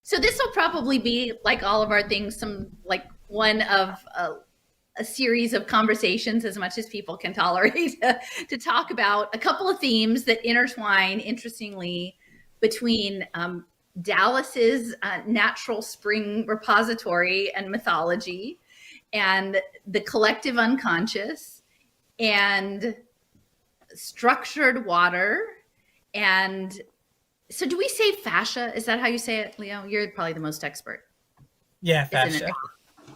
So this will probably be, like all of our things, one of a series of conversations, as much as people can tolerate, to talk about a couple of themes that intertwine, interestingly, between Dallas's natural spring repository and mythology, and the collective unconscious, and structured water. And so do we say fascia? Is that how you say it, Leo? You're probably the most expert. Yeah, fascia.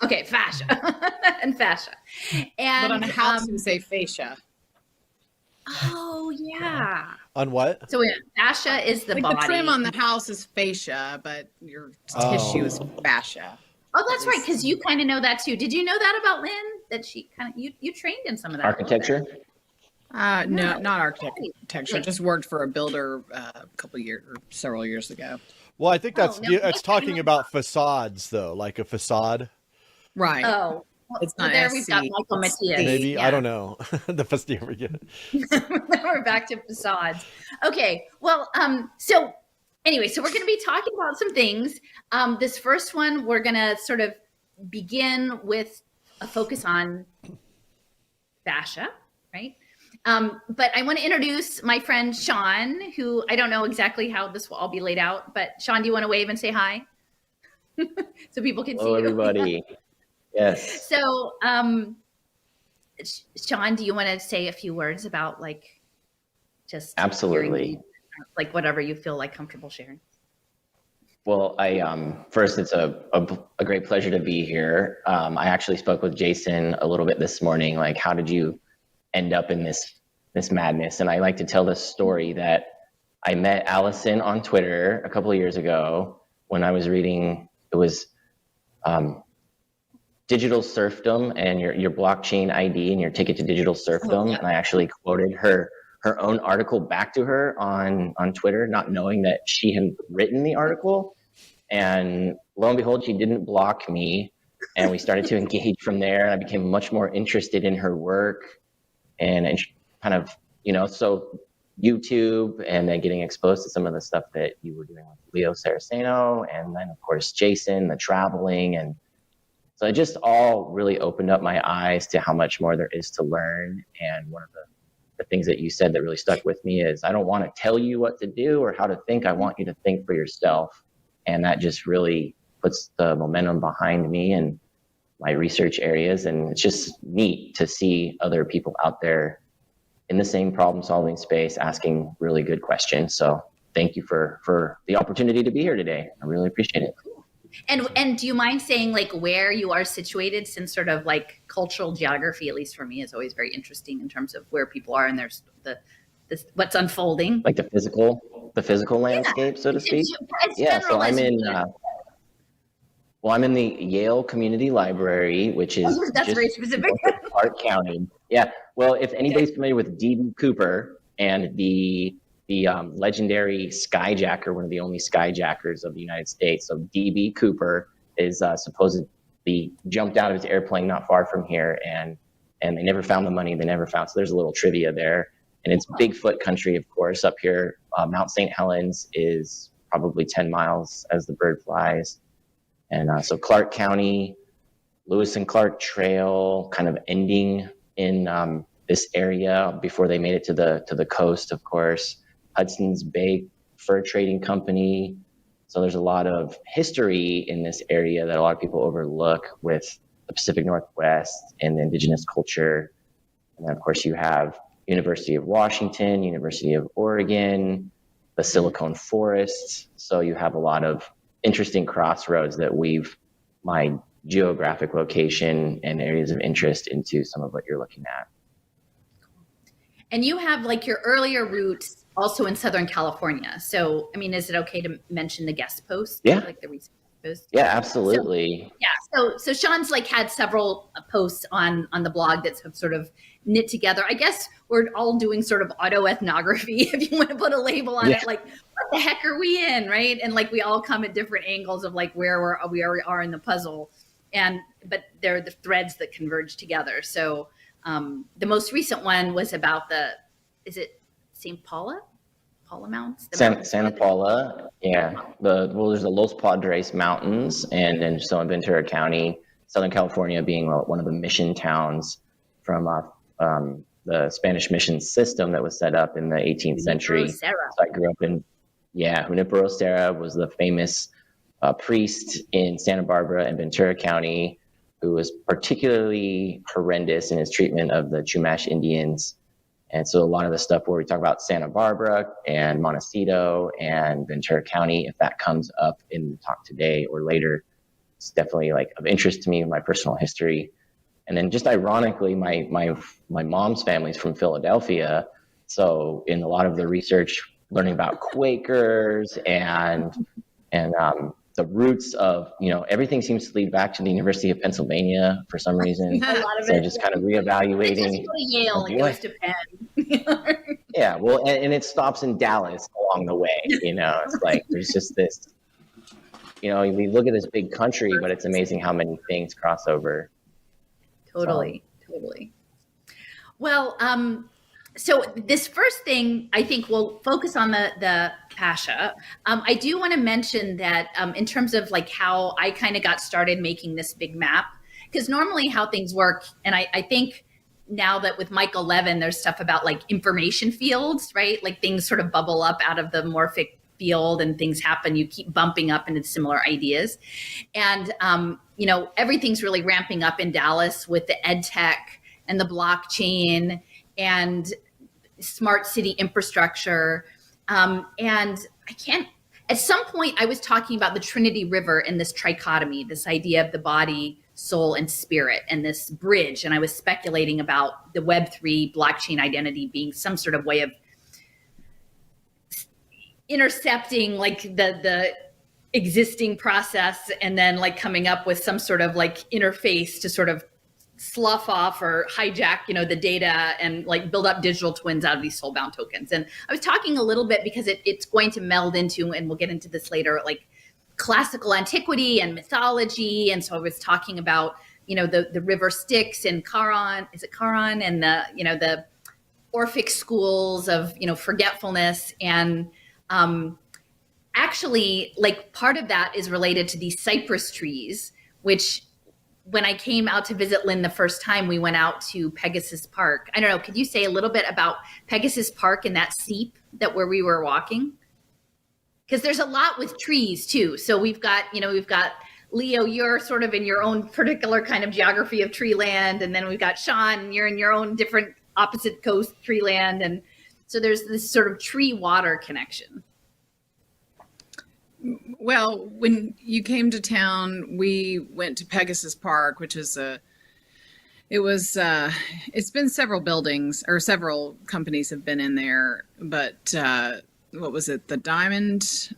Okay, fascia. And fascia. And but on a house we say fascia. Oh yeah. On what? So fascia is the like body. The trim on the house is fascia, but your tissue is fascia. Oh, that's right, because you kind of know that too. Did you know that about Lynn? That she kind of you trained in some of that architecture? No, not architecture. Just worked for a builder several years ago. Well, I think it's talking about facades, though, like a facade. Right. Oh, it's not. There we've got Michael Matias. Maybe, yeah. I don't know. The facade. We're back to facades. Okay. Well, so anyway, so we're going to be talking about some things. This first one, we're going to sort of begin with a focus on fascia, right? But I want to introduce my friend Sean, who I don't know exactly how this will all be laid out, but Sean, do you want to wave and say hi? So people can see you. Hello, everybody. Yes. So, Sean, do you want to say a few words about just absolutely, like whatever you feel like comfortable sharing? Well, first, it's a great pleasure to be here. I actually spoke with Jason a little bit this morning. Like, how did you end up in this madness? And I like to tell this story that I met Allison on Twitter a couple of years ago when I was reading. It was digital serfdom and your blockchain ID and your ticket to digital serfdom. And I actually quoted her own article back to her on Twitter, not knowing that she had written the article. And lo and behold, she didn't block me. And we started to engage from there. And I became much more interested in her work and kind of, so YouTube, and then getting exposed to some of the stuff that you were doing with Leo Saraceno, and then of course Jason, the traveling, and so it just all really opened up my eyes to how much more there is to learn. And one of the things that you said that really stuck with me is, I don't want to tell you what to do or how to think. I want you to think for yourself. And that just really puts the momentum behind me and my research areas. And it's just neat to see other people out there in the same problem solving space asking really good questions. So thank you for the opportunity to be here today. I really appreciate it. And do you mind saying where you are situated, since sort of cultural geography, at least for me, is always very interesting in terms of where people are and there's what's unfolding, like the physical landscape, so to speak. So I'm in the Yale Community Library, which is that's very specific. Clark County. Yeah. Well, if anybody's familiar with D.B. Cooper and the legendary skyjacker, one of the only skyjackers of the United States. So D.B. Cooper is supposedly jumped out of his airplane not far from here, and they never found the money. They never found. So there's a little trivia there, and it's Bigfoot country, of course, up here. Mount St. Helens is probably 10 miles as the bird flies, and so Clark County, Lewis and Clark Trail, kind of ending in this area before they made it to the coast, of course. Hudson's Bay Fur Trading Company. So there's a lot of history in this area that a lot of people overlook with the Pacific Northwest and the indigenous culture. And then, of course, you have University of Washington, University of Oregon, the Silicon Forests. So you have a lot of interesting crossroads that weave my geographic location and areas of interest into some of what you're looking at. And you have your earlier roots also in Southern California. So, I mean, is it okay to mention the guest post? Yeah. The recent post? Yeah, absolutely. So Sean's had several posts on the blog that have sort of knit together. I guess we're all doing sort of autoethnography, if you want to put a label on it. What the heck are we in, right? And we all come at different angles of where we are in the puzzle. But they're the threads that converge together. So the most recent one was about is it St. Paula Paula Mounts? Santa Paula, yeah. There's the Los Padres Mountains, and then so in Ventura County, Southern California being one of the mission towns from the Spanish mission system that was set up in the 18th century. So I grew up in, Junipero Serra was the famous priest in Santa Barbara and Ventura County, who was particularly horrendous in his treatment of the Chumash Indians. And so a lot of the stuff where we talk about Santa Barbara and Montecito and Ventura County, if that comes up in the talk today or later, it's definitely like of interest to me, my personal history. And then just ironically, my mom's family is from Philadelphia. So in a lot of the research, learning about Quakers and the roots of, everything seems to lead back to the University of Pennsylvania for some reason. A lot of so it. just kind of reevaluating. It goes to Yale, it goes to Penn. Yeah, well, and it stops in Dallas along the way. It's like there's just this. We look at this big country, but it's amazing how many things cross over. Totally. Well, so this first thing, I think we'll focus on the fascia. I do want to mention that in terms of like how I kind of got started making this big map, because normally how things work, and I think now that with Michael Levin, there's stuff about like information fields, right? Like things sort of bubble up out of the morphic field and things happen. You keep bumping up into similar ideas. And, everything's really ramping up in Dallas with the ed tech and the blockchain and smart city infrastructure. And at some point I was talking about the Trinity River and this trichotomy, this idea of the body, soul, and spirit, and this bridge. And I was speculating about the Web3 blockchain identity being some sort of way of intercepting like the existing process and then like coming up with some sort of like interface to sort of slough off or hijack, the data and like build up digital twins out of these soulbound tokens. And I was talking a little bit because it's going to meld into, and we'll get into this later, like classical antiquity and mythology. And so I was talking about, the river Styx and Charon, is it Charon? And the Orphic schools of, forgetfulness. And actually, like part of that is related to these cypress trees, which when I came out to visit Lynn the first time, we went out to Pegasus Park. I don't know, could you say a little bit about Pegasus Park and that seep where we were walking? Because there's a lot with trees too. So we've got Leo, you're sort of in your own particular kind of geography of tree land. And then we've got Sean, and you're in your own different opposite coast tree land. And so there's this sort of tree water connection. Well, when you came to town, we went to Pegasus Park, which is it's been several buildings, or several companies have been in there, but what was it? The Diamond? Zales.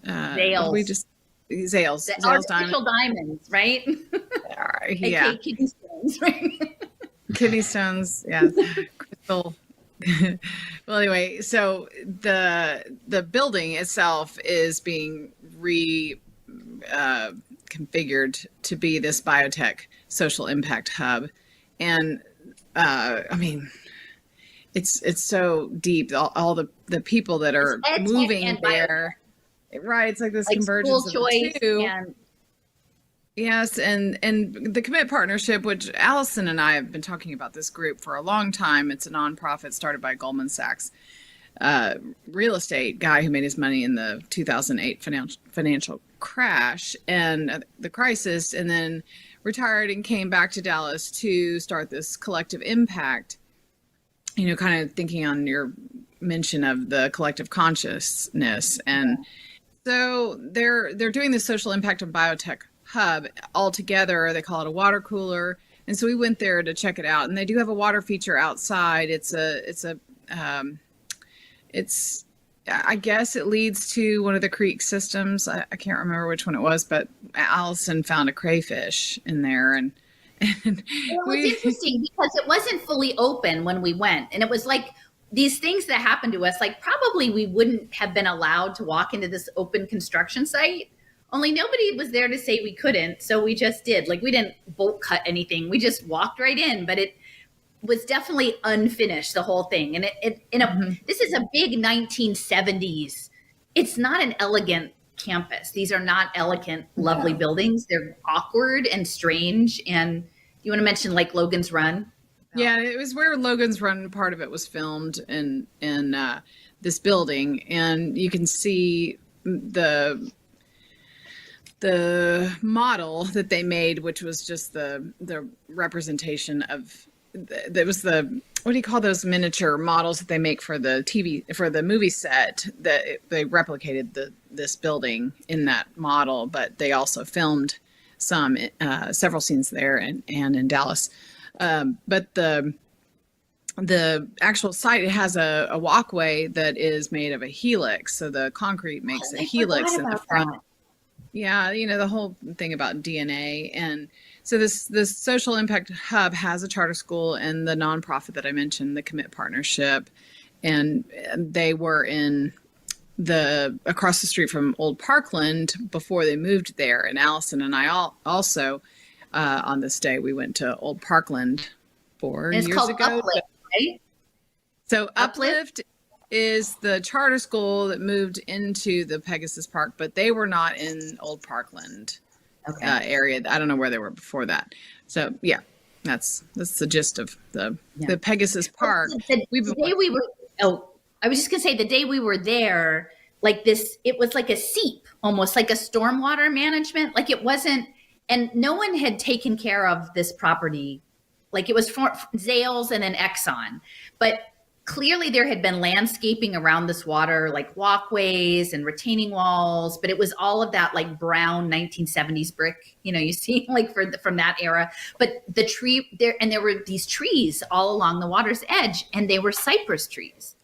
Zales. The Zales artificial diamonds, right? Yeah. Kidney stones, right? Kidney stones, yeah. Crystal. Well, anyway, so the building itself is being configured to be this biotech social impact hub, and it's so deep. All the people that are moving there, right? It's like this convergence of the two. And yes, and the Commit Partnership, which Allison and I have been talking about this group for a long time. It's a nonprofit started by Goldman Sachs, real estate guy who made his money in the 2008 financial crash and the crisis, and then retired and came back to Dallas to start this collective impact. Kind of thinking on your mention of the collective consciousness, and so they're doing this social impact of biotech hub all together. They call it a water cooler, and so we went there to check it out. And they do have a water feature outside. I guess it leads to one of the creek systems. I can't remember which one it was, but Allison found a crayfish in there, and it's interesting because it wasn't fully open when we went, and it was like these things that happened to us. Like probably we wouldn't have been allowed to walk into this open construction site. Only nobody was there to say we couldn't, so we just did. Like we didn't bolt cut anything. We just walked right in, but was definitely unfinished, the whole thing. And this is a big 1970s. It's not an elegant campus. These are not elegant, lovely buildings. They're awkward and strange. And you want to mention like Logan's Run? Yeah, it was where Logan's Run, part of it was filmed in this building, and you can see the model that they made, which was just the representation of that was the, what do you call those miniature models that they make for the movie set, that they replicated this building in that model, but they also filmed several scenes there and in Dallas. But the actual site, it has a walkway that is made of a helix. So the concrete makes a helix in the front. That. Yeah, the whole thing about DNA. And so this social impact hub has a charter school and the nonprofit that I mentioned, the Commit Partnership. And they were in across the street from Old Parkland before they moved there. And Allison and I also, on this day, we went to Old Parkland 4 years ago. Uplift, right? So Uplift is the charter school that moved into the Pegasus Park, but they were not in Old Parkland area. I don't know where they were before that. So yeah, that's the gist of the Pegasus Park. I was just gonna say, the day we were there, like this, it was like a seep, almost like a stormwater management. Like it wasn't, and no one had taken care of this property. Like it was for Zales and then Exxon, but clearly there had been landscaping around this water, like walkways and retaining walls, but it was all of that like brown 1970s brick, you see like from that era. But the tree there, and there were these trees all along the water's edge, and they were cypress trees,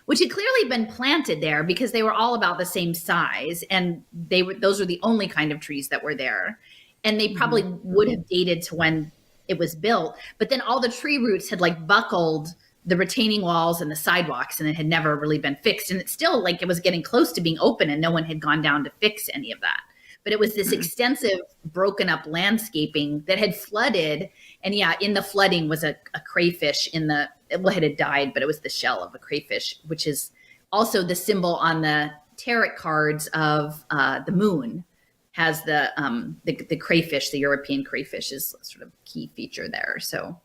which had clearly been planted there because they were all about the same size. And those were the only kind of trees that were there. And they probably would have dated to when it was built, but then all the tree roots had like buckled the retaining walls and the sidewalks, and it had never really been fixed. And it's still like it was getting close to being open, and no one had gone down to fix any of that. But it was this extensive broken up landscaping that had flooded. And yeah, in the flooding was a crayfish it had died, but it was the shell of a crayfish, which is also the symbol on the tarot cards of the moon. Has the crayfish, the European crayfish, is sort of a key feature there. So.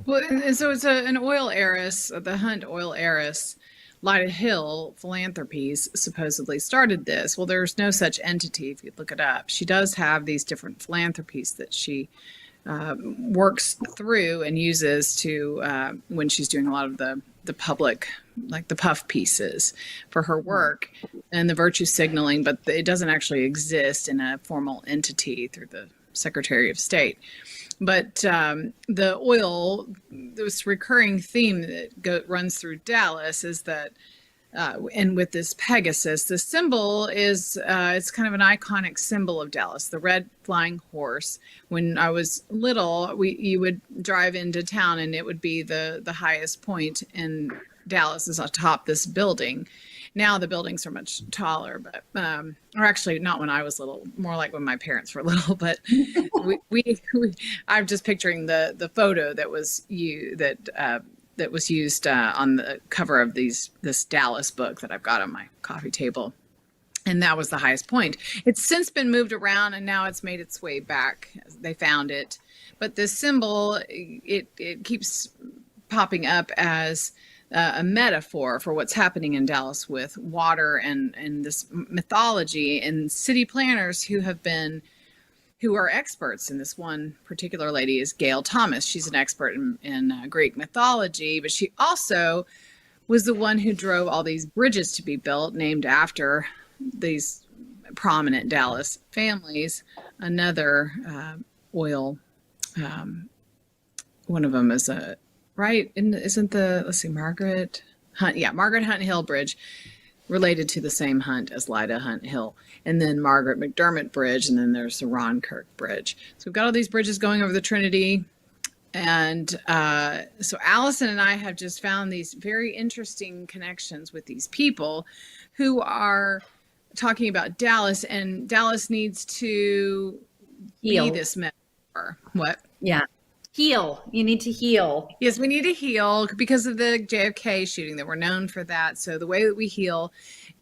Well, and so it's an oil heiress, the Hunt oil heiress, Lyda Hill Philanthropies supposedly started this. Well, there's no such entity if you look it up. She does have these different philanthropies that she works through and uses to when she's doing a lot of the public, like the puff pieces for her work and the virtue signaling, but it doesn't actually exist in a formal entity through the Secretary of State. But the oil, this recurring theme that runs through Dallas is that, and with this Pegasus, the symbol is, it's kind of an iconic symbol of Dallas, the red flying horse. When I was little, you would drive into town and it would be the highest point in Dallas is atop this building. Now the buildings are much taller, but or actually not when I was little, more like when my parents were little. But I'm just picturing the photo that was that was used on the cover of this Dallas book that I've got on my coffee table, and that was the highest point. It's since been moved around, and now it's made its way back. They found it, but this symbol it keeps popping up as a metaphor for what's happening in Dallas with water and this mythology, and city planners who are experts in this. One particular lady is Gail Thomas. She's an expert in Greek mythology, but she also was the one who drove all these bridges to be built named after these prominent Dallas families. Another oil, one of them is right? Isn't Margaret Hunt? Yeah, Margaret Hunt Hill Bridge, related to the same Hunt as Lyda Hunt Hill. And then Margaret McDermott Bridge, and then there's the Ron Kirk Bridge. So we've got all these bridges going over the Trinity. And so Allison and I have just found these very interesting connections with these people who are talking about Dallas, and Dallas needs to be this metaphor. What? Yeah. Heal. You need to heal. Yes, we need to heal because of the JFK shooting, that we're known for that. So the way that we heal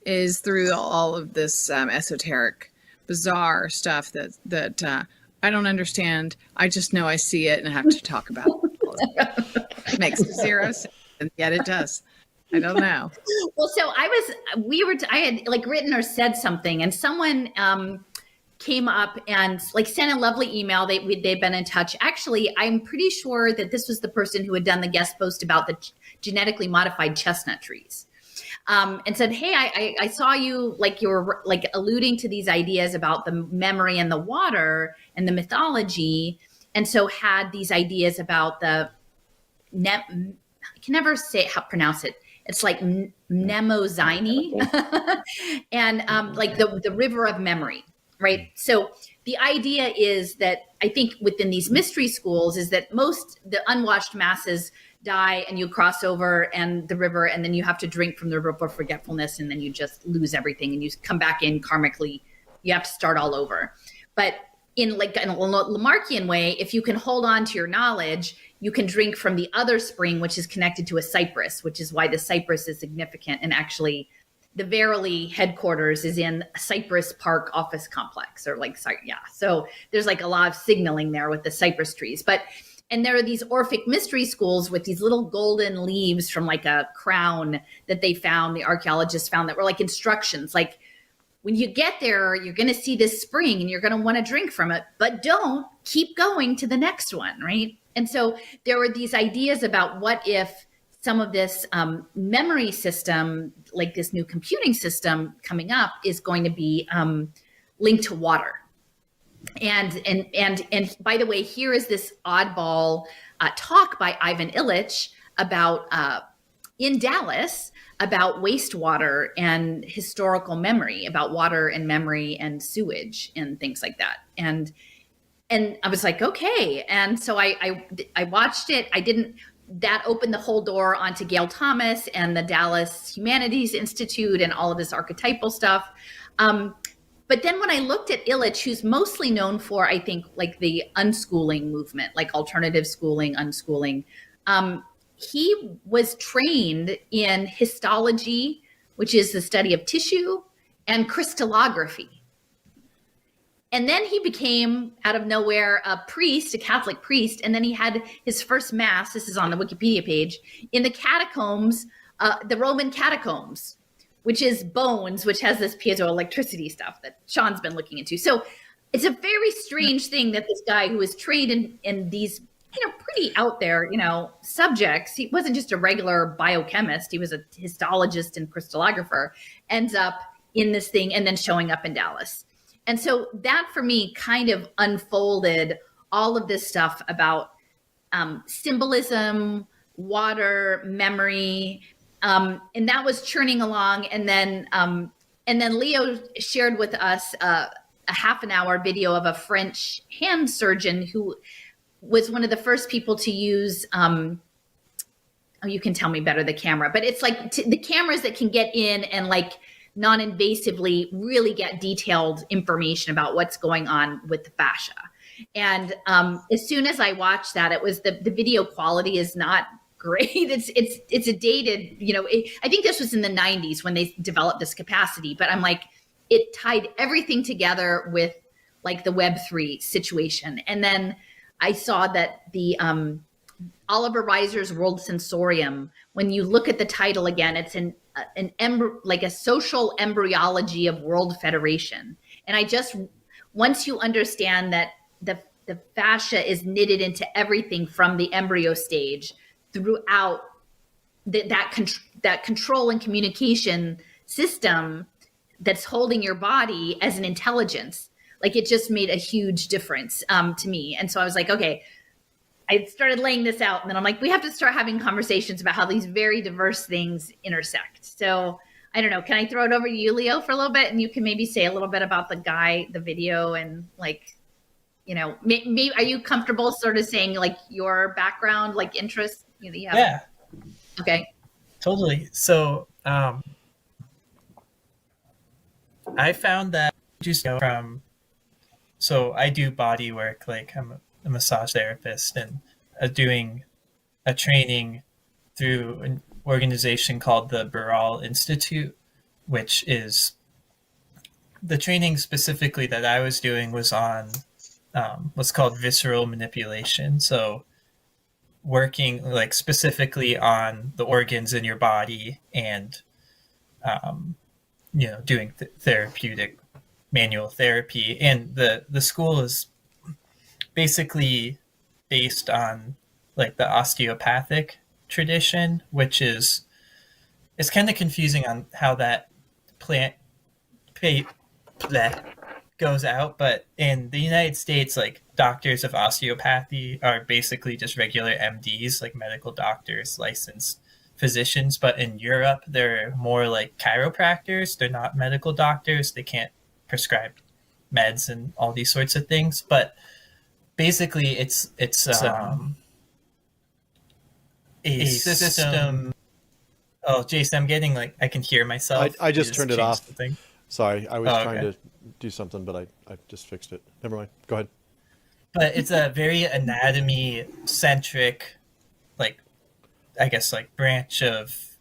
is through all of this esoteric, bizarre stuff that I don't understand. I just know I see it and I have to talk about it. It makes zero sense, and yet it does. I don't know. Well, so I had like written or said something, and someone came up and like sent a lovely email. They've been in touch. Actually, I'm pretty sure that this was the person who had done the guest post about the genetically modified chestnut trees. And said, hey, I saw you, like you were like alluding to these ideas about the memory and the water and the mythology. And so had these ideas about I can never pronounce it. It's like Mnemosyne and like the river of memory, right? So the idea is that I think within these mystery schools is that the unwashed masses die and you cross over and the river, and then you have to drink from the river of forgetfulness, and then you just lose everything and you come back in karmically. You have to start all over. But in like in a Lamarckian way, if you can hold on to your knowledge, you can drink from the other spring, which is connected to a cypress, which is why the cypress is significant. And actually the Verily headquarters is in Cypress Park office complex, or like, yeah. So there's like a lot of signaling there with the cypress trees. And there are these Orphic mystery schools with these little golden leaves from like a crown that the archaeologists found, that were like instructions. Like, when you get there, you're going to see this spring and you're going to want to drink from it, but don't keep going to the next one, right? And so there were these ideas about what if some of this memory system, like this new computing system coming up, is going to be linked to water. And by the way, here is this oddball talk by Ivan Illich about in Dallas about wastewater and historical memory, about water and memory and sewage and things like that. And I was like, okay. And so I watched it. That opened the whole door onto Gail Thomas and the Dallas Humanities Institute and all of this archetypal stuff. But then when I looked at Illich, who's mostly known for, I think, like the unschooling movement, like alternative schooling, unschooling, he was trained in histology, which is the study of tissue, and crystallography. And then he became, out of nowhere, a priest, a Catholic priest. And then he had his first mass, this is on the Wikipedia page, in the catacombs, the Roman catacombs, which is bones, which has this piezoelectricity stuff that Sean's been looking into. So it's a very strange thing that this guy who was trained in these, pretty out there, subjects, he wasn't just a regular biochemist, he was a histologist and crystallographer, ends up in this thing and then showing up in Dallas. And so that for me kind of unfolded all of this stuff about symbolism, water, memory, and that was churning along. And then Leo shared with us a half an hour video of a French hand surgeon who was one of the first people to use, you can tell me better, the camera, but it's like the cameras that can get in and like non-invasively really get detailed information about what's going on with the fascia. And as soon as I watched that, it was the video quality is not great. It's a dated, I think this was in the 90s when they developed this capacity, but I'm like, it tied everything together with like the Web3 situation. And then I saw that the Oliver Reiser's World Sensorium, when you look at the title again, it's like a social embryology of world federation. And once you understand that the fascia is knitted into everything from the embryo stage throughout that control and communication system that's holding your body as an intelligence, like it just made a huge difference to me. And so I was like, okay, I started laying this out, and then I'm like, we have to start having conversations about how these very diverse things intersect. So I don't know, can I throw it over to you, Leo, for a little bit? And you can maybe say a little bit about the video, and like, maybe, are you comfortable sort of saying like your background, like interest? Yeah. Okay. Totally. So I found that just so I do body work, like I'm a massage therapist, and doing a training through an organization called the Burrell Institute, which is the training specifically that I was doing was on what's called visceral manipulation. So working like specifically on the organs in your body and doing therapeutic manual therapy. And the school is basically based on like the osteopathic tradition, which is it's kind of confusing on how that plant that goes out. But in the United States, like doctors of osteopathy are basically just regular MDs, like medical doctors, licensed physicians. But in Europe, they're more like chiropractors. They're not medical doctors. They can't prescribe meds and all these sorts of things. But basically, it's a system. Oh, Jason, I'm getting like I can hear myself. I just turned it off. Something. Sorry, I was trying to do something, but I just fixed it. Never mind. Go ahead. But it's a very anatomy centric, like I guess like branch of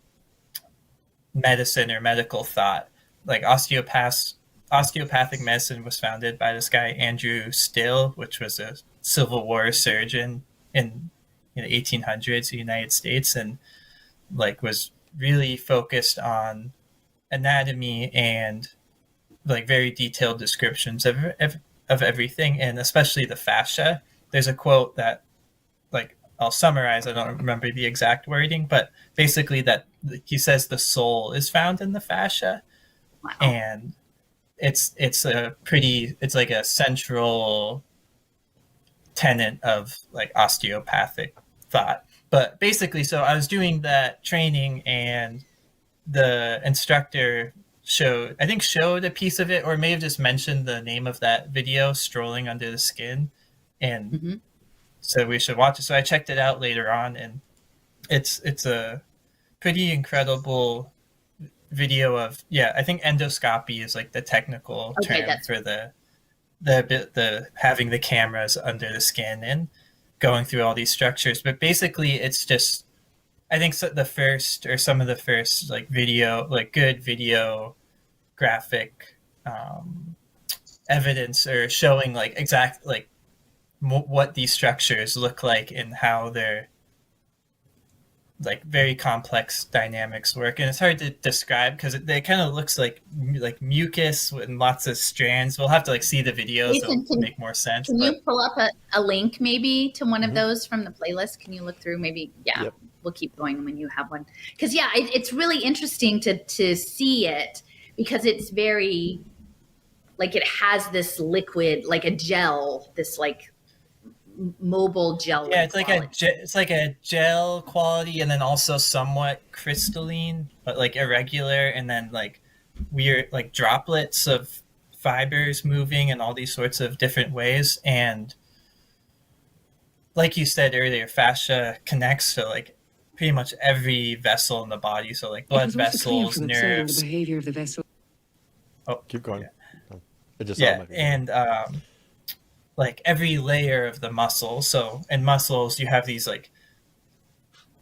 medicine or medical thought. Like osteopathic medicine was founded by this guy Andrew Still, which was a Civil War surgeon in the 1800s, the United States, and like was really focused on anatomy and like very detailed descriptions of everything, and especially the fascia. There's a quote that like I'll summarize. I don't remember the exact wording, but basically that he says the soul is found in the fascia. Wow. And it's like a central tenet of like osteopathic thought. But basically, so I was doing that training and the instructor showed a piece of it, or may have just mentioned the name of that video, Strolling Under the Skin, and so we should watch it. So I checked it out later on, and it's a pretty incredible video of I think endoscopy is like the technical term for the having the cameras under the skin and going through all these structures. But basically it's just I think some of the first like video, like good video graphic evidence or showing like exact like what these structures look like and how they're like very complex dynamics work. And it's hard to describe because it kind of looks like mucus and lots of strands. We'll have to like see the videos to make more sense. Can you pull up a link maybe to one of those from the playlist? Can you look through maybe? Yeah. Yep. We'll keep going when you have one. Because it's really interesting to see it because it's very like it has this liquid, like a gel, this like mobile gel. Yeah, it's like a gel quality, and then also somewhat crystalline, but like irregular, and then like weird like droplets of fibers moving in all these sorts of different ways. And like you said earlier, fascia connects to like pretty much every vessel in the body. So like blood vessels, nerves. The behavior of the vessel. Oh, keep going. And like every layer of the muscle. So in muscles, you have these like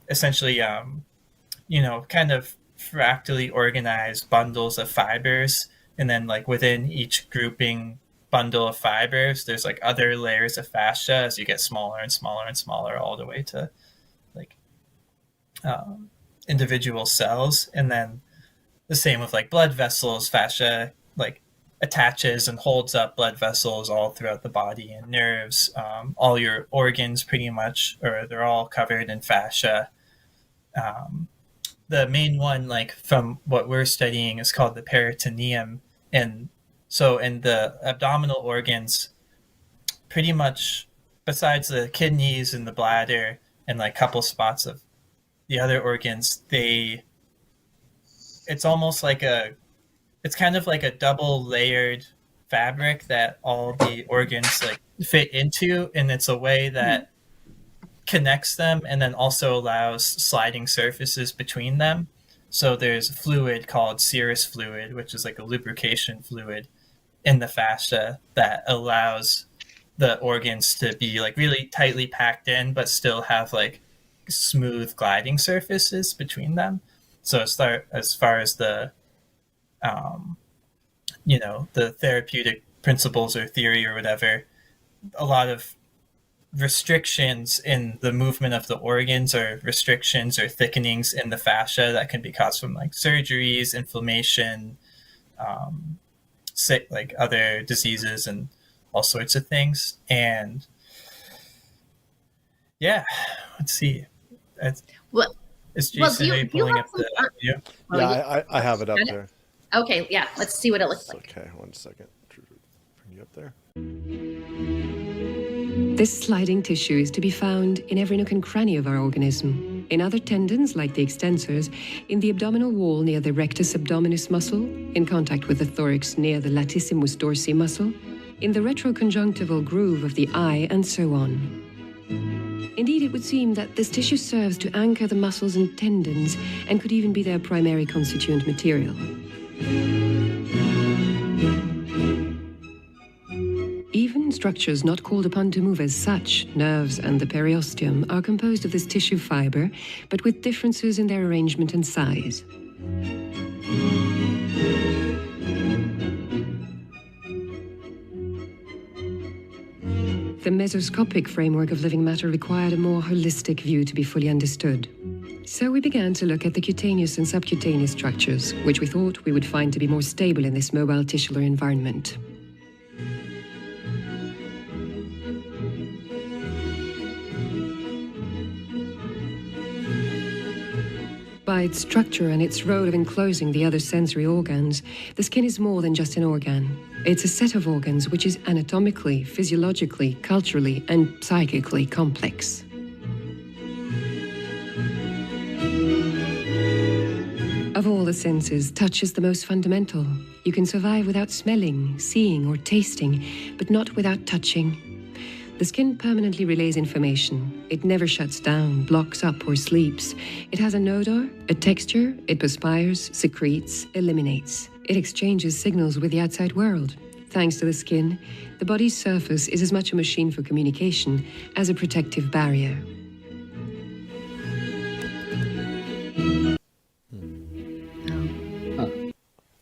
essentially, kind of fractally organized bundles of fibers. And then like within each grouping bundle of fibers, there's like other layers of fascia as you get smaller and smaller and smaller all the way to like individual cells. And then the same with like blood vessels. Fascia like attaches and holds up blood vessels all throughout the body, and nerves, all your organs pretty much, or they're all covered in fascia. The main one, like from what we're studying, is called the peritoneum. And so in the abdominal organs, pretty much besides the kidneys and the bladder and like a couple spots of the other organs, it's almost like it's kind of like a double layered fabric that all the organs like fit into, and it's a way that connects them and then also allows sliding surfaces between them. So there's a fluid called serous fluid, which is like a lubrication fluid in the fascia that allows the organs to be like really tightly packed in, but still have like smooth gliding surfaces between them. So as far as the, the therapeutic principles or theory or whatever, a lot of restrictions in the movement of the organs or restrictions or thickenings in the fascia that can be caused from like surgeries, inflammation, like other diseases and all sorts of things. And yeah, let's see. Is Jason pulling up the video? Yeah, I have it up there. Okay, yeah, let's see what it looks like. Okay, 1 second. Bring you up there. This sliding tissue is to be found in every nook and cranny of our organism. In other tendons, like the extensors, in the abdominal wall near the rectus abdominis muscle, in contact with the thorax near the latissimus dorsi muscle, in the retroconjunctival groove of the eye, and so on. Indeed, it would seem that this tissue serves to anchor the muscles and tendons and could even be their primary constituent material. Even structures not called upon to move as such, nerves and the periosteum, are composed of this tissue fiber, but with differences in their arrangement and size. The mesoscopic framework of living matter required a more holistic view to be fully understood. So we began to look at the cutaneous and subcutaneous structures, which we thought we would find to be more stable in this mobile tisular environment. By its structure and its role of enclosing the other sensory organs, the skin is more than just an organ. It's a set of organs which is anatomically, physiologically, culturally, and psychically complex. Of all the senses, touch is the most fundamental. You can survive without smelling, seeing, or tasting, but not without touching. The skin permanently relays information. It never shuts down, blocks up, or sleeps. It has an odor, a texture, it perspires, secretes, eliminates. It exchanges signals with the outside world. Thanks to the skin, the body's surface is as much a machine for communication as a protective barrier.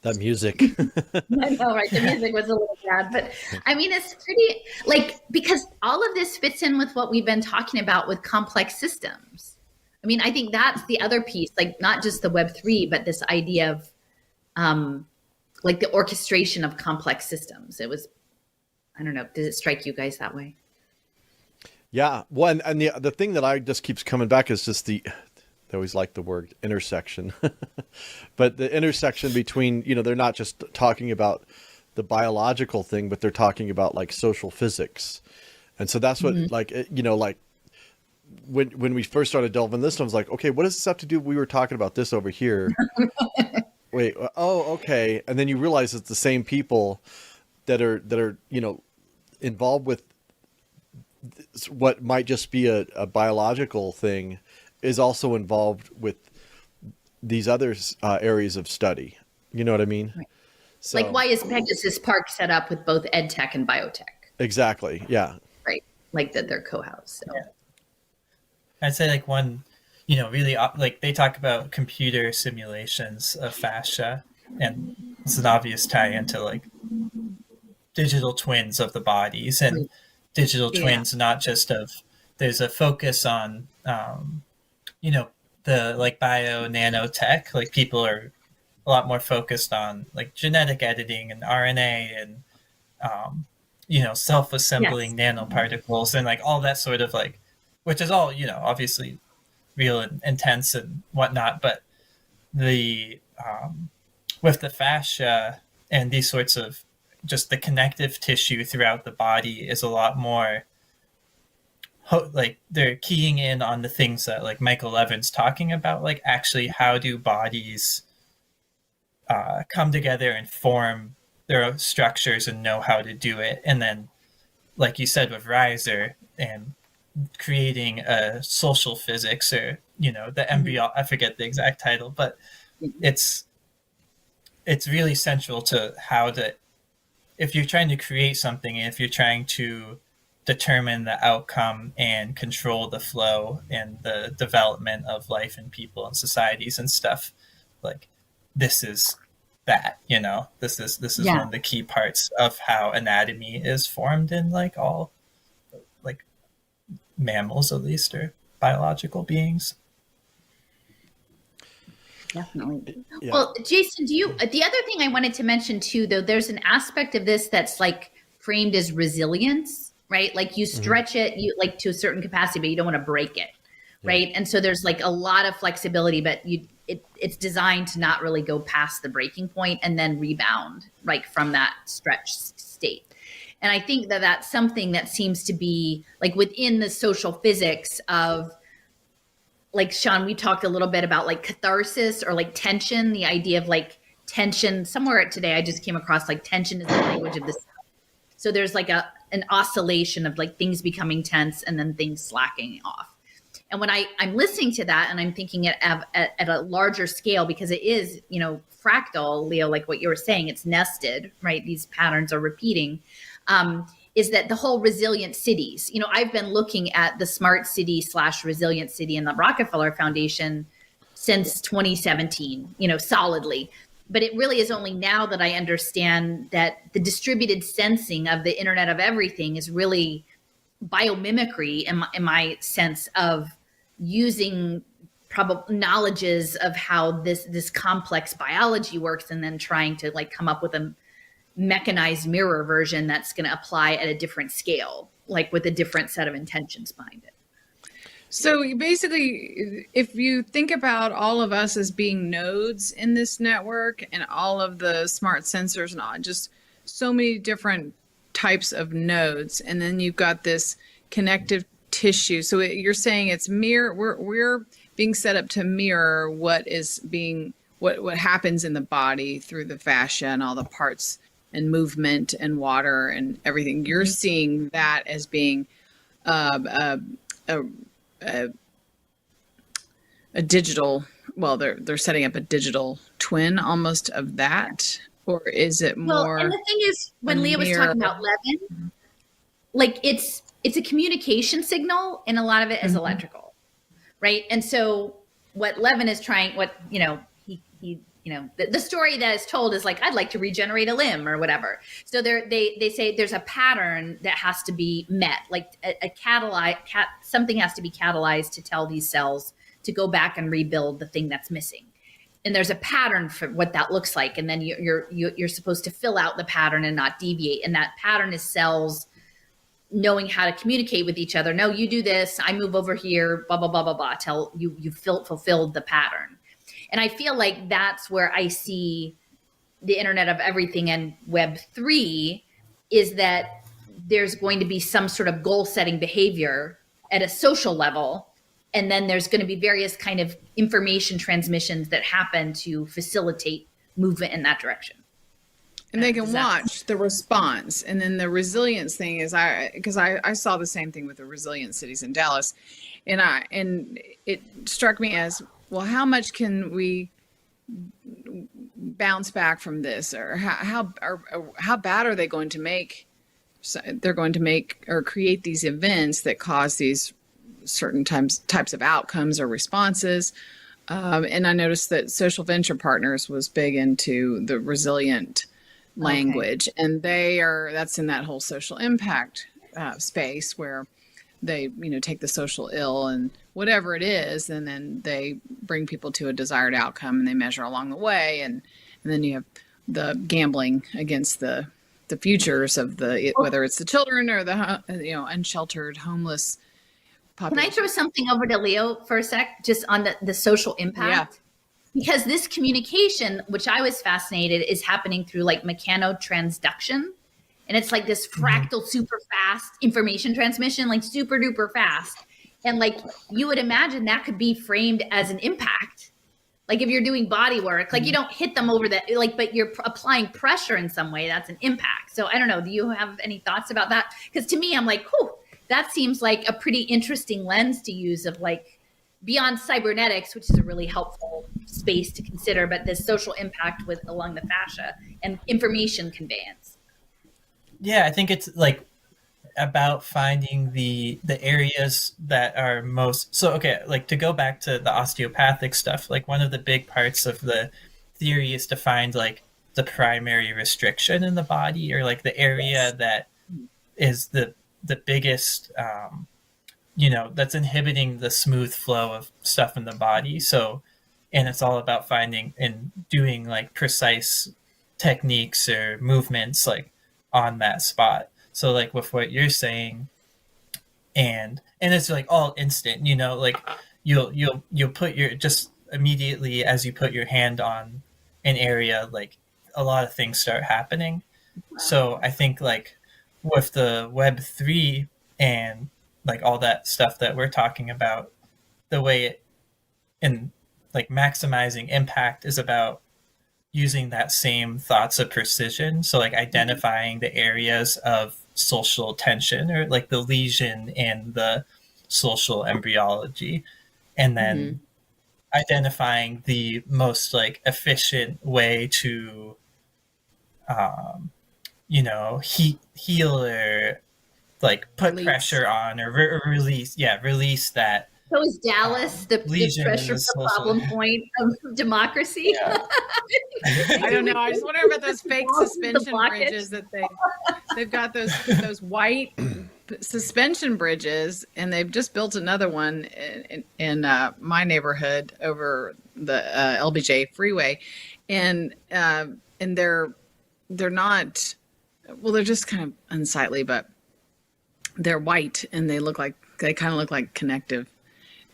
That music. I know, right? The music was a little bad, but I mean, it's pretty, like, because all of this fits in with what we've been talking about with complex systems. I mean, I think that's the other piece, like not just the Web3, but this idea of like the orchestration of complex systems. It was, I don't know, did it strike you guys that way? Yeah. Well, and the thing that I just keeps coming back is just they always like the word intersection, but the intersection between, they're not just talking about the biological thing, but they're talking about like social physics. And so that's what, like when we first started delving this, I was like, okay, what does this have to do? We were talking about this over here. Wait, oh, okay. And then you realize it's the same people that are, involved with what might just be a biological thing is also involved with these other areas of study. You know what I mean? Right. So, like, why is Pegasus Park set up with both ed tech and biotech? Exactly. Yeah. Right. Like that they're co-housed. So. Yeah. I'd say like one, really like they talk about computer simulations of fascia, and it's an obvious tie into like digital twins of the bodies and digital twins, not just of, there's a focus on, the like bio nanotech, like people are a lot more focused on like genetic editing and RNA and, self-assembling nanoparticles and like all that sort of like, which is all, obviously real and intense and whatnot. But the, with the fascia and these sorts of just the connective tissue throughout the body is a lot more like they're keying in on the things that like Michael Levin's talking about, like actually how do bodies come together and form their own structures and know how to do it. And then, like you said, with Reiser and creating a social physics or, the embryo, I forget the exact title, but it's really central to how to, if you're trying to create something, if you're trying to determine the outcome and control the flow and the development of life and people and societies and stuff. Like, this is that, you know, this is one of the key parts of how anatomy is formed in like all like mammals, at least, or biological beings. Definitely. Yeah. Well, Jason, the other thing I wanted to mention too, though, there's an aspect of this that's like framed as resilience, right? Like you stretch it, you like to a certain capacity, but you don't want to break it, right? And so there's like a lot of flexibility, but it's designed to not really go past the breaking point and then rebound, right, from that stretched state. And I think that that's something that seems to be like within the social physics of, like, Sean, we talked a little bit about like catharsis or like tension, the idea of like tension. Somewhere today I just came across like tension is the language of the self. So there's like an oscillation of like things becoming tense and then things slacking off. And when I'm listening to that and I'm thinking at a larger scale, because it is, you know, fractal, Leo, like what you were saying, it's nested, right? These patterns are repeating. Is that the whole resilient cities? You know, I've been looking at the smart city / resilient city and the Rockefeller Foundation since 2017, you know, solidly. But it really is only now that I understand that the distributed sensing of the Internet of Everything is really biomimicry in my sense of using probably knowledges of how this complex biology works and then trying to like come up with a mechanized mirror version that's going to apply at a different scale, like with a different set of intentions behind it. So basically, if you think about all of us as being nodes in this network and all of the smart sensors and all, just so many different types of nodes, and then you've got this connective tissue. So you're saying it's we're being set up to mirror what is being what happens in the body through the fascia and all the parts and movement and water and everything. You're seeing that as being a digital, well, they're setting up a digital twin almost of that, or is it more? Well, and the thing is, when Leah was talking about Levin, like it's a communication signal, and a lot of it is electrical, right? And so what Levin is trying, the story that is told is like, I'd like to regenerate a limb or whatever. So they say there's a pattern that has to be met, like something has to be catalyzed to tell these cells to go back and rebuild the thing that's missing. And there's a pattern for what that looks like. And then you're supposed to fill out the pattern and not deviate. And that pattern is cells knowing how to communicate with each other. No, you do this, I move over here, blah, blah, blah, blah, blah, till you fulfilled the pattern. And I feel like that's where I see the Internet of Everything and Web3 is that there's going to be some sort of goal-setting behavior at a social level. And then there's going to be various kind of information transmissions that happen to facilitate movement in that direction. And they can watch the response. And then the resilience thing is because I saw the same thing with the resilient cities in Dallas. And it struck me as, well, how much can we bounce back from this, or how bad are they going to make? So they're going to make or create these events that cause these certain types of outcomes or responses. And I noticed that Social Venture Partners was big into the resilient language, and that's in that whole social impact space where they, take the social ill and whatever it is, and then they bring people to a desired outcome and they measure along the way. And then you have the gambling against the futures of whether it's the children or the, unsheltered, homeless population. Can I throw something over to Leo for a sec, just on the social impact? Yeah. Because this communication, which I was fascinated, is happening through like mechanotransduction. And it's like this fractal, super fast information transmission, like super duper fast. And like, you would imagine that could be framed as an impact. Like if you're doing body work, like you don't hit them over but you're applying pressure in some way, that's an impact. So I don't know, do you have any thoughts about that? Because to me, I'm like, that seems like a pretty interesting lens to use of like beyond cybernetics, which is a really helpful space to consider, but this social impact along the fascia and information conveyance. Yeah, I think it's like about finding the areas that are most, so okay, like to go back to the osteopathic stuff, like one of the big parts of the theory is to find like the primary restriction in the body, or like the area that is the biggest that's inhibiting the smooth flow of stuff in the body. So, and it's all about finding and doing like precise techniques or movements like on that spot. So like with what you're saying, and it's like all instant, like you'll put your, just immediately as you put your hand on an area, like a lot of things start happening. Wow. So I think like with the Web3 and like all that stuff that we're talking about, the way it, in like maximizing impact is about using that same thoughts of precision. So like identifying the areas of social tension, or like the lesion in the social embryology, and then identifying the most like efficient way to heal or like put pressure on or release that. So is Dallas the pressure problem point of democracy? Yeah. I don't know. I just wonder about those fake suspension bridges that they've got those white suspension bridges, and they've just built another one in my neighborhood over the LBJ freeway, and they're not, well, they're just kind of unsightly, but they're white and they kind of look like connective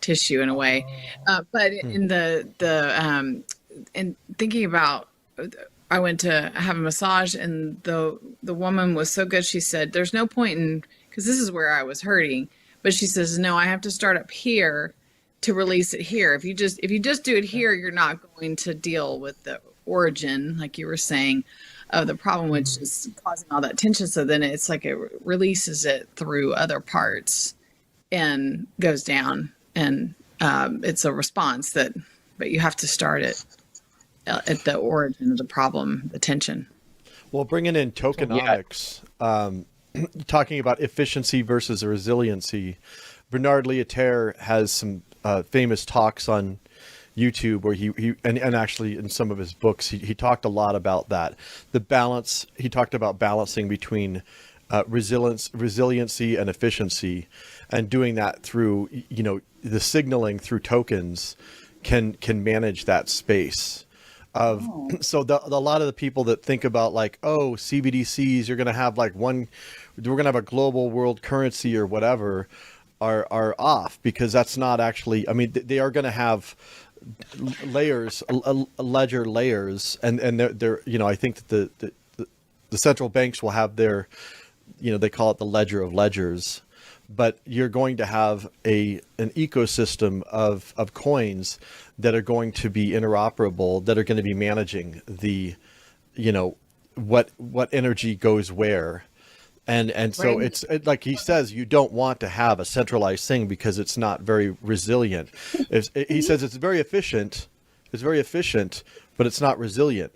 tissue in a way. But in and thinking about, I went to have a massage, and the woman was so good. She said, there's no point in, because this is where I was hurting, but she says, no, I have to start up here to release it here. If you just do it here, you're not going to deal with the origin, like you were saying, of the problem, which is causing all that tension. So then it's like it releases it through other parts and goes down, and it's a response but you have to start it at the origin of the problem, the tension. Well, bringing in tokenomics, talking about efficiency versus resiliency, Bernard Lietaer has some famous talks on YouTube where he actually in some of his books, he talked a lot about that. The balance, he talked about balancing between resiliency and efficiency, and doing that through, the signaling through tokens can manage that space. So a lot of the people that think about like, CBDCs, you're going to have like we're going to have a global world currency or whatever, are off, because that's not actually, they are going to have layers, ledger layers, and they're I think that the central banks will have their, they call it the ledger of ledgers, but you're going to have an ecosystem of coins that are going to be interoperable, that are going to be managing the, what energy goes where. And so it's like he says, you don't want to have a centralized thing because it's not very resilient. He says it's very efficient, but it's not resilient.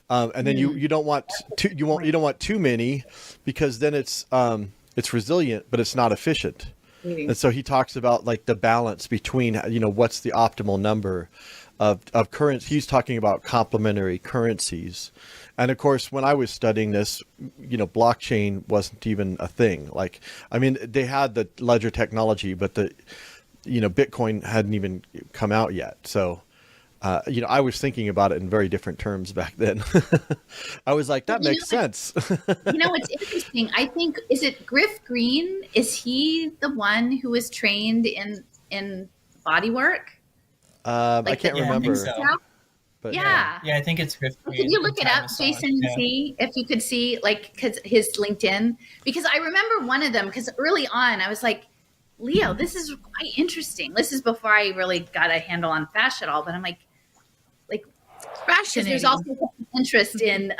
And then you don't want you don't want too many, because then it's resilient, but it's not efficient. And so he talks about like the balance between, what's the optimal number of currency. He's talking about complementary currencies. And of course, when I was studying this, blockchain wasn't even a thing. Like, they had the ledger technology, but Bitcoin hadn't even come out yet. So, I was thinking about it in very different terms back then. I was like, that makes sense. It's interesting. I think, is it Griff Green? Is he the one who was trained in body work? I can't remember. But yeah, I think it's Griff Green. Could you look it up, Jason, and see if you could see because his LinkedIn? Because I remember one of them, because early on I was like, Leo, this is quite interesting. This is before I really got a handle on fascia at all, but I'm like fascinating. There's also interest in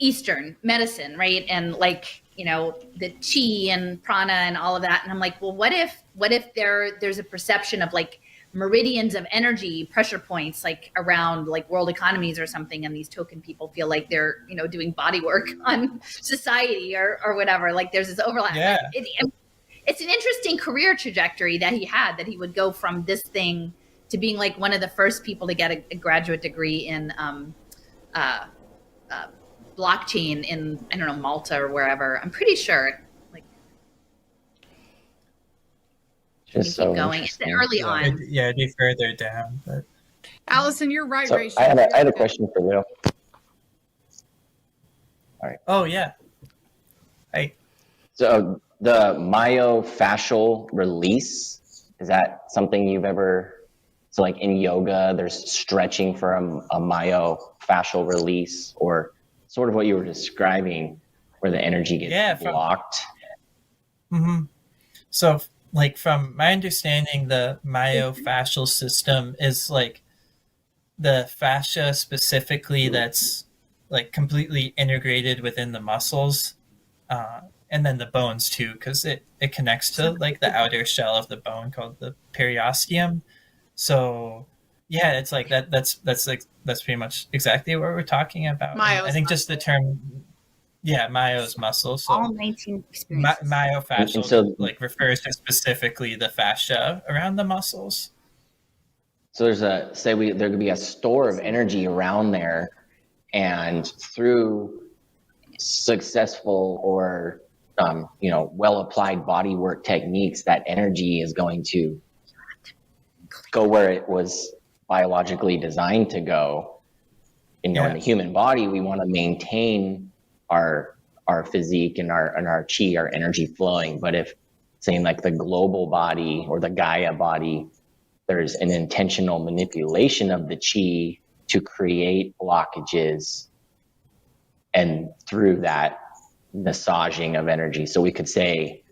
Eastern medicine, right? And the chi and prana and all of that. And I'm like, well, what if there's a perception of meridians of energy, pressure points, like around like world economies or something, and these token people feel like they're, you know, doing body work on society or whatever. Like there's this overlap. Yeah. It's an interesting career trajectory that he had, that he would go from this thing to being like one of the first people to get a graduate degree in blockchain in, I don't know, Malta or wherever. I'm pretty sure. Like, Just so going. It's early on. Yeah, it'd be further down. But Allison, you're right, So Rachel. I had a question for Will. All right. oh yeah, So the myofascial release, is that something you've ever, so like in yoga, there's stretching for a myofascial release, or sort of what you were describing where the energy gets blocked? So like from my understanding, the myofascial system is like the fascia specifically that's like completely integrated within the muscles, and then the bones too, because it connects to like the outer shell of the bone called the periosteum. So yeah, it's like that's pretty much exactly what we're talking about. I think just the term, Mayo's muscle. So all 19 experiences. Myofascial And so, like refers to specifically the fascia around the muscles. So there's there could be a store of energy around there, and through successful or well applied body work techniques, that energy is going to go where it was biologically designed to go. In the human body, we want to maintain our physique and our chi, our energy flowing. But if, saying like the global body or the Gaia body, there's an intentional manipulation of the chi to create blockages, and through that massaging of energy. So we could say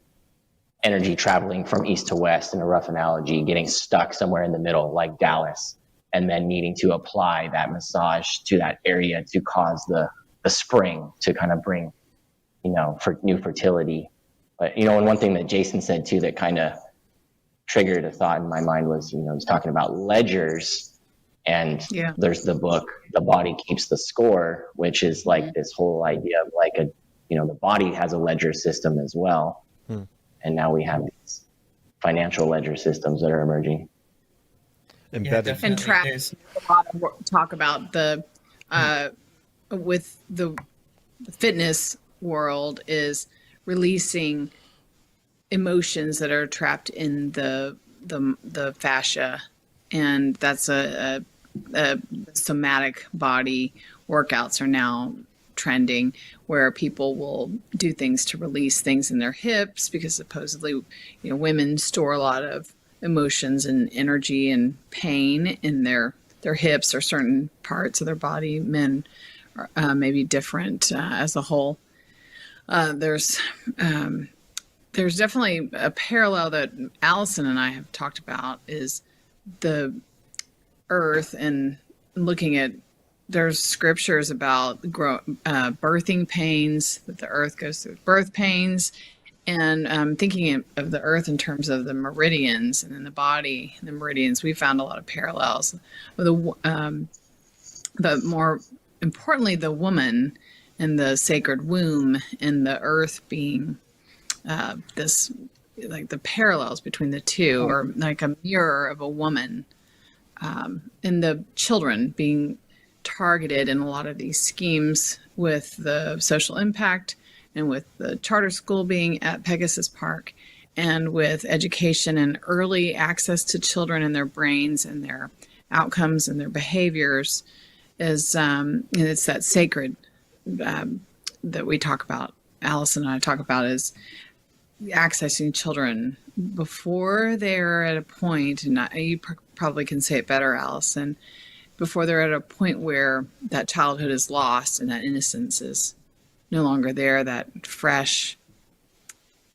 energy traveling from east to west, in a rough analogy, getting stuck somewhere in the middle like Dallas, and then needing to apply that massage to that area to cause the spring to kind of bring, for new fertility. But, and one thing that Jason said too that kind of triggered a thought in my mind was, he's talking about ledgers, and there's the book, The Body Keeps the Score, which is like this whole idea of like the body has a ledger system as well. And now we have these financial ledger systems that are emerging. Embedded. And Travis, a lot of talk about the with the fitness world is releasing emotions that are trapped in the fascia, and that's a somatic body workouts are now trending, where people will do things to release things in their hips, because supposedly women store a lot of emotions and energy and pain in their hips or certain parts of their body. Men are maybe different as a whole. There's definitely a parallel that Allison and I have talked about, is the earth, and looking at, there's scriptures about birthing pains, that the earth goes through birth pains, and thinking of the earth in terms of the meridians, and in the body, the meridians, we found a lot of parallels. But more importantly, the woman and the sacred womb, and the earth being this, like the parallels between the two, or like a mirror of a woman, and the children being targeted in a lot of these schemes, with the social impact, and with the charter school being at Pegasus Park, and with education and early access to children and their brains and their outcomes and their behaviors, is and it's that sacred that we talk about, Allison and I talk about, is accessing children before they're at a point, and you probably can say it better, Allison, before they're at a point where that childhood is lost and that innocence is no longer there, that fresh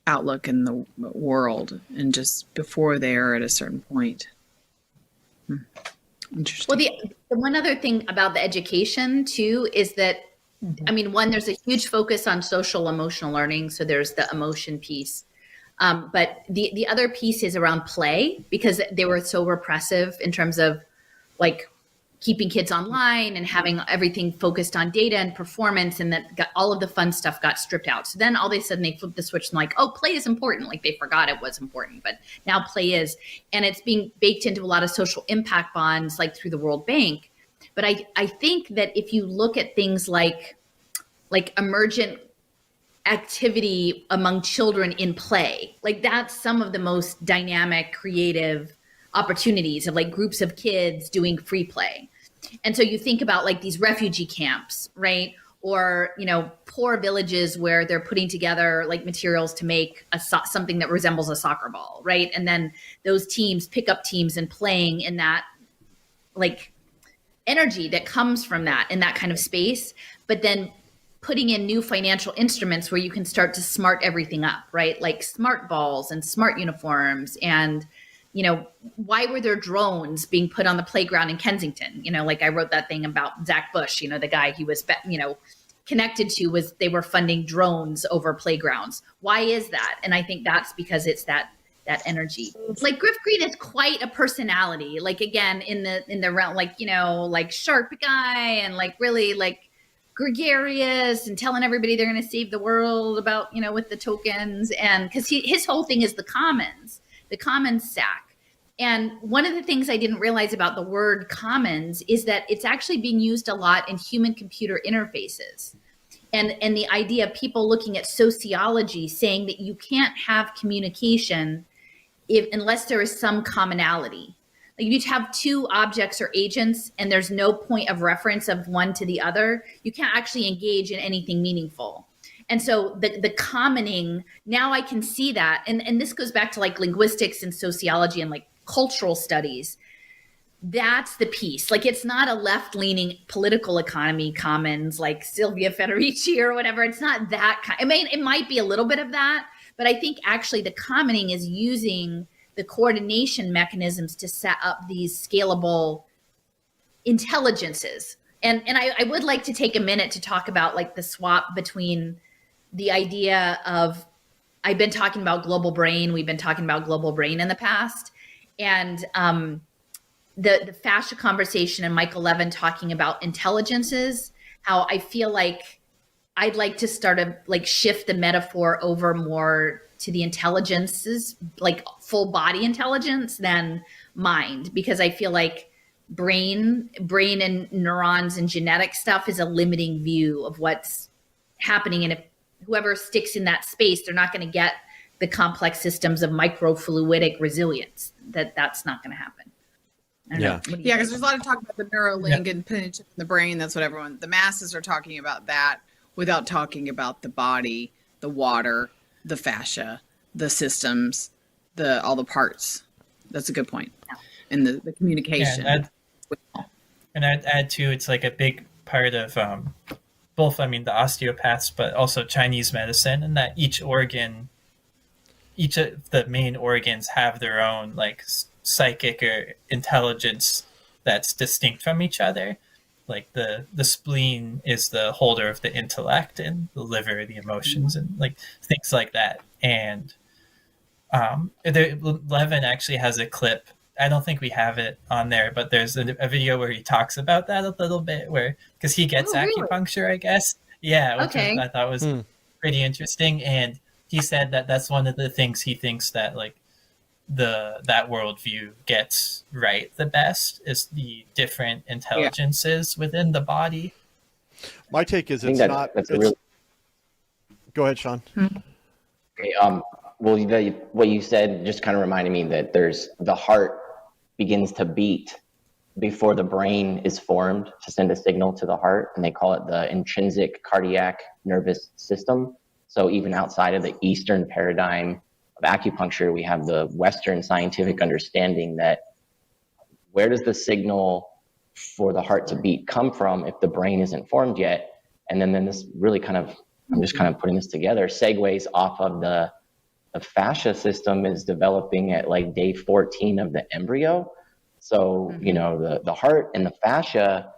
outlook in the world, and just before they are at a certain point. Interesting. Well, the one other thing about the education too is that, I mean, one, there's a huge focus on social emotional learning. So there's the emotion piece. But the other piece is around play, because they were so repressive in terms of like keeping kids online and having everything focused on data and performance, and that got, all of the fun stuff got stripped out. So then all of a sudden they flipped the switch and like, oh, play is important. Like they forgot it was important, but now play is, and it's being baked into a lot of social impact bonds, like through the World Bank. But I think that if you look at things like emergent activity among children in play, like that's some of the most dynamic, creative opportunities of like groups of kids doing free play. And so you think about like these refugee camps, right? Or, you know, poor villages where they're putting together like materials to make something that resembles a soccer ball, right? And then those teams, pick up teams, and playing in that like energy that comes from that in that kind of space, but then putting in new financial instruments where you can start to smart everything up, right? Like smart balls and smart uniforms. And, you know, why were there drones being put on the playground in Kensington? You know, like I wrote that thing about Zach Bush, you know, the guy he was, you know, connected to was they were funding drones over playgrounds. Why is that? And I think that's because it's that energy. Like Griff Green is quite a personality. Like again, in the realm, like, you know, like sharp guy and like really like gregarious and telling everybody they're going to save the world about, you know, with the tokens. And because his whole thing is the commons stack. And one of the things I didn't realize about the word commons is that it's actually being used a lot in human computer interfaces. And the idea of people looking at sociology saying that you can't have communication unless there is some commonality. Like if you have two objects or agents and there's no point of reference of one to the other, you can't actually engage in anything meaningful. And so the commoning, now I can see that. And this goes back to like linguistics and sociology and like cultural studies. That's the piece. Like it's not a left-leaning political economy commons like Silvia Federici or whatever. It's not that kind. I mean, it might be a little bit of that, but I think actually the commoning is using the coordination mechanisms to set up these scalable intelligences. And I would like to take a minute to talk about like the swap between the idea of, I've been talking about global brain. We've been talking about global brain in the past. And the fascia conversation and Michael Levin talking about intelligences, how I feel like I'd like to start to like shift the metaphor over more to the intelligences, like full body intelligence than mind, because I feel like brain and neurons and genetic stuff is a limiting view of what's happening. And if whoever sticks in that space, they're not going to get the complex systems of microfluidic resilience. That's not going to happen. Yeah, because there's a lot of talk about the Neuralink and putting a chip in the brain. That's what the masses are talking about that without talking about the body, the water, the fascia, the systems, all the parts. That's a good point. And the communication. Yeah, and I'd add too, it's like a big part of both, I mean, the osteopaths, but also Chinese medicine, and that each of the main organs have their own like psychic or intelligence that's distinct from each other. Like the spleen is the holder of the intellect, and the liver the emotions, and like things like that. And Levin actually has a clip. I don't think we have it on there, but there's a video where he talks about that a little bit, because he gets acupuncture, I guess. Yeah, which I thought was pretty interesting. And he said that that's one of the things he thinks that like that worldview gets right the best is the different intelligences within the body. My take is Go ahead, Sean. Okay, well, what you said just kind of reminded me that the heart begins to beat before the brain is formed to send a signal to the heart, and they call it the intrinsic cardiac nervous system. So even outside of the Eastern paradigm of acupuncture, we have the Western scientific understanding that where does the signal for the heart to beat come from if the brain isn't formed yet? And then this really I'm just kind of putting this together, segues off of the fascia system is developing at like day 14 of the embryo. So, you know, the heart and the fascia,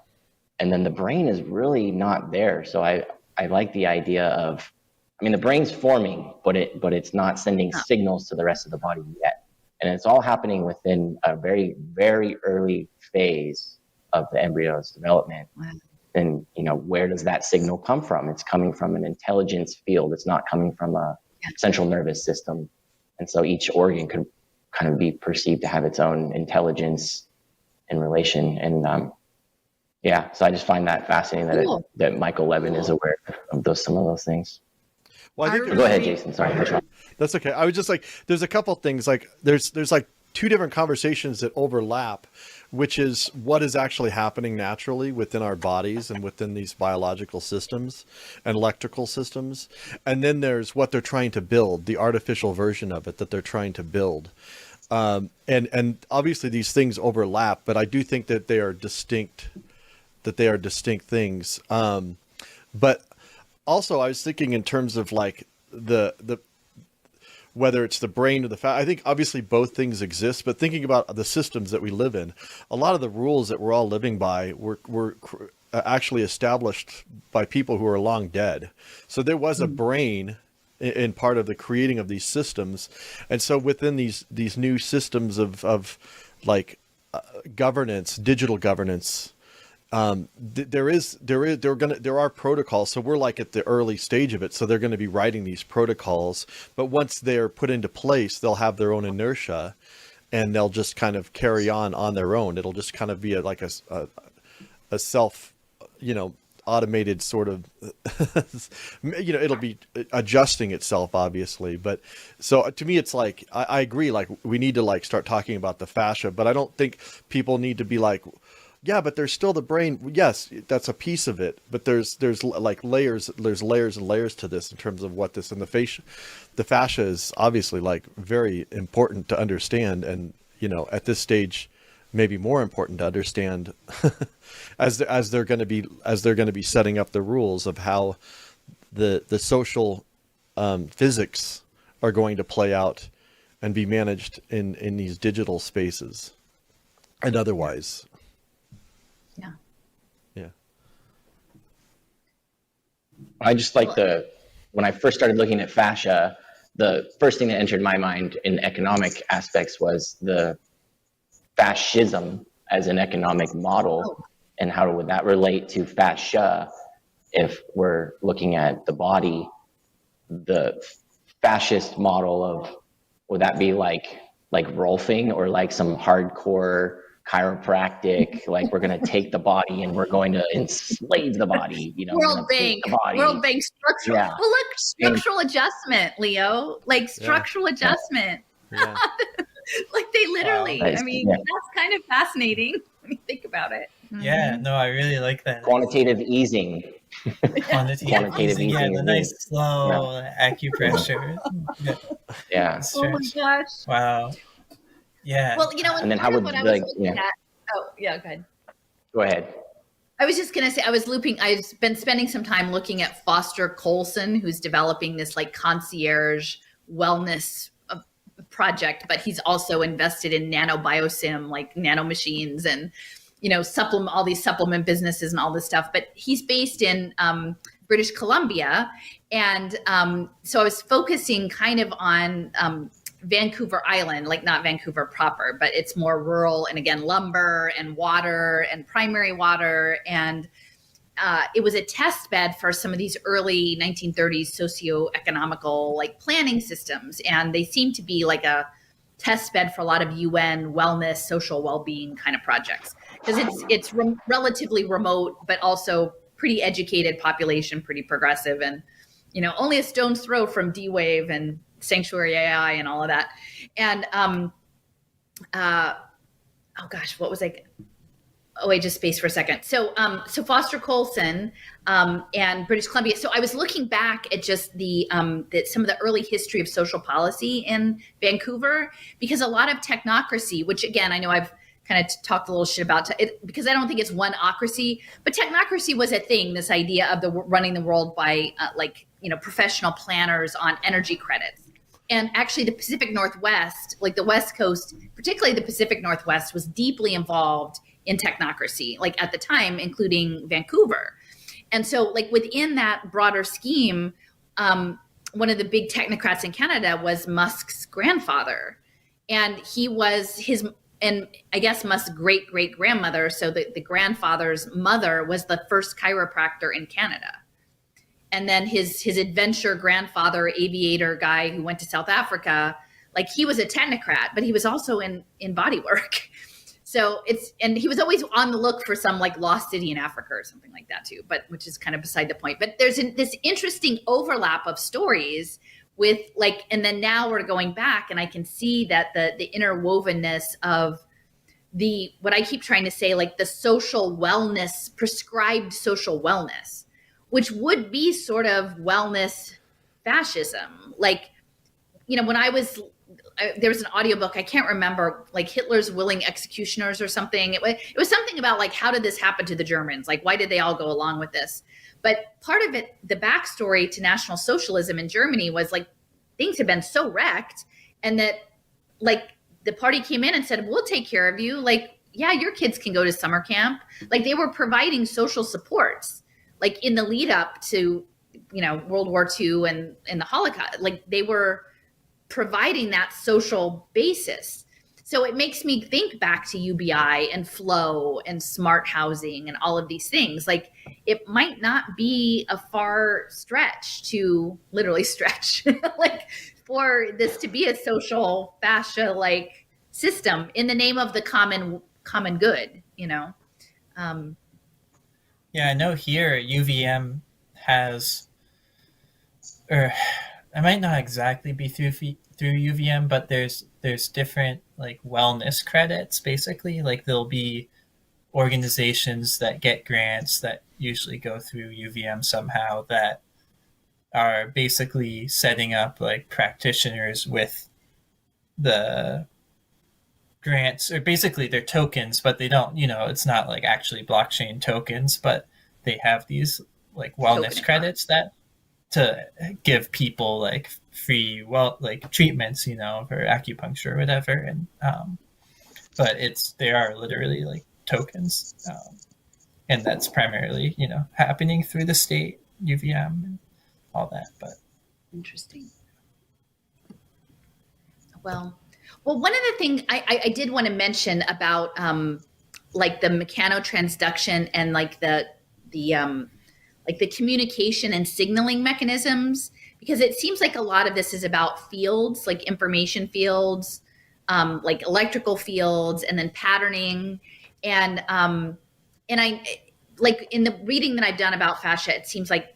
and then the brain is really not there. So I like the idea of I mean, the brain's forming, but it's not sending signals to the rest of the body yet. And it's all happening within a very, very early phase of the embryo's development. Wow. And, where does that signal come from? It's coming from an intelligence field. It's not coming from a central nervous system. And so each organ could kind of be perceived to have its own intelligence in relation. And so I just find that fascinating that Michael Levin is aware of some of those things. Well, I think go ahead, Jason. Sorry. That's okay. I was just like, there's a couple things, like there's like two different conversations that overlap, which is what is actually happening naturally within our bodies and within these biological systems and electrical systems. And then there's what they're trying to build, the artificial version of it that they're trying to build. And obviously these things overlap, but I do think that they are distinct things. But also I was thinking in terms of like the whether it's the brain or the fat, I think obviously both things exist, but thinking about the systems that we live in, a lot of the rules that we're all living by were actually established by people who are long dead. So there was a brain in part of the creating of these systems. And so within these new systems of governance, digital governance, there are protocols. So we're like at the early stage of it. So they're going to be writing these protocols, but once they're put into place, they'll have their own inertia and they'll just kind of carry on their own. It'll just kind of be a self, automated sort of, it'll be adjusting itself obviously. But so to me, it's like, I agree. Like we need to like start talking about the fascia, but I don't think people need to be like, yeah, but there's still the brain. Yes, that's a piece of it, but there's like layers, there's layers and layers to this in terms of what this, and the fascia is obviously like very important to understand. And, at this stage, maybe more important to understand as they're going to be setting up the rules of how the social physics are going to play out and be managed in these digital spaces and otherwise. Yeah. I just like when I first started looking at fascia, the first thing that entered my mind in economic aspects was the fascism as an economic model, and how would that relate to fascia if we're looking at the body. The fascist model of, would that be like Rolfing or like some hardcore chiropractic, like we're going to take the body and we're going to enslave the body, World Bank structural. Yeah. Well, look, structural adjustment, Leo, like structural adjustment. Yeah. Like they literally, Wow. that's kind of fascinating when you think about it. Yeah, no, I really like that. Quantitative easing. Quantitative easing. Yeah, the nice slow acupressure. Yeah. Oh my gosh. Wow. Yeah. Well, and then how would I was looking at? Oh, yeah, go ahead. Go ahead. I was just gonna say I've been spending some time looking at Foster Coulson, who's developing this like concierge wellness project, but he's also invested in nanobiosim, like nanomachines and supplement, all these supplement businesses and all this stuff. But he's based in British Columbia, and so I was focusing kind of on Vancouver Island, like not Vancouver proper, but it's more rural, and again, lumber and water and primary water. And it was a test bed for some of these early 1930s socioeconomical like planning systems. And they seem to be like a test bed for a lot of UN wellness, social well-being kind of projects, because it's relatively remote, but also pretty educated population, pretty progressive, and, only a stone's throw from D-Wave and Sanctuary AI and all of that. And oh gosh, what was I? Oh, I just spaced for a second. So Foster Coulson and British Columbia. So I was looking back at just some of the early history of social policy in Vancouver, because a lot of technocracy, which again, I know I've kind of talked a little shit about it, because I don't think it's one-ocracy, but technocracy was a thing, this idea of running the world by professional planners on energy credits. And actually the Pacific Northwest, like the West Coast, particularly the Pacific Northwest, was deeply involved in technocracy, like at the time, including Vancouver. And so like within that broader scheme, one of the big technocrats in Canada was Musk's grandfather. And he was his, and I guess Musk's great-great-grandmother, so the grandfather's mother was the first chiropractor in Canada. And then his adventure grandfather, aviator guy who went to South Africa, like he was a technocrat, but he was also in body work. So and he was always on the look for some like lost city in Africa or something like that too, but which is kind of beside the point. But there's this interesting overlap of stories with like, and then now we're going back and I can see that the interwovenness of what I keep trying to say, like the social wellness, prescribed social wellness, which would be sort of wellness fascism. Like, you know, when there was an audiobook, I can't remember, like Hitler's Willing Executioners or something. It was something about like, how did this happen to the Germans? Like, why did they all go along with this? But part of it, the backstory to National Socialism in Germany was like, things had been so wrecked, and that like the party came in and said, we'll take care of you. Like, yeah, your kids can go to summer camp. Like they were providing social supports, like in the lead up to, you know, World War II and the Holocaust. Like they were providing that social basis. So it makes me think back to UBI and flow and smart housing and all of these things. Like it might not be a far stretch to literally stretch like for this to be a social fascia like system in the name of the common good, you know? Yeah, I know here UVM has, or I might not exactly be through UVM, but there's different like wellness credits basically. Like there'll be organizations that get grants that usually go through UVM somehow that are basically setting up like practitioners with the grants, or basically they're tokens, but they don't, you know, it's not like actually blockchain tokens, but they have these like wellness credits that to give people like free like treatments, you know, for acupuncture or whatever. And but they are literally like tokens, and that's primarily, you know, happening through the state UVM and all that. But interesting. Well, one of the things I did want to mention about like the mechanotransduction and like the communication and signaling mechanisms, because it seems like a lot of this is about fields, like information fields, like electrical fields, and then patterning. And I like in the reading that I've done about fascia, it seems like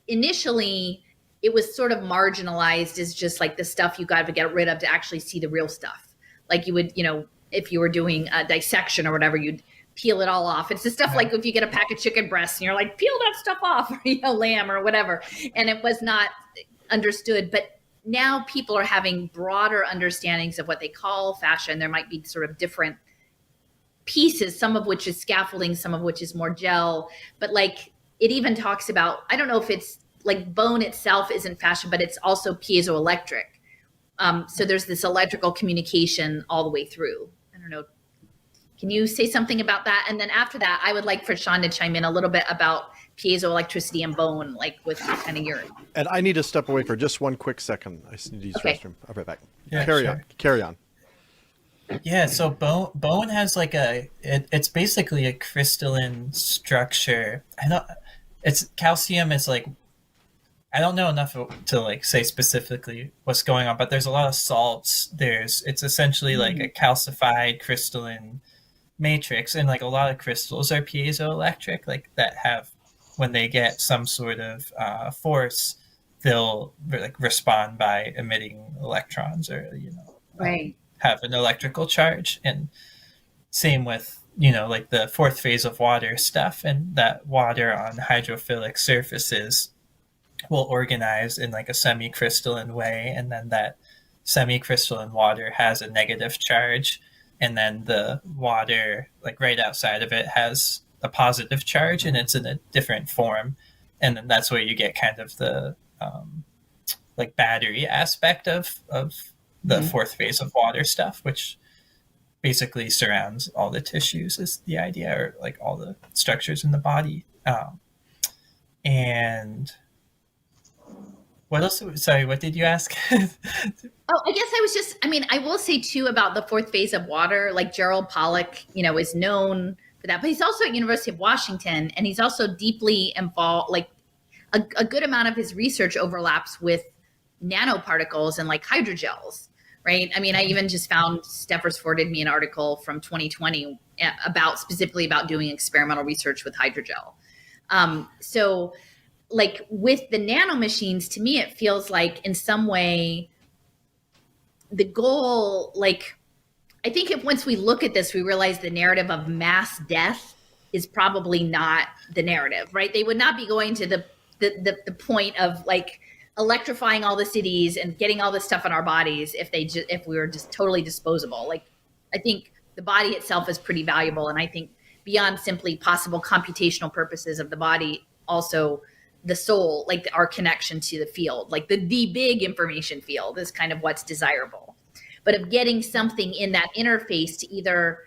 initially it was sort of marginalized as just like the stuff you got to get rid of to actually see the real stuff. Like you would, you know, if you were doing a dissection or whatever, you'd peel it all off. It's the stuff like if you get a pack of chicken breasts and you're like, peel that stuff off, or, you know, lamb or whatever. And it was not understood. But now people are having broader understandings of what they call fascia, and there might be sort of different pieces, some of which is scaffolding, some of which is more gel. But like it even talks about, I don't know if it's like bone itself isn't fascia, but it's also piezoelectric. So there's this electrical communication all the way through. I don't know. Can you say something about that? And then after that, I would like for Sean to chime in a little bit about piezoelectricity and bone, like with kind of your. And I need to step away for just one quick second. I just need to use the restroom. I'll be right back. Yeah, Carry on. Yeah, so bone has like it's basically a crystalline structure. Calcium is like, I don't know enough to like say specifically what's going on, but there's a lot of salts. It's essentially like a calcified crystalline matrix, and like a lot of crystals are piezoelectric, like that have, when they get some sort of force, they'll like respond by emitting electrons, or, you know, right. Have an electrical charge. And same with, you know, like the fourth phase of water stuff, and that water on hydrophilic surfaces will organize in like a semi-crystalline way, and then that semi-crystalline water has a negative charge, and then the water like right outside of it has a positive charge, and it's in a different form. And then that's where you get kind of the like battery aspect of the fourth phase of water stuff, which basically surrounds all the tissues, is the idea, or like all the structures in the body. And What else? Sorry, what did you ask? Oh, I guess I will say too about the fourth phase of water, like Gerald Pollack, is known for that, but he's also at University of Washington, and he's also deeply involved, like a good amount of his research overlaps with nanoparticles and like hydrogels, right? I mean, I even just found Steffers forwarded me an article from 2020 specifically about doing experimental research with hydrogel. So like with the nanomachines, to me, it feels like in some way the goal, like, I think if once we look at this, we realize the narrative of mass death is probably not the narrative, right? They would not be going to the point of like electrifying all the cities and getting all this stuff in our bodies if we were just totally disposable. Like, I think the body itself is pretty valuable, and I think beyond simply possible computational purposes of the body, also the soul, like our connection to the field, like the big information field is kind of what's desirable. But of getting something in that interface to either,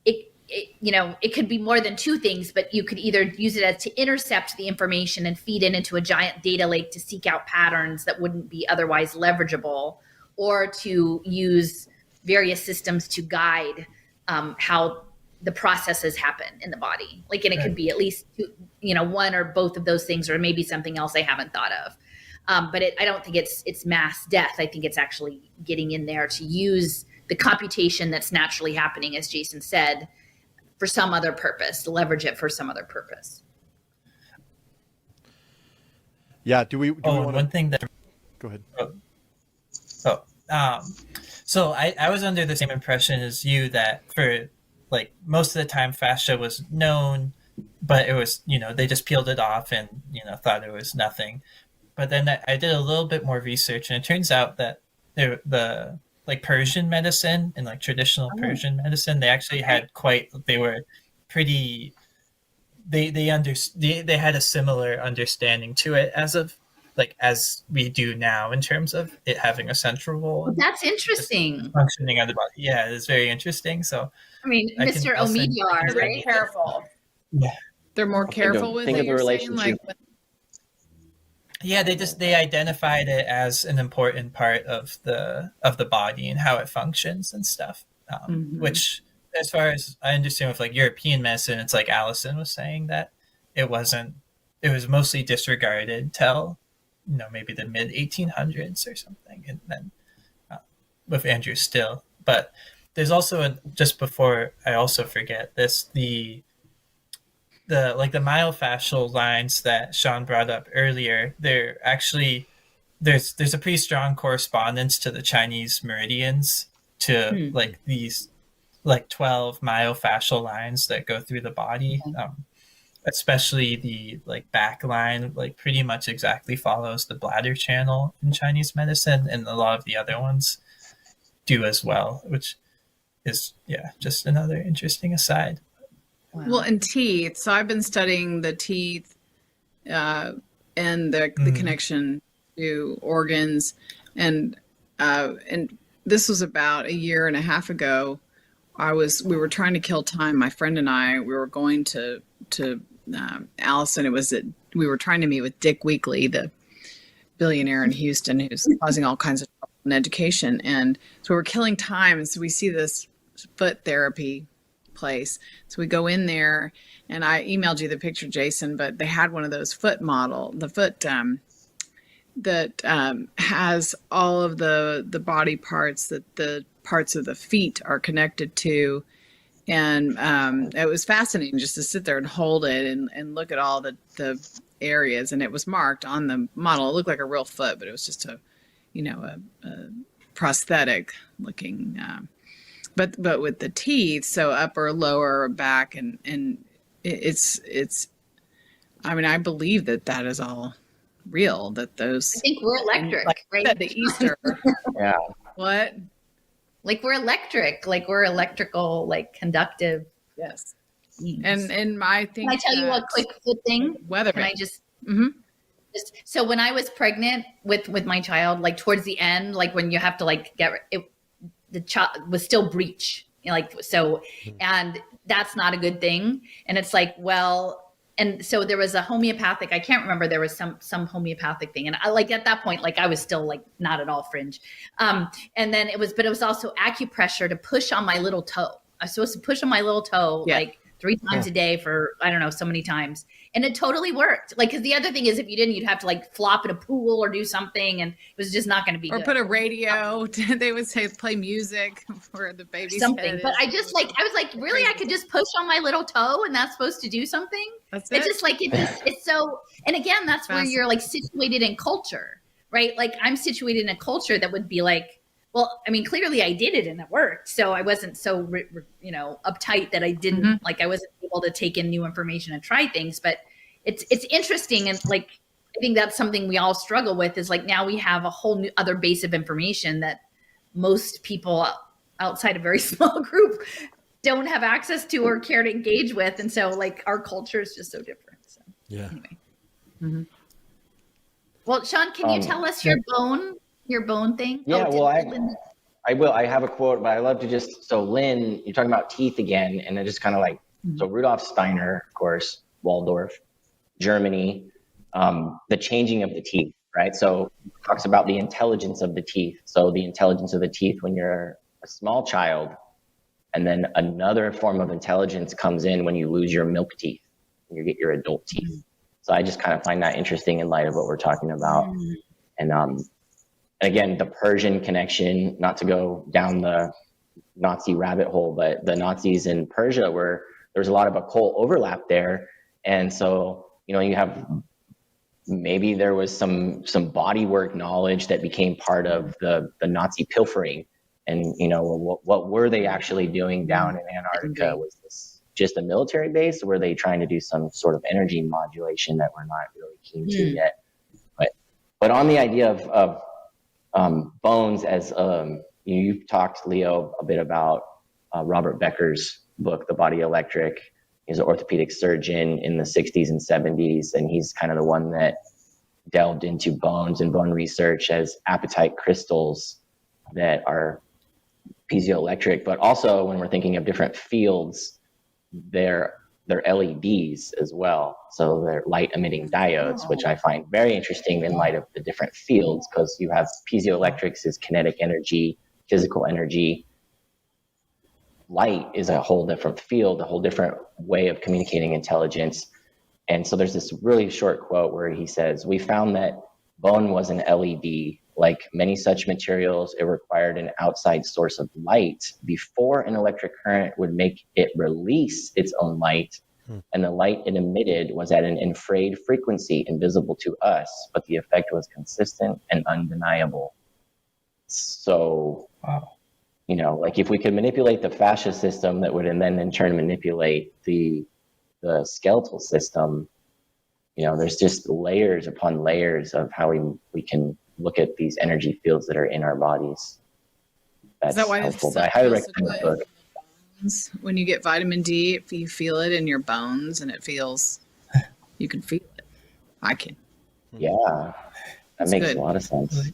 it could be more than two things, but you could either use it as to intercept the information and feed it into a giant data lake to seek out patterns that wouldn't be otherwise leverageable, or to use various systems to guide how the processes happen in the body. Like, and it could be at least one or both of those things, or maybe something else I haven't thought of. But I don't think it's mass death. I think it's actually getting in there to use the computation that's naturally happening, as Jason said, for some other purpose, to leverage it for some other purpose. Yeah. Do we want one thing that... Go ahead. So I was under the same impression as you that for like most of the time fascia was known, but it was, they just peeled it off and, thought it was nothing. But then I did a little bit more research, and it turns out that the like Persian medicine and like traditional Persian medicine, they actually had they were pretty, they had a similar understanding to it as we do now in terms of it having a central role. Well, that's interesting. Functioning of the body. Yeah, it's very interesting. So I mean, Mr. Omidyar, right? Careful. Yeah. They're more careful with it. The relationship. Yeah, they identified it as an important part of the body and how it functions and stuff. Which, as far as I understand, with like European medicine, it's like Allison was saying that it was mostly disregarded till maybe the mid 1800s or something, and then with Andrew Still. But there's also just before I also forget this, the myofascial lines that Sean brought up earlier, they're actually there's a pretty strong correspondence to the Chinese meridians, to like these like 12 myofascial lines that go through the body. Especially the like back line, like pretty much exactly follows the bladder channel in Chinese medicine, and a lot of the other ones do as well, which is just another interesting aside. Wow. Well, and teeth. So I've been studying the teeth and the connection to organs, and this was about a year and a half ago. We were trying to kill time. My friend and I, we were going to Allison. We were trying to meet with Dick Weekly, the billionaire in Houston who's causing all kinds of trouble in education, and so we're killing time. And so we see this foot therapy place. So we go in there, and I emailed you the picture, Jason, but they had one of those foot the foot that has all of the body parts that the parts of the feet are connected to. And it was fascinating just to sit there and hold it and look at all the areas. And it was marked on the model. It looked like a real foot, but it was just a prosthetic looking, but with the teeth, so upper, lower, back, and it's. I mean, I believe that is all real. That those. I think we're electric, right? At the Easter. Yeah. What? Like we're electric, like we're electrical, like conductive. Yes. And my thing. Can I tell you a quick foot thing? Weather. Can I just? So when I was pregnant with my child, like towards the end, like when you have to like get it, the child was still breech, and that's not a good thing. And it's like, well, and so there was a homeopathic, I can't remember, there was some homeopathic thing. And I like at that point, like I was still like not at all fringe. And then it was also acupressure to push on my little toe. I was supposed to push on my little toe like 3 times a day for, I don't know, so many times. And it totally worked. Like, cause the other thing is if you didn't, you'd have to like flop in a pool or do something. And it was just not going to be or good. Put a radio. They would say play music for the baby's something. head. But I was like, really, I could just push on my little toe and that's supposed to do something? That's It's just like, it's so, and again, that's where you're like situated in culture, right? Like I'm situated in a culture that would be like, well, I mean, clearly I did it and it worked. So I wasn't so, uptight that I didn't, like I wasn't able to take in new information and try things, but it's interesting. And like, I think that's something we all struggle with is like, now we have a whole new other base of information that most people outside a very small group don't have access to or care to engage with. And so like our culture is just so different. So anyway. Well, Sean, can you tell us your bone thing? Yeah, I will. I have a quote, but I love to so Lynn, you're talking about teeth again, and it just kind of like, so Rudolf Steiner, of course, Waldorf, Germany, the changing of the teeth, right? So it talks about the intelligence of the teeth. So the intelligence of the teeth when you're a small child, and then another form of intelligence comes in when you lose your milk teeth, when you get your adult teeth. So I just kind of find that interesting in light of what we're talking about. And again, the Persian connection, not to go down the Nazi rabbit hole, but the Nazis in Persia there's a lot of occult overlap there. And so, you have, maybe there was some body work knowledge that became part of the Nazi pilfering. And, what were they actually doing down in Antarctica? Was this just a military base, or were they trying to do some sort of energy modulation that we're not really keen to yet? But on the idea of bones, as you've talked, Leo, a bit about Robert Becker's book, The Body Electric. He's an orthopedic surgeon in the 60s and 70s, and he's kind of the one that delved into bones and bone research as apatite crystals that are piezoelectric. But also, when we're thinking of different fields, they're LEDs as well. So they're light emitting diodes, which I find very interesting in light of the different fields, because you have piezoelectrics is kinetic energy, physical energy. Light is a whole different field, a whole different way of communicating intelligence. And so there's this really short quote where he says, "We found that bone was an LED. Like many such materials, it required an outside source of light before an electric current would make it release its own light. And the light it emitted was at an infrared frequency invisible to us, but the effect was consistent and undeniable." So, like if we could manipulate the fascia system, that would then in turn manipulate the skeletal system, there's just layers upon layers of how we can look at these energy fields that are in our bodies. That's helpful. But I highly recommend the book. When you get vitamin D, if you feel it in your bones and you can feel it. I can. Yeah, that makes a lot of sense.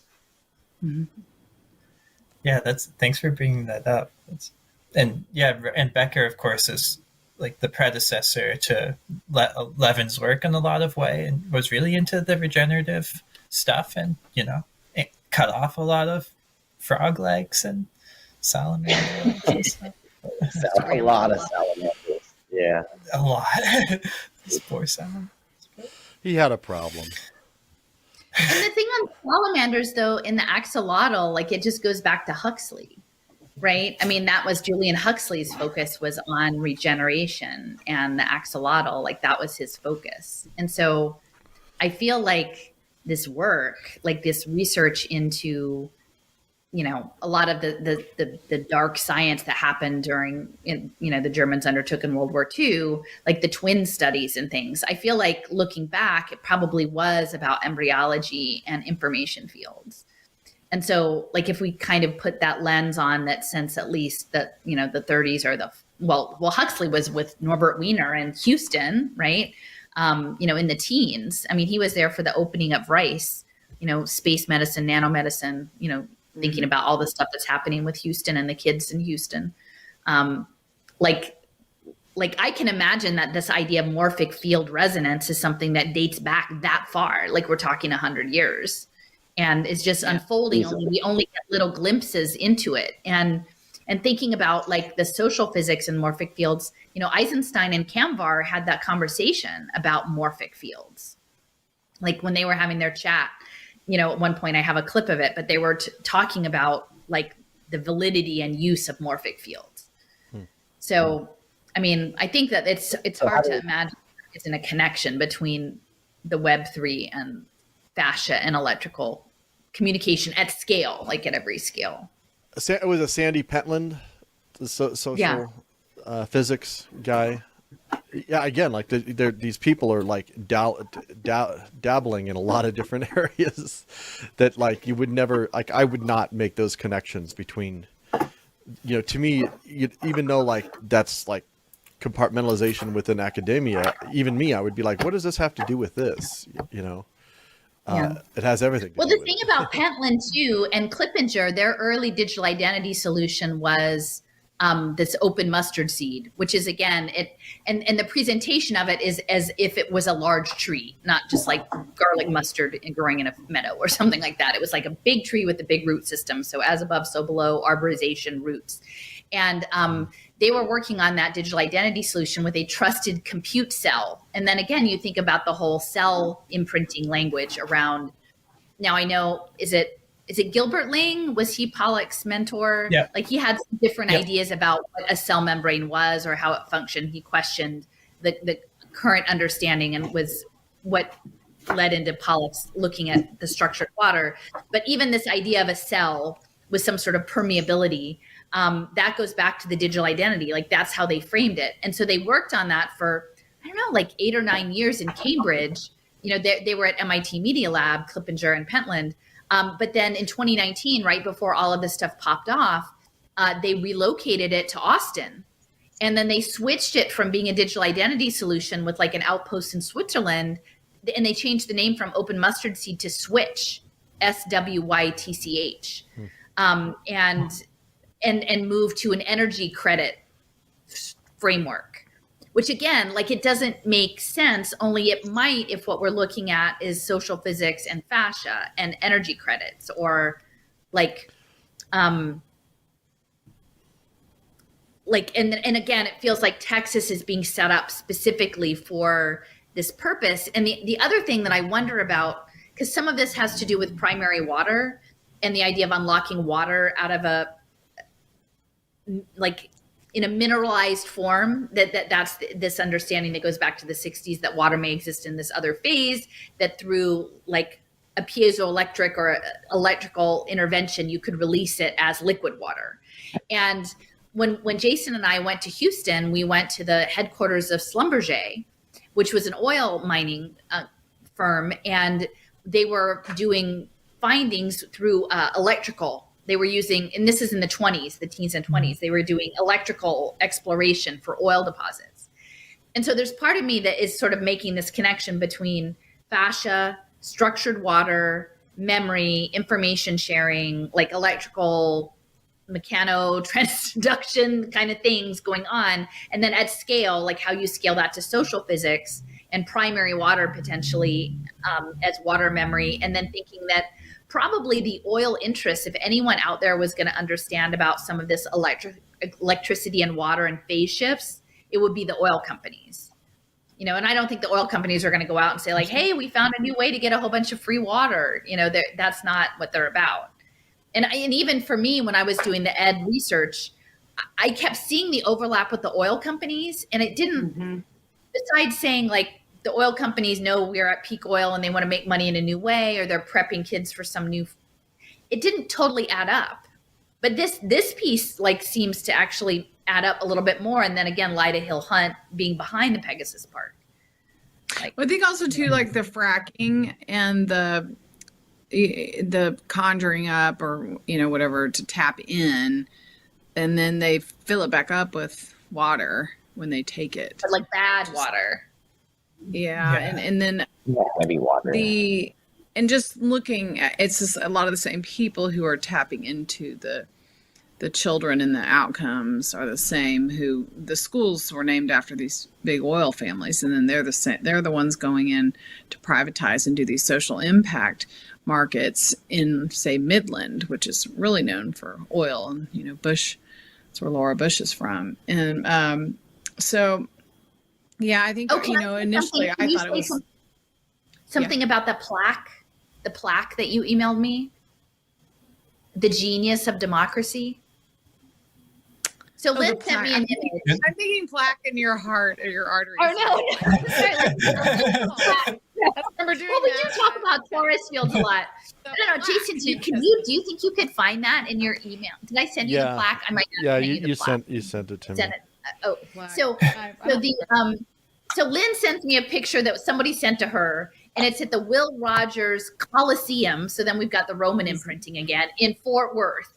Yeah, thanks for bringing that up. And Becker, of course, is like the predecessor to Levin's work in a lot of way, and was really into the regenerative stuff, and it cut off a lot of frog legs and salamander legs and stuff. A lot of salamanders. Yeah. A lot. This poor salamanders. He had a problem. And the thing on salamanders, though, in the axolotl, like it just goes back to Huxley, right? I mean, that was Julian Huxley's focus was on regeneration, and the axolotl, like that was his focus. And so I feel like this work, like this research into, a lot of the dark science that happened during, the Germans undertook in World War II, like the twin studies and things. I feel like looking back, it probably was about embryology and information fields. And so like, if we kind of put that lens on that sense, at least that, the 30s or Huxley was with Norbert Wiener in Houston, right? In the teens. I mean, he was there for the opening of Rice, space medicine, nanomedicine, thinking about all the stuff that's happening with Houston and the kids in Houston. Like like I can imagine that this idea of morphic field resonance is something that dates back that far. Like we're talking 100 years, and it's just unfolding. We only get little glimpses into it. And thinking about like the social physics and morphic fields, you know, Eisenstein and Kamvar had that conversation about morphic fields. Like when they were having their chat, you know, at one point I have a clip of it, but they were talking about like the validity and use of morphic fields. So, I mean, I think that it's hard to imagine there isn't a connection between the Web3 and fascia and electrical communication at scale, like at every scale. It was a Sandy Pentland, the social physics guy. Yeah, again, like these people are like dabbling in a lot of different areas that like you would never, like I would not make those connections between, you know, to me, even though like that's like compartmentalization within academia, even me, I would be like, what does this have to do with this? You know? It has everything. Well, the thing about Pentland too and Clippinger, their early digital identity solution was this open mustard seed, which is again and the presentation of it is as if it was a large tree, not just like garlic mustard growing in a meadow or something like that. It was like a big tree with a big root system. So as above, so below, arborization, roots. And they were working on that digital identity solution with a trusted compute cell. And then again, you think about the whole cell imprinting language around. Now I know, is it Gilbert Ling? Was he Pollock's mentor? Yeah. Like he had some different ideas about what a cell membrane was or how it functioned. He questioned the current understanding and was what led into Pollock's looking at the structured water. But even this idea of a cell with some sort of permeability, that goes back to the digital identity. Like that's how they framed it. And so they worked on that for, I don't know, like 8 or 9 years in Cambridge. You know, they were at MIT Media Lab, Clippinger and Pentland. But then in 2019, right before all of this stuff popped off, they relocated it to Austin. And then they switched it from being a digital identity solution with like an outpost in Switzerland. And they changed the name from Open Mustard Seed to Switch, SWYTCH. And move to an energy credit framework, which again, like it doesn't make sense, only it might if what we're looking at is social physics and fascia and energy credits, or and again, it feels like Texas is being set up specifically for this purpose. And the other thing that I wonder about, because some of this has to do with primary water and the idea of unlocking water out of like in a mineralized form, that's this understanding that goes back to the 60s, that water may exist in this other phase, that through like a piezoelectric or electrical intervention, you could release it as liquid water. And when Jason and I went to Houston, we went to the headquarters of Schlumberger, which was an oil mining firm, and they were doing findings through electrical. They were using, and this is in the 20s, the teens and 20s, they were doing electrical exploration for oil deposits. And so there's part of me that is sort of making this connection between fascia, structured water, memory, information sharing, like electrical, mechano-transduction kind of things going on. And then at scale, like how you scale that to social physics and primary water potentially as water memory. And then thinking that probably the oil interests, if anyone out there was going to understand about some of this electricity and water and phase shifts, it would be the oil companies. You know, and I don't think the oil companies are going to go out and say like, hey, we found a new way to get a whole bunch of free water. You know, that's not what they're about. And even for me, when I was doing the ed research, I kept seeing the overlap with the oil companies, and it didn't, besides saying like, the oil companies know we're at peak oil and they want to make money in a new way, or they're prepping kids for some new, it didn't totally add up. But this piece like seems to actually add up a little bit more. And then again, Lyda Hill Hunt being behind the Pegasus Park. Like, I think also too, like the fracking and the conjuring up, or, you know, whatever, to tap in, and then they fill it back up with water when they take it. But like bad water. Yeah. And then heavy water. And just looking at, it's just a lot of the same people who are tapping into the the children and the outcomes are the same. Who the schools were named after these big oil families, and then they're the ones going in to privatize and do these social impact markets in, say, Midland, which is really known for oil, and Bush. That's where Laura Bush is from, and so yeah, I think initially I thought it was something about the plaque that you emailed me, the genius of democracy. So Lynn sent me an image. I'm thinking plaque in your heart or your arteries. Oh no! Well, we do talk about Taurus fields a lot. I don't know, Jason. Do you think you could find that in your email? Did I send you the plaque? I might. Yeah, you sent it to me. So Lynn sent me a picture that somebody sent to her, and it's at the Will Rogers Coliseum. So then we've got the Roman imprinting again in Fort Worth.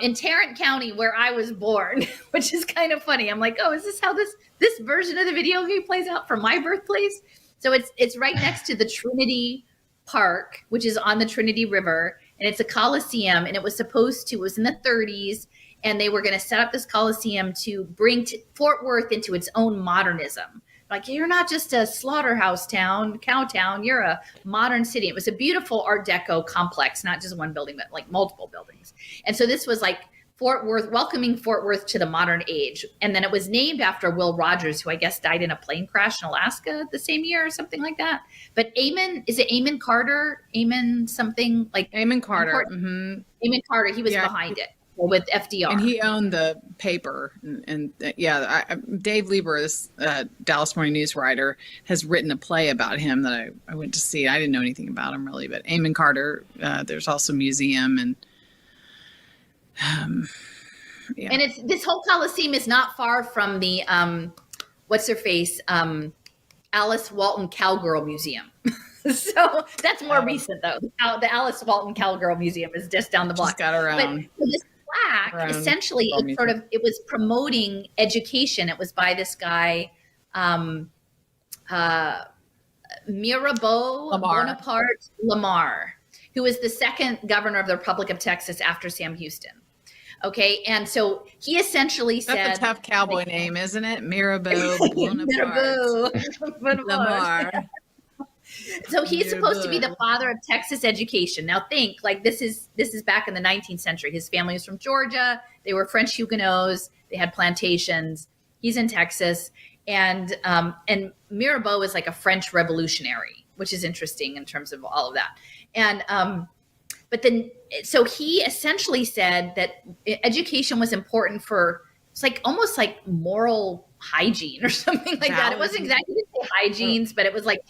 In Tarrant County, where I was born, which is kind of funny. I'm like, oh, is this how this version of the video game plays out for my birthplace? So it's right next to the Trinity Park, which is on the Trinity River, and it's a coliseum, and it was in the 30s, and they were going to set up this coliseum to bring Fort Worth into its own modernism. Like, you're not just a slaughterhouse town, cow town, you're a modern city. It was a beautiful Art Deco complex, not just one building, but like multiple buildings. And so this was like Fort Worth, welcoming Fort Worth to the modern age. And then it was named after Will Rogers, who I guess died in a plane crash in Alaska the same year or something like that. But is it Amon Carter? Amon something like Amon Carter. Amon Carter, he was behind it. With FDR, and he owned the paper, and Dave Lieber, this Dallas Morning News writer, has written a play about him that I went to see. I didn't know anything about him really, but Amon Carter. There's also a museum, and and it's this whole Coliseum is not far from the what's her face Alice Walton Cowgirl Museum. So that's more recent though. The Alice Walton Cowgirl Museum is just down the block. She's got her own. But this plaque, essentially, it was promoting education. It was by this guy, Mirabeau Bonaparte Lamar, who was the second governor of the Republic of Texas after Sam Houston. Okay, and so he essentially said, "That's a tough cowboy name, isn't it?" Mirabeau Bonaparte Lamar. So he's supposed to be the father of Texas education. Now think, like, this is back in the 19th century. His family was from Georgia. They were French Huguenots. They had plantations. He's in Texas, and Mirabeau is like a French revolutionary, which is interesting in terms of all of that. And but then, so he essentially said that education was important for, it's like almost like moral hygiene or something like that. It wasn't exactly the same hygienes, but it was like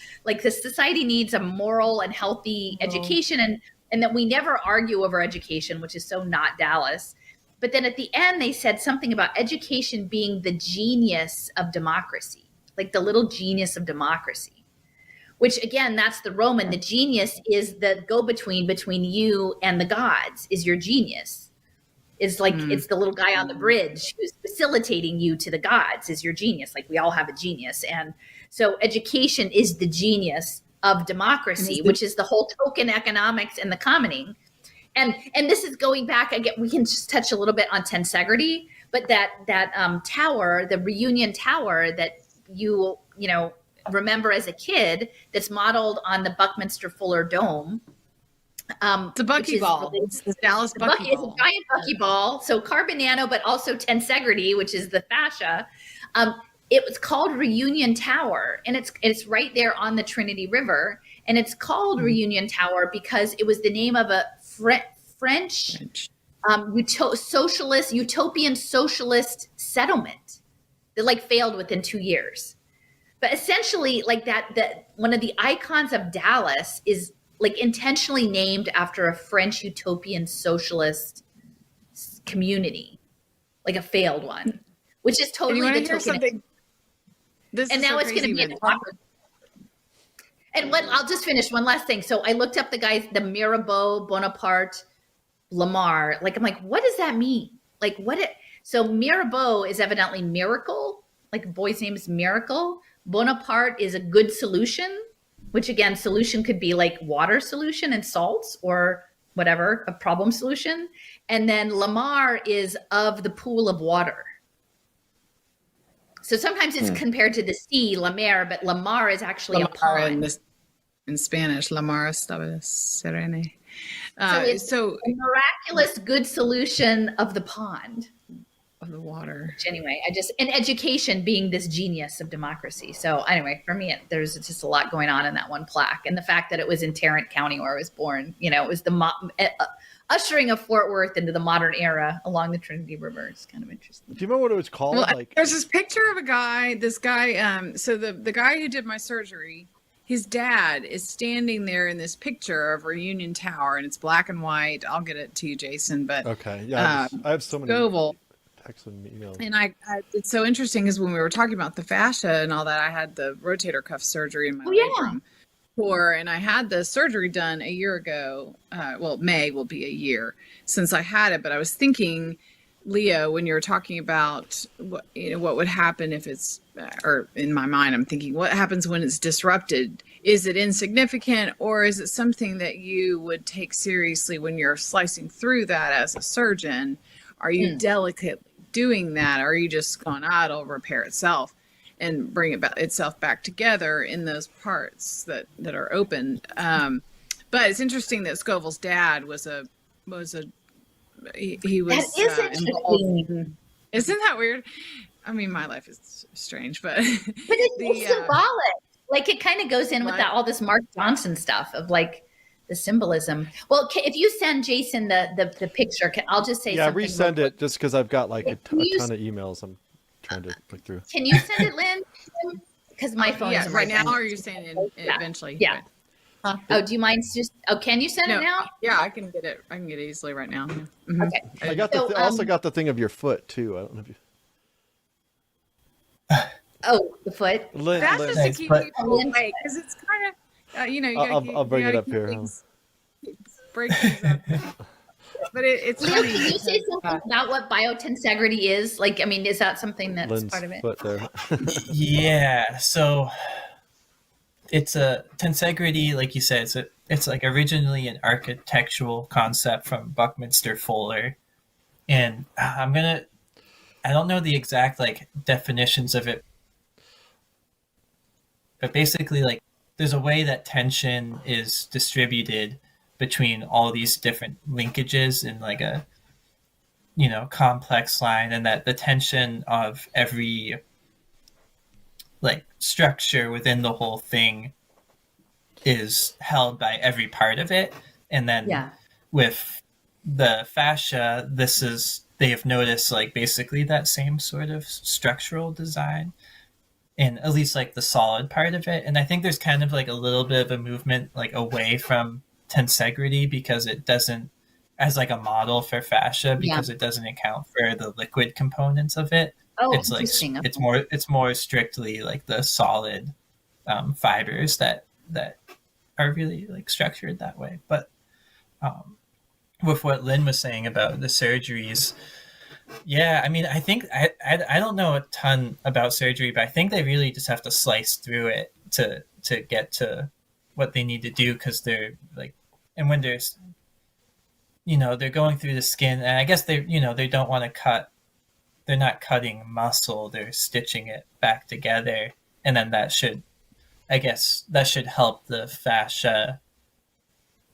the society needs a moral and healthy education, and that we never argue over education, which is so not Dallas. But then at the end, they said something about education being the genius of democracy, like the little genius of democracy, which again, that's the Roman. The genius is the go-between between you and the gods, is your genius. It's like it's the little guy on the bridge who's facilitating you to the gods, is your genius. Like, we all have a genius. And so education is the genius of democracy, which is the whole token economics and the commoning. And this is going back again, we can just touch a little bit on tensegrity, but that tower, the Reunion Tower that you remember as a kid, that's modeled on the Buckminster Fuller Dome. It's a buckyball. It's the Dallas buckyball. It's a giant buckyball. So carbon nano, but also tensegrity, which is the fascia. It was called Reunion Tower, and it's right there on the Trinity River. And it's called Reunion Tower because it was the name of a French utopian socialist settlement that like failed within 2 years. But essentially, like that one of the icons of Dallas is like intentionally named after a French utopian socialist community, like a failed one, which is totally the token. And now it's going to be a democracy. And I'll just finish one last thing. So I looked up the Mirabeau Bonaparte Lamar. Like, I'm like, what does that mean? Like, so Mirabeau is evidently miracle. Like, a boy's name is Miracle. Bonaparte is a good solution, which again, solution could be like water solution and salts, or whatever, a problem solution. And then Lamar is of the pool of water. So sometimes it's compared to the sea, la mer, but Lamar is actually a pond. In Spanish, La Mar estaba serene. So it's a miraculous good solution of the pond. Of the water. Which anyway, and education being this genius of democracy. So anyway, for me, there's just a lot going on in that one plaque. And the fact that it was in Tarrant County where I was born, you know, it was the ushering of Fort Worth into the modern era along the Trinity River. It's kind of interesting. Do you remember what it was called? Well, there's this picture of a guy, so the guy who did my surgery, his dad is standing there in this picture of Reunion Tower, and it's black and white. I'll get it to you, Jason. But okay, yeah, I have so many texts and emails. And it's so interesting because when we were talking about the fascia and all that, I had the rotator cuff surgery in my labrum and I had the surgery done a year ago. May will be a year since I had it, but I was thinking, Leo, when you were talking about what would happen if it's, or in my mind, I'm thinking, what happens when it's disrupted? Is it insignificant, or is it something that you would take seriously when you're slicing through that as a surgeon? Are you delicately doing that? Or are you just going, it'll repair itself and bring itself back together in those parts that are open? But it's interesting that Scoville's dad was he was that is interesting. Isn't that weird? I mean, my life is strange, but it's symbolic. Like it kind of goes in with all this Mark Johnson stuff of like the symbolism. Well, if you send Jason the picture, I'll just say something. Yeah, resend it just because I've got like a ton of emails I'm trying to click through. Can you send it, Lynn? Because my phone is right now. Or are you saying it eventually? Yeah. Oh, do you mind can you send it now? Yeah, I can get it. I can get it easily right now. Yeah. Mm-hmm. Okay. I got also got the thing of your foot too. I don't know if you. The foot. That's just to keep people awake because it's kind of you I'll bring it up here. Break things up. But it's Lynn, funny. can you say something about what biotensegrity is? Like, I mean, is that something that's Lynn's part of it? foot there. Yeah. So it's a tensegrity, like you said, it's like originally an architectural concept from Buckminster Fuller. And I don't know the exact like definitions of it, but basically like there's a way that tension is distributed between all these different linkages in like a, complex line, and that the tension of every like structure within the whole thing is held by every part of it. And then with the fascia, they have noticed like basically that same sort of structural design in at least like the solid part of it. And I think there's kind of like a little bit of a movement like away from tensegrity because it doesn't, as like a model for fascia, because it doesn't account for the liquid components of it. It's like it's more strictly like the solid fibers that are really like structured that way. But with what Lynn was saying about the surgeries, I mean, I think I don't know a ton about surgery, but I think they really just have to slice through it to get to what they need to do, because they're like, and when there's, they're going through the skin, and I guess they don't want to cut. They're not cutting muscle, they're stitching it back together. And then that should help the fascia,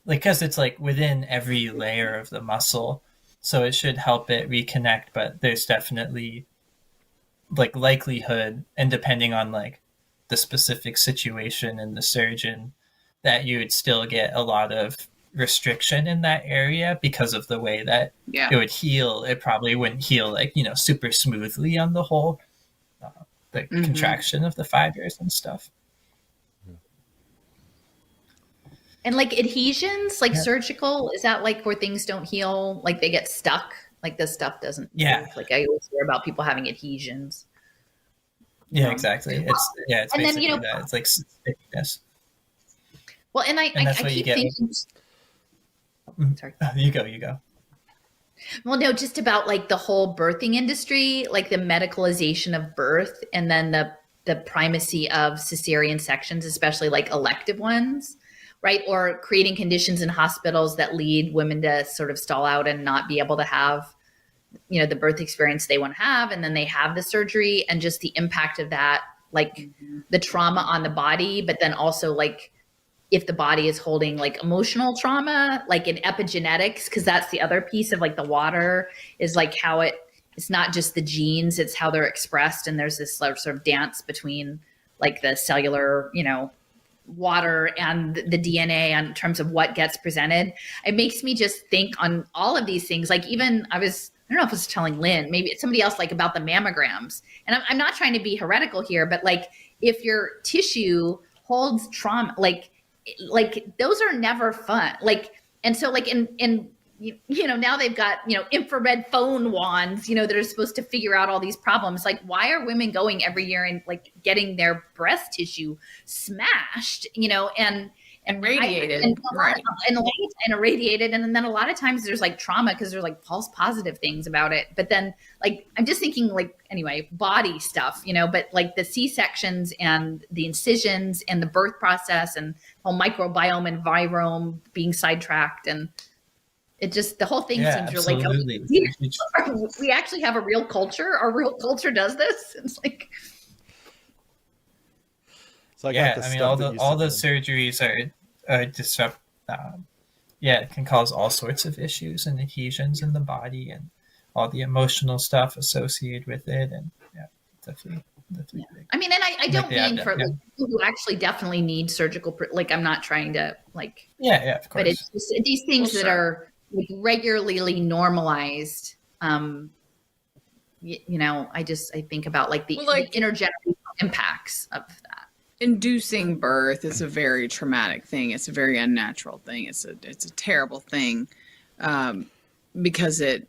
like, because it's like within every layer of the muscle. So it should help it reconnect, but there's definitely like likelihood, and depending on like the specific situation and the surgeon, that you would still get a lot of restriction in that area because of the way that it would heal. It probably wouldn't heal like, super smoothly on the whole, the contraction of the fibers and stuff. And like adhesions, like surgical, is that like where things don't heal? Like they get stuck, like this stuff doesn't move? Like I always hear about people having adhesions. Yeah, exactly. It's and basically then, that. It's like stickiness. Well, and I keep thinking. Sorry. You go. Well, no, just about like the whole birthing industry, like the medicalization of birth, and then the primacy of cesarean sections, especially like elective ones, right? Or creating conditions in hospitals that lead women to sort of stall out and not be able to have, you know, the birth experience they want to have. And then they have the surgery, and just the impact of that, like the trauma on the body, but then also like if the body is holding like emotional trauma, like in epigenetics, because that's the other piece of like the water is like how it's not just the genes, it's how they're expressed. And there's this sort of dance between like the cellular, you know, water and the DNA in terms of what gets presented. It makes me just think on all of these things. Like even I don't know if I was telling Lynn, maybe it's somebody else, like about the mammograms. And I'm not trying to be heretical here, but like if your tissue holds trauma, like those are never fun. Like, and so like in you know, now they've got, you know, infrared phone wands, you know, that are supposed to figure out all these problems. Like, why are women going every year and like getting their breast tissue smashed, you know, and radiated, and irradiated. And then a lot of times there's like trauma because there's like false positive things about it. But then like, I'm just thinking like, anyway, body stuff, you know, but like the C-sections and the incisions and the birth process and whole microbiome and virome being sidetracked. And it just, the whole thing seems really like, we actually have a real culture. Our real culture does this. It's like, so I mean, all the surgeries are disrupt. It can cause all sorts of issues and adhesions in the body, and all the emotional stuff associated with it, and definitely. Big. I mean, and I don't mean for like, people who actually definitely need surgical. Like, I'm not trying to like. Of course. But it's just these things that are like regularly normalized. You know, I think about like the intergenerational impacts of that. Inducing birth is a very traumatic thing. It's a very unnatural thing. It's a terrible thing, because it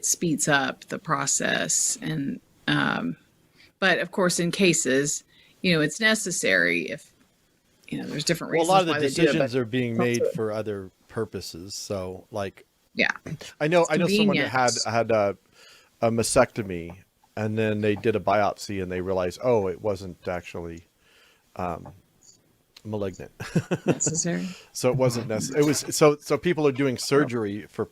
speeds up the process. And but of course, in cases, you know, it's necessary if, you know, there's different reasons. Well, a lot of the decisions are being made for other purposes. So like, I know someone that had a mastectomy, and then they did a biopsy and they realized, oh, it wasn't actually malignant. Necessary. So it wasn't necessary. It was so people are doing surgery for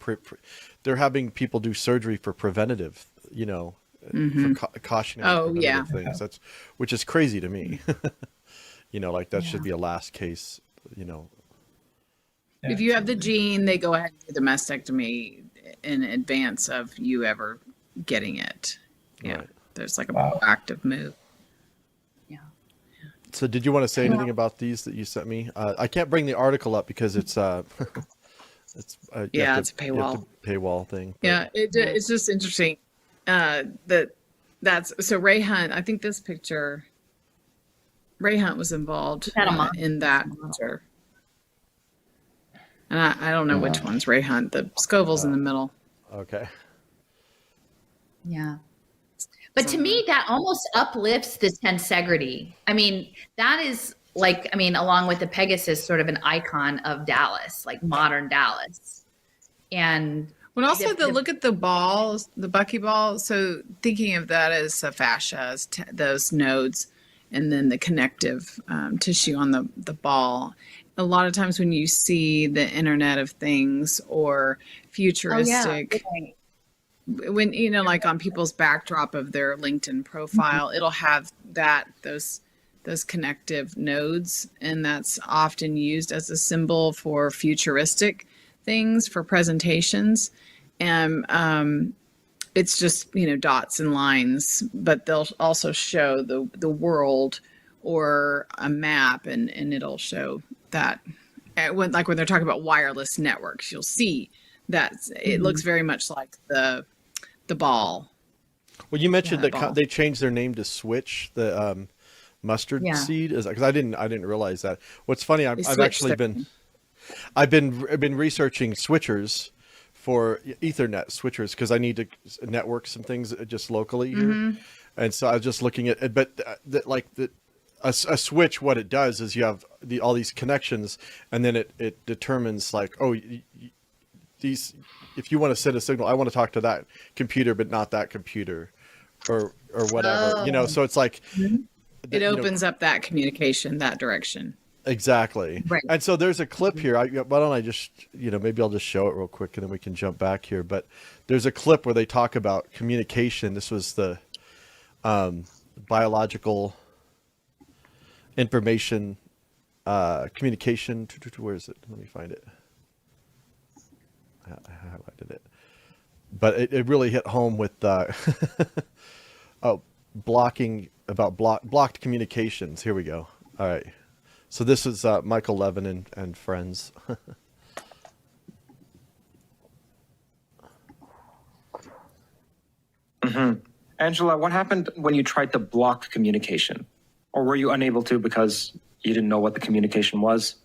they're having people do surgery for preventative, you know, for cautionary things. That's, which is crazy to me. You know, like that should be a last case, you know. If you have the gene, they go ahead and do the mastectomy in advance of you ever getting it. Yeah. Right. There's like a proactive move. So did you want to say anything about these that you sent me? I can't bring the article up because it's it's a paywall thing. But. Yeah, it's just interesting that's so Ray Hunt. I think this picture, Ray Hunt was involved in that picture, and I don't know which one's Ray Hunt. The Scoville's in the middle. Okay. Yeah. But to me, that almost uplifts the tensegrity. I mean, that is like, I mean, along with the Pegasus, sort of an icon of Dallas, like modern Dallas. And when also look at the balls, the buckyball. So thinking of that as a fascia, as those nodes, and then the connective tissue on the ball. A lot of times when you see the Internet of Things or futuristic. When, you know, like on people's backdrop of their LinkedIn profile, it'll have those connective nodes, and that's often used as a symbol for futuristic things, for presentations. And it's just, you know, dots and lines, but they'll also show the world or a map, and it'll show that when they're talking about wireless networks, you'll see that it looks very much like the ball. Well, you mentioned that they changed their name to Switch, the mustard seed, is because I didn't realize that. What's funny, I've been researching switchers for Ethernet switchers because I need to network some things just locally here, and so I was just looking at it. But a switch, what it does is you have all these connections, and then it determines like, oh, these, if you want to send a signal, I want to talk to that computer, but not that computer, or whatever, you know. So it's like it opens up that communication that direction. Exactly. Right. And so there's a clip here. Why don't I just, maybe I'll just show it real quick and then we can jump back here. But there's a clip where they talk about communication. This was the biological information communication. Where is it? Let me find it. I highlighted it. But it really hit home with blocking, about blocked communications. Here we go. All right. So this is Michael Levin and friends. Angela, what happened when you tried to block communication? Or were you unable to because you didn't know what the communication was?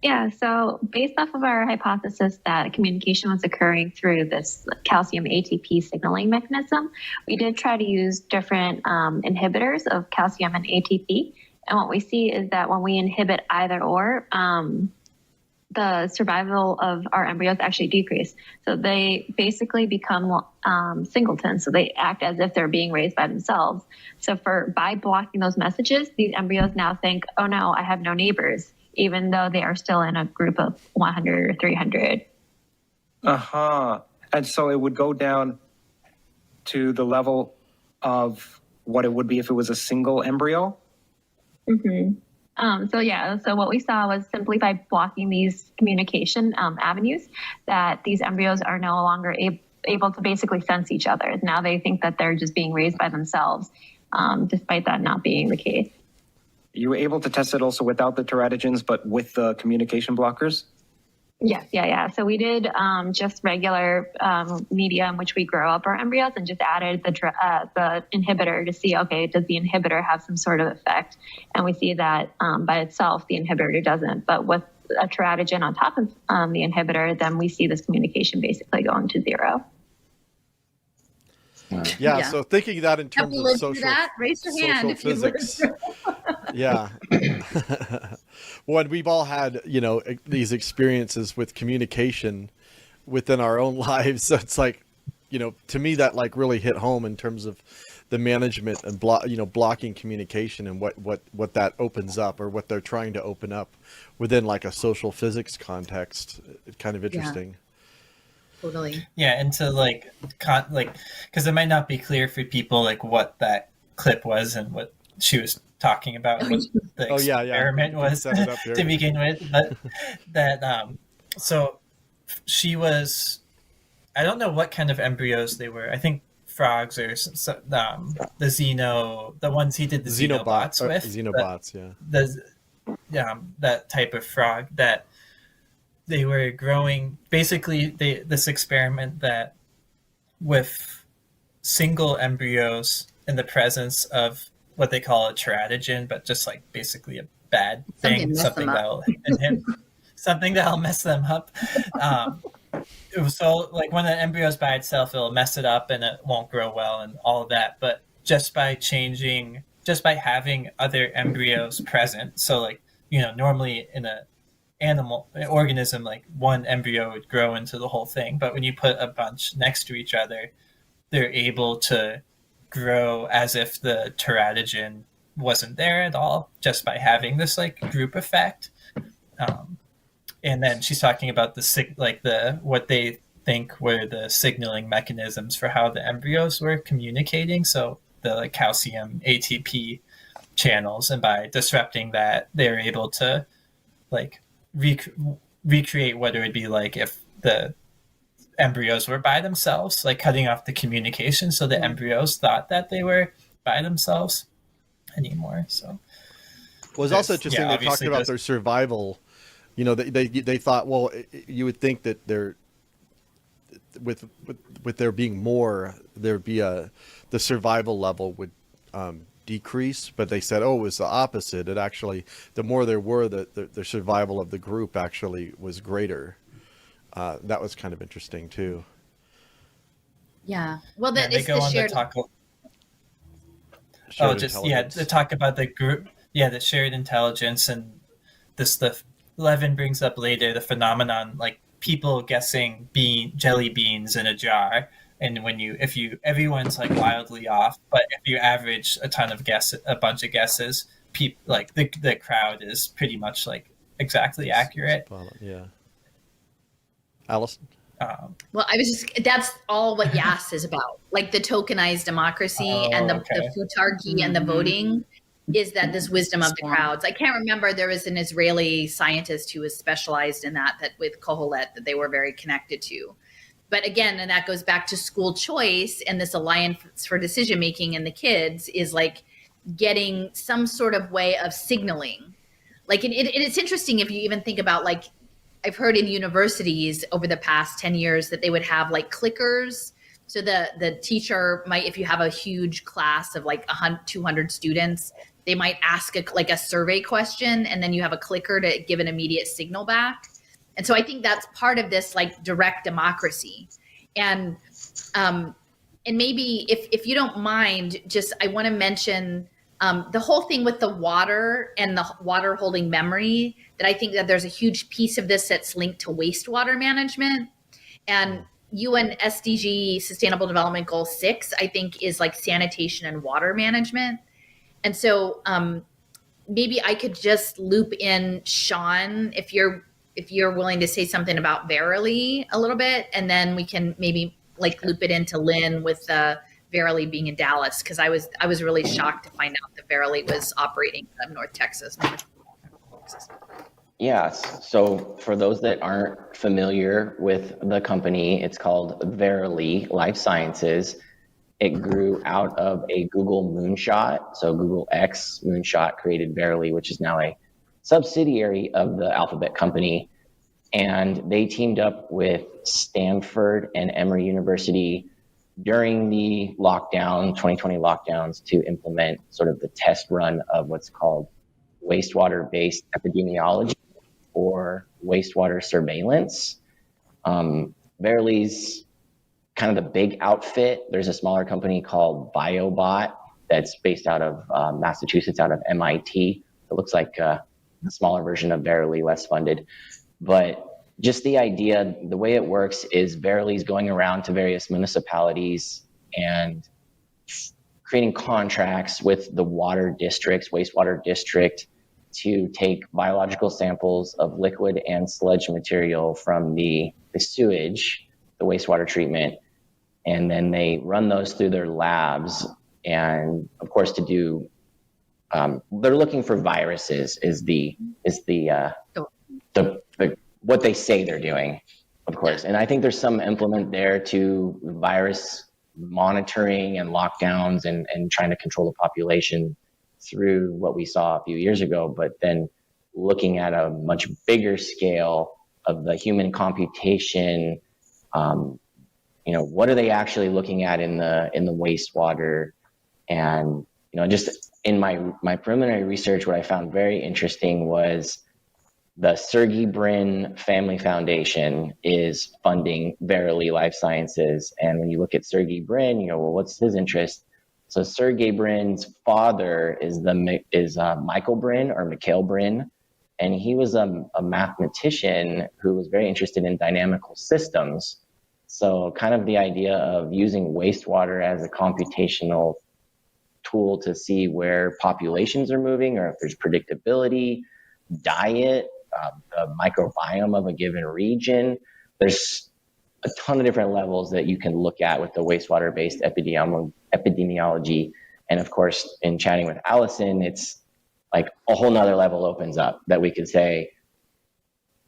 Yeah, so based off of our hypothesis that communication was occurring through this calcium ATP signaling mechanism, we did try to use different inhibitors of calcium and ATP. And what we see is that when we inhibit either or, the survival of our embryos actually decrease. So they basically become singletons. So they act as if they're being raised by themselves. So by blocking those messages, these embryos now think, oh no, I have no neighbors, even though they are still in a group of 100 or 300. And so it would go down to the level of what it would be if it was a single embryo? So what we saw was simply by blocking these communication avenues, that these embryos are no longer able to basically sense each other. Now they think that they're just being raised by themselves, despite that not being the case. You were able to test it also without the teratogens, but with the communication blockers? Yes, yeah. So we did just regular media in which we grow up our embryos and just added the inhibitor to see, okay, does the inhibitor have some sort of effect? And we see that by itself, the inhibitor doesn't. But with a teratogen on top of the inhibitor, then we see this communication basically going to zero. Yeah, so thinking that in terms of social, raise your hand if physics. Yeah. Well, we've all had, these experiences with communication within our own lives. So it's like, to me that like really hit home in terms of the management and blocking communication and what that opens up, or what they're trying to open up within like a social physics context. It's kind of interesting. Yeah. Totally. Yeah, and to because it might not be clear for people like what that clip was and what she was talking about, what the experiment was to begin with. But that so she was, I don't know what kind of embryos they were. I think frogs or the ones he did the xenobots with. Xenobots, that type of frog that they were growing. Basically, this experiment that with single embryos in the presence of what they call a teratogen, but just like basically a bad thing, something that'll mess them up. It was so like when an embryo's by itself, it'll mess it up and it won't grow well and all of that. But just by having other embryos present, so like normally in an organism, like one embryo would grow into the whole thing, but when you put a bunch next to each other, they're able to grow as if the teratogen wasn't there at all, just by having this like group effect. And then she's talking about what they think were the signaling mechanisms for how the embryos were communicating. So the calcium ATP channels, and by disrupting that, they're able to like recreate what it would be like if the embryos were by themselves, like cutting off the communication, so the embryos thought that they were by themselves anymore. So well, it's also interesting they talked about their survival. They thought, well, you would think that they're with there being more, there'd be the survival level would decrease, but they said, oh, it was the opposite. It actually, the more there were, the survival of the group actually was greater. That was kind of interesting too. Yeah. Well, that they is go the on shared. to talk about the group. Yeah, the shared intelligence, and the Levin brings up later the phenomenon like people guessing jelly beans in a jar. And everyone's like wildly off, but if you average a bunch of guesses, like the crowd is pretty much like exactly accurate. Yeah. Allison? Well, that's all what YAS is about. Like the tokenized democracy and the futarchy and the voting is that this wisdom of the crowds. I can't remember, there was an Israeli scientist who was specialized in that with Kohelet that they were very connected to. But again, and that goes back to school choice and this alliance for decision making in the kids is like getting some sort of way of signaling. Like, it's interesting if you even think about, like, I've heard in universities over the past 10 years that they would have like clickers. So the teacher might, if you have a huge class of like 200 students, they might ask a survey question, and then you have a clicker to give an immediate signal back. And so I think that's part of this like direct democracy. And maybe if you don't mind, just I want to mention the whole thing with the water and the water holding memory, that I think that there's a huge piece of this that's linked to wastewater management. And UN SDG Sustainable Development Goal 6, I think, is like sanitation and water management. And so maybe I could just loop in Sean, if you're willing to say something about Verily a little bit, and then we can maybe like loop it into Lynn with Verily being in Dallas, because I was really shocked to find out that Verily was operating out of North Texas. Yes. So for those that aren't familiar with the company, it's called Verily Life Sciences. It grew out of a Google moonshot. So Google X moonshot created Verily, which is now a subsidiary of the Alphabet company. And they teamed up with Stanford and Emory University during the 2020 lockdowns, to implement sort of the test run of what's called wastewater-based epidemiology or wastewater surveillance. Verily's kind of the big outfit. There's a smaller company called BioBot that's based out of Massachusetts, out of MIT. It looks like a smaller version of Verily, less funded. But just the idea, the way it works is Verily's going around to various municipalities and creating contracts with the water districts, wastewater district, to take biological samples of liquid and sludge material from the sewage, the wastewater treatment, and then they run those through their labs. And of course, to do, they're looking for viruses is the what they say they're doing, of course. And I think there's some implement there to virus monitoring and lockdowns and trying to control the population through what we saw a few years ago, but then looking at a much bigger scale of the human computation. What are they actually looking at in the wastewater? And just in my preliminary research, what I found very interesting was the Sergey Brin Family Foundation is funding Verily Life Sciences. And when you look at Sergey Brin, you go, well, what's his interest? So Sergey Brin's father is Michael Brin or Mikhail Brin. And he was a mathematician who was very interested in dynamical systems. So kind of the idea of using wastewater as a computational tool to see where populations are moving, or if there's predictability, diet, the microbiome of a given region. There's a ton of different levels that you can look at with the wastewater-based epidemiology. And of course, in chatting with Allison, it's like a whole nother level opens up that we could say,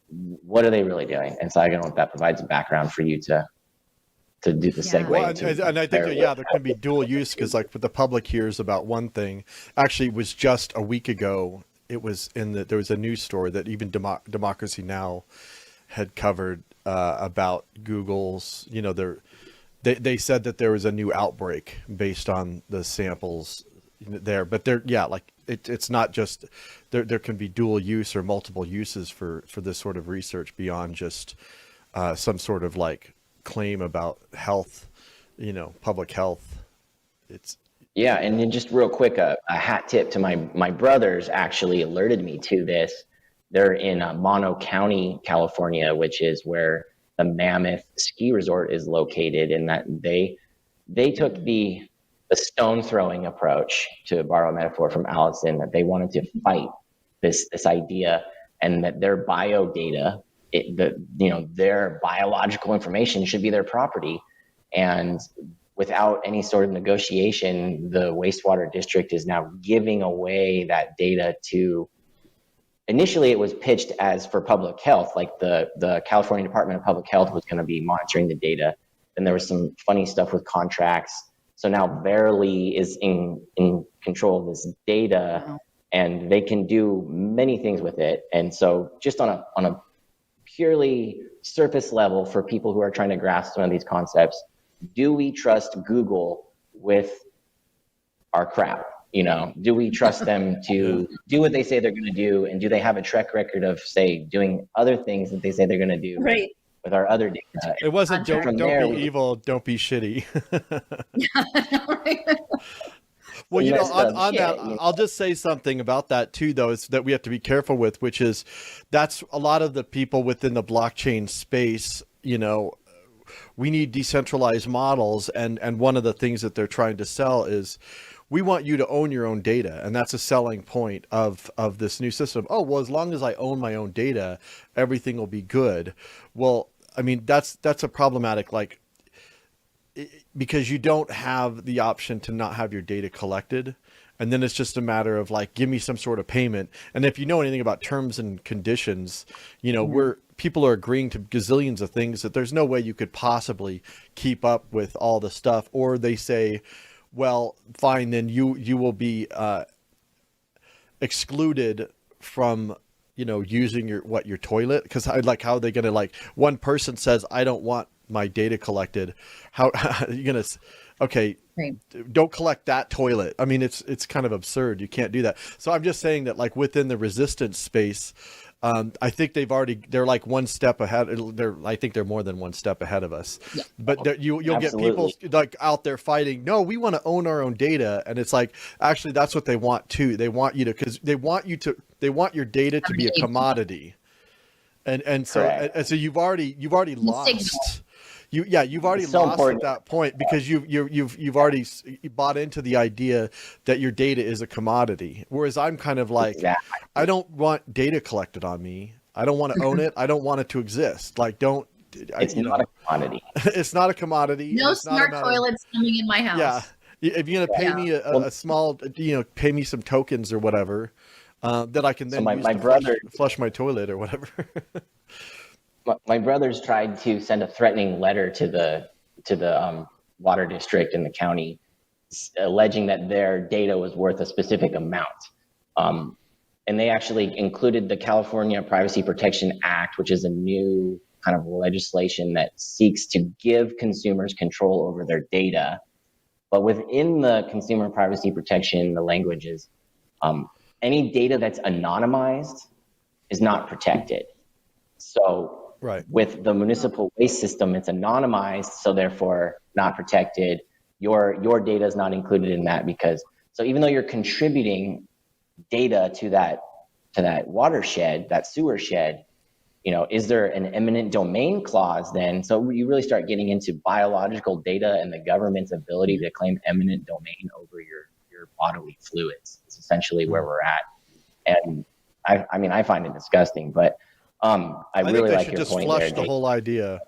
what are they really doing? And so I don't know if that provides a background for you to do the segue. Well, and I think there can be dual use, because like what the public hears about one thing, actually it was just a week ago. It was there was a news story that even Democracy Now! Had covered about Google's, they said that there was a new outbreak based on the samples there, but it's not just, there can be dual use or multiple uses for this sort of research beyond just some sort of like claim about health, public health. Yeah, and then just real quick, a hat tip to my brothers actually alerted me to this. They're in Mono County, California, which is where the Mammoth ski resort is located, and that they took the the stone throwing approach, to borrow a metaphor from Allison, that they wanted to fight this idea, and that their bio data, their biological information should be their property. And without any sort of negotiation, the wastewater district is now giving away that data to, initially it was pitched as for public health, like the California Department of Public Health was going to be monitoring the data. Then there was some funny stuff with contracts. So now Verily is in control of this data. Wow. And they can do many things with it. And so just on a purely surface level, for people who are trying to grasp some of these concepts, do we trust Google with our crap? Do we trust them to do what they say they're going to do? And do they have a track record of, say, doing other things that they say they're going to do with our other data? It wasn't don't be evil, don't be shitty. Well, on that, I'll just say something about that too, though, is that we have to be careful with, which is that's a lot of the people within the blockchain space, we need decentralized models. And one of the things that they're trying to sell is, we want you to own your own data. And that's a selling point of this new system. Oh, well, as long as I own my own data, everything will be good. Well, I mean, that's a problematic, because you don't have the option to not have your data collected. And then it's just a matter of give me some sort of payment. And if you know anything about terms and conditions, people are agreeing to gazillions of things that there's no way you could possibly keep up with all the stuff. Or they say, well, fine, then you will be excluded from, using your toilet. Because I like how they're going to one person says, I don't want my data collected. How are you going to, okay, right. Don't collect that toilet. I mean, it's kind of absurd. You can't do that. So I'm just saying that within the resistance space, I think they're one step ahead. I think they're more than one step ahead of us. Yeah. But you'll Absolutely. Get people out there fighting. No, we want to own our own data, and it's actually that's what they want too. They want you to, because they want your data to be a commodity, and so you've already lost. You've already lost at that point, because you've already bought into the idea that your data is a commodity. Whereas I'm kind of exactly. I don't want data collected on me. I don't want to own it. I don't want it to exist. It's not a commodity. It's not a commodity. No smart toilets coming in my house. Yeah. If you're going to pay me a small, pay me some tokens or whatever, that I can then use to flush my toilet or whatever. My brothers tried to send a threatening letter to the water district in the county, alleging that their data was worth a specific amount. And they actually included the California Privacy Protection Act, which is a new kind of legislation that seeks to give consumers control over their data. But within the consumer privacy protection, the language is any data that's anonymized is not protected. So with the municipal waste system, it's anonymized, so therefore not protected. Your data is not included in that, because so even though you're contributing data to that watershed, that sewer shed, is there an eminent domain clause then? So you really start getting into biological data and the government's ability to claim eminent domain over your bodily fluids. It's essentially where we're at. And I find it disgusting, but I really like your point there. Just flush the whole idea.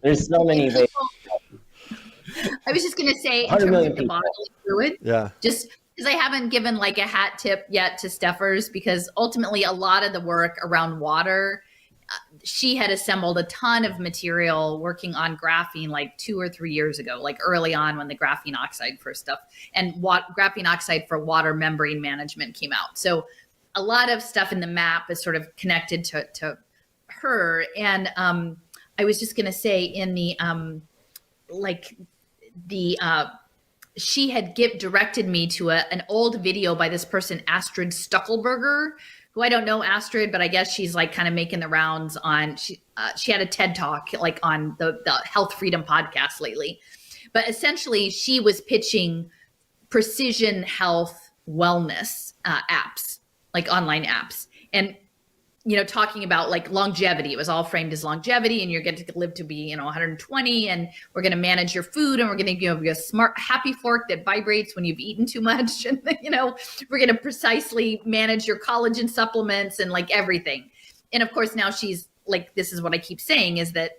There's so many ways. I was just going to say, in terms of the bodily fluid, just because I haven't given a hat tip yet to Steffers, because ultimately a lot of the work around water, she had assembled a ton of material working on graphene 2 or 3 years ago, early on when the graphene oxide first stuff and graphene oxide for water membrane management came out. So a lot of stuff in the map is sort of connected to her. And I was just going to say in the, she had directed me to an old video by this person, Astrid Stuckelberger, who I don't know Astrid, but I guess she's kind of making the rounds on, she had a TED talk on the Health Freedom podcast lately. But essentially she was pitching precision health wellness apps, online apps. And talking about like longevity. It was all framed as longevity, and you're going to live to be, 120, and we're going to manage your food, and we're going to give you a smart, happy fork that vibrates when you've eaten too much. And, we're going to precisely manage your collagen supplements and like everything. And of course, now she's like, this is what I keep saying, is that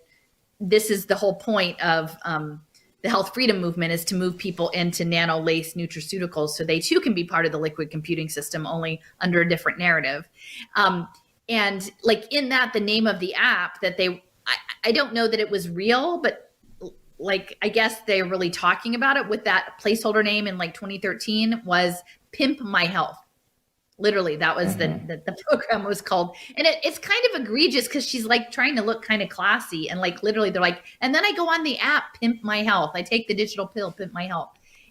this is the whole point of the health freedom movement, is to move people into nano-laced nutraceuticals so they too can be part of the liquid computing system, only under a different narrative. And like in that, the name of the app that I don't know that it was real, but like, I guess they're really talking about it with that placeholder name in like 2013 was Pimp My Health. Literally, that was the program was called. And it's kind of egregious because she's like trying to look kind of classy. And like, literally they're like, and then I go on the app, Pimp My Health. I take the digital pill, Pimp My Health.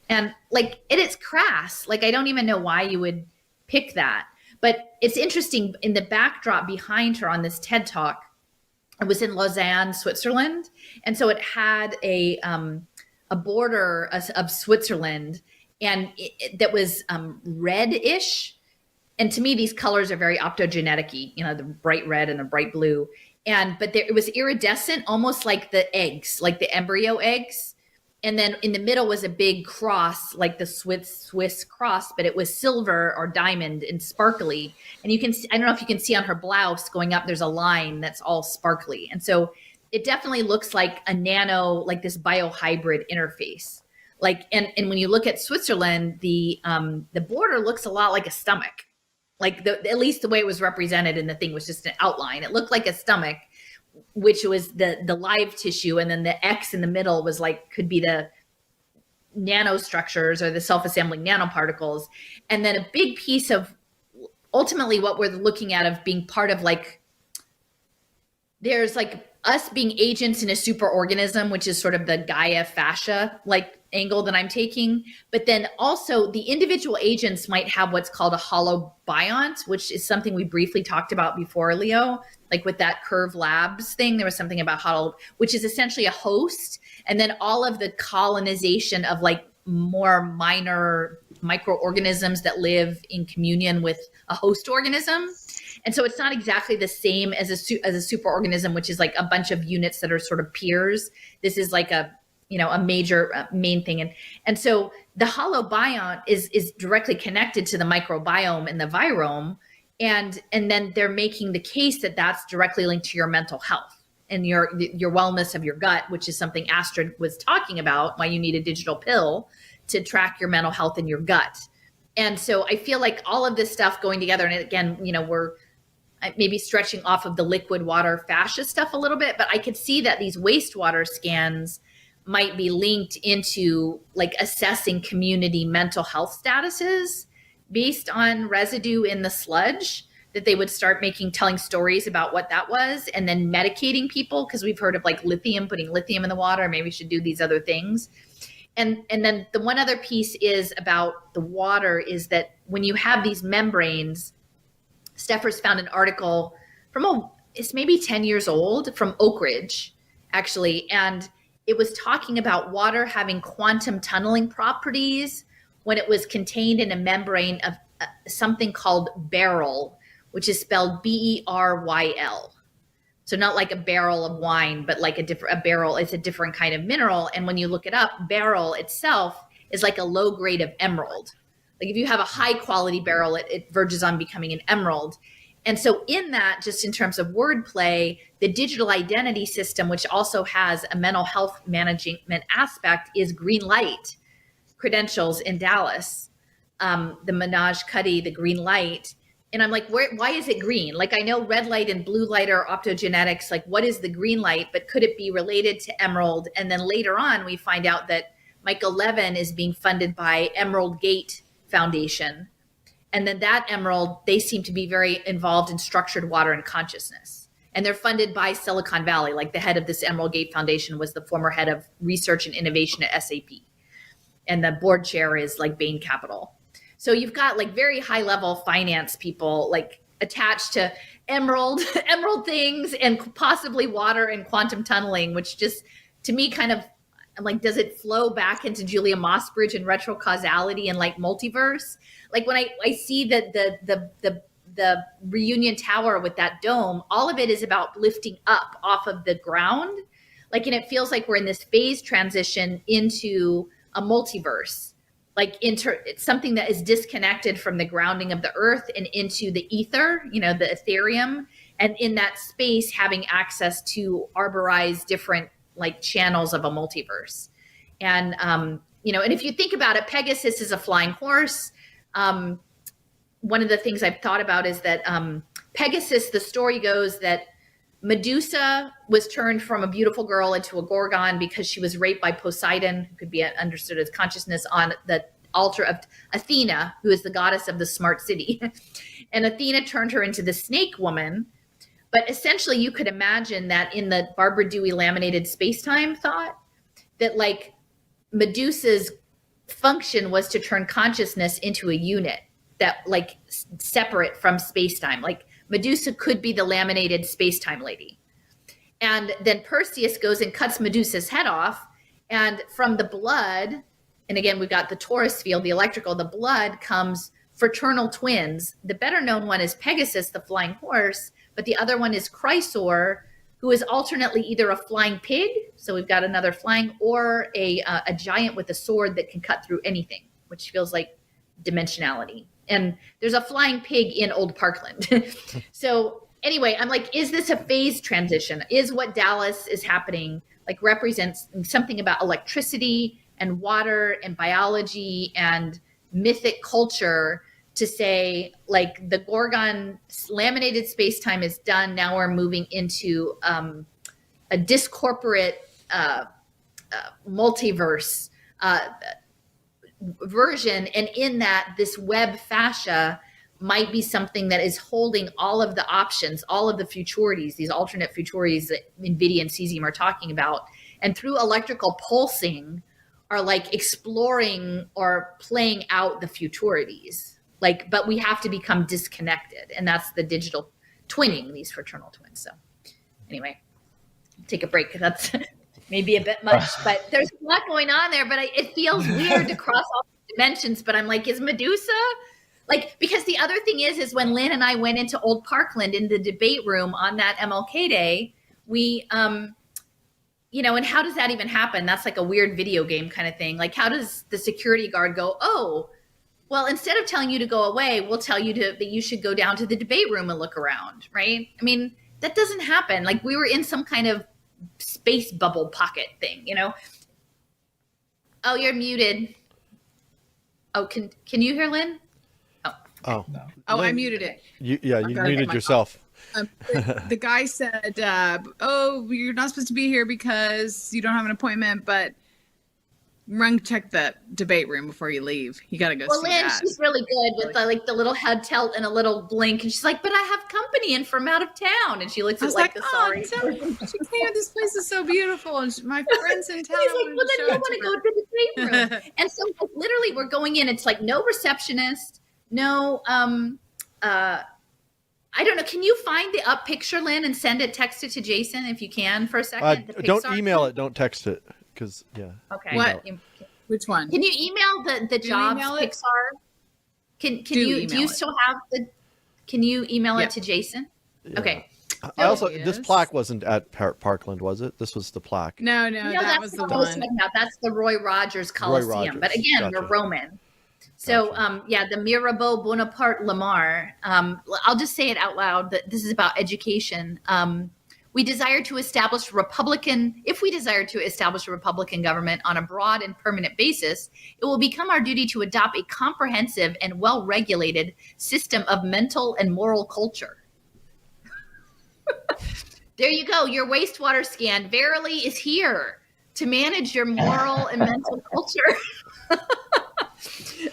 And like, it is crass. Like, I don't even know why you would pick that. But it's interesting, in the backdrop behind her on this TED Talk, it was in Lausanne, Switzerland. And so it had a border of Switzerland, and that was reddish. And to me, these colors are very optogenetic-y, the bright red and the bright blue. But it was iridescent, almost like the eggs, like the embryo eggs. And then in the middle was a big cross, like the Swiss cross, but it was silver or diamond and sparkly. And you can see, I don't know if you can see on her blouse going up, there's a line that's all sparkly. And so it definitely looks like a nano, like this biohybrid interface. Like, and when you look at Switzerland, the border looks a lot like a stomach. Like at least the way it was represented in the thing was just an outline. It looked like a stomach, which was the live tissue, and then the X in the middle was like, could be the nanostructures or the self-assembling nanoparticles. And then a big piece of ultimately what we're looking at of being part of, like, there's like us being agents in a superorganism, which is sort of the Gaia fascia like angle that I'm taking. But then also the individual agents might have what's called a holobiont, which is something we briefly talked about before, Leo, like with that Curve Labs thing. There was something about which is essentially a host. And then all of the colonization of like more minor microorganisms that live in communion with a host organism. And so it's not exactly the same as a superorganism, which is like a bunch of units that are sort of peers. This is like a major main thing. And so the holobiont is directly connected to the microbiome and the virome. And then they're making the case that that's directly linked to your mental health and your wellness of your gut, which is something Astrid was talking about, why you need a digital pill to track your mental health in your gut. And so I feel like all of this stuff going together, and again, we're maybe stretching off of the liquid water fascia stuff a little bit, but I could see that these wastewater scans might be linked into like assessing community mental health statuses based on residue in the sludge, that they would start telling stories about what that was, and then medicating people, because we've heard of like putting lithium in the water. Maybe we should do these other things. And then the one other piece is about the water is that when you have these membranes, Steffers found an article from, it's maybe 10 years old, from Oak Ridge, actually. And it was talking about water having quantum tunneling properties when it was contained in a membrane of something called beryl, which is spelled BERYL. So not like a barrel of wine, but like a beryl is a different kind of mineral. And when you look it up, beryl itself is like a low grade of emerald. Like if you have a high quality beryl, it verges on becoming an emerald. And so in that, just in terms of wordplay, the digital identity system, which also has a mental health management aspect, is green light credentials in Dallas, the Minaj Cuddy, the green light. And I'm like, why is it green? Like, I know red light and blue light are optogenetics. Like, what is the green light? But could it be related to emerald? And then later on, we find out that Michael Levin is being funded by Emerald Gate Foundation. And then that emerald, they seem to be very involved in structured water and consciousness. And they're funded by Silicon Valley. Like the head of this Emerald Gate Foundation was the former head of research and innovation at SAP. And the board chair is like Bain Capital. So you've got like very high level finance people like attached to emerald things and possibly water and quantum tunneling, which just to me kind of, I'm like, does it flow back into Julia Mossbridge and retrocausality and like multiverse? Like when I see that the the Reunion Tower with that dome, all of it is about lifting up off of the ground. Like, and it feels like we're in this phase transition into a multiverse, like it's something that is disconnected from the grounding of the earth and into the ether, you know, the ethereum. And in that space, having access to arborize different like channels of a multiverse. And, you know, and if you think about it, Pegasus is a flying horse. One of the things I've thought about is that Pegasus, the story goes that Medusa was turned from a beautiful girl into a Gorgon because she was raped by Poseidon, who could be understood as consciousness, on the altar of Athena, who is the goddess of the smart city. And Athena turned her into the snake woman. But essentially, you could imagine that in the Barbara Dewey laminated space-time thought, that like Medusa's function was to turn consciousness into a unit that like separate from space-time. Like Medusa could be the laminated space-time lady. And then Perseus goes and cuts Medusa's head off. And from the blood, and again, we've got the torus field, the electrical, the blood comes fraternal twins. The better known one is Pegasus, the flying horse, but the other one is Chrysor, who is alternately either a flying pig, so we've got another flying, or a giant with a sword that can cut through anything, which feels like dimensionality. And there's a flying pig in Old Parkland. So anyway, I'm like, is this a phase transition? Is what Dallas is happening like represents something about electricity and water and biology and mythic culture, to say like the Gorgon laminated space-time is done. Now we're moving into a discorporate multiverse version. And in that, this web fascia might be something that is holding all of the options, all of the futurities, these alternate futurities that NVIDIA and cesium are talking about. And through electrical pulsing are like exploring or playing out the futurities. Like, but we have to become disconnected. And that's the digital twinning, these fraternal twins. So anyway, take a break because that's maybe a bit much, but there's a lot going on there. But it feels weird to cross all dimensions. But I'm like, is Medusa? Like, because the other thing is when Lynn and I went into Old Parkland in the debate room on that MLK Day, we, you know, and how does that even happen? That's like a weird video game kind of thing. Like, how does the security guard go, oh, well, instead of telling you to go away, we'll tell you that you should go down to the debate room and look around, right? I mean, that doesn't happen. Like, we were in some kind of space bubble pocket thing, you know? Oh, you're muted. Oh, can you hear Lynn? Oh, No. Oh, Lynn, I muted it. you Okay, muted my yourself. The guy said, oh, you're not supposed to be here because you don't have an appointment, but run check the debate room before you leave. You got to go see Lynn, that. she's really good with the little head tilt and a little blink. And she's like, but I have company and from out of town. And she looks I at was like like, the sorry. tell me, this place is so beautiful. And my friend's in town. He's like, well, then you want to go to the debate room. And so like, literally we're going in. It's like no receptionist, no, I don't know. Can you find the up picture, Lynn, and text it to Jason if you can for a second? Don't email it. Don't text it. Because, yeah. Okay. What? Which one? Can you email the jobs Pixar? Can you still have can you email it to Jason? Yeah. Okay. I also, it this is. plaque wasn't at Parkland, was it? This was the plaque. No, that that's was the what I was one. talking about. That's the Roy Rogers Coliseum. Rogers. But again, Gotcha. we're Roman. So, the Mirabeau Bonaparte Lamar. I'll just say it out loud that this is about education. If we desire to establish a Republican government on a broad and permanent basis, it will become our duty to adopt a comprehensive and well-regulated system of mental and moral culture. There you go. Your wastewater scan verily is here to manage your moral and mental culture.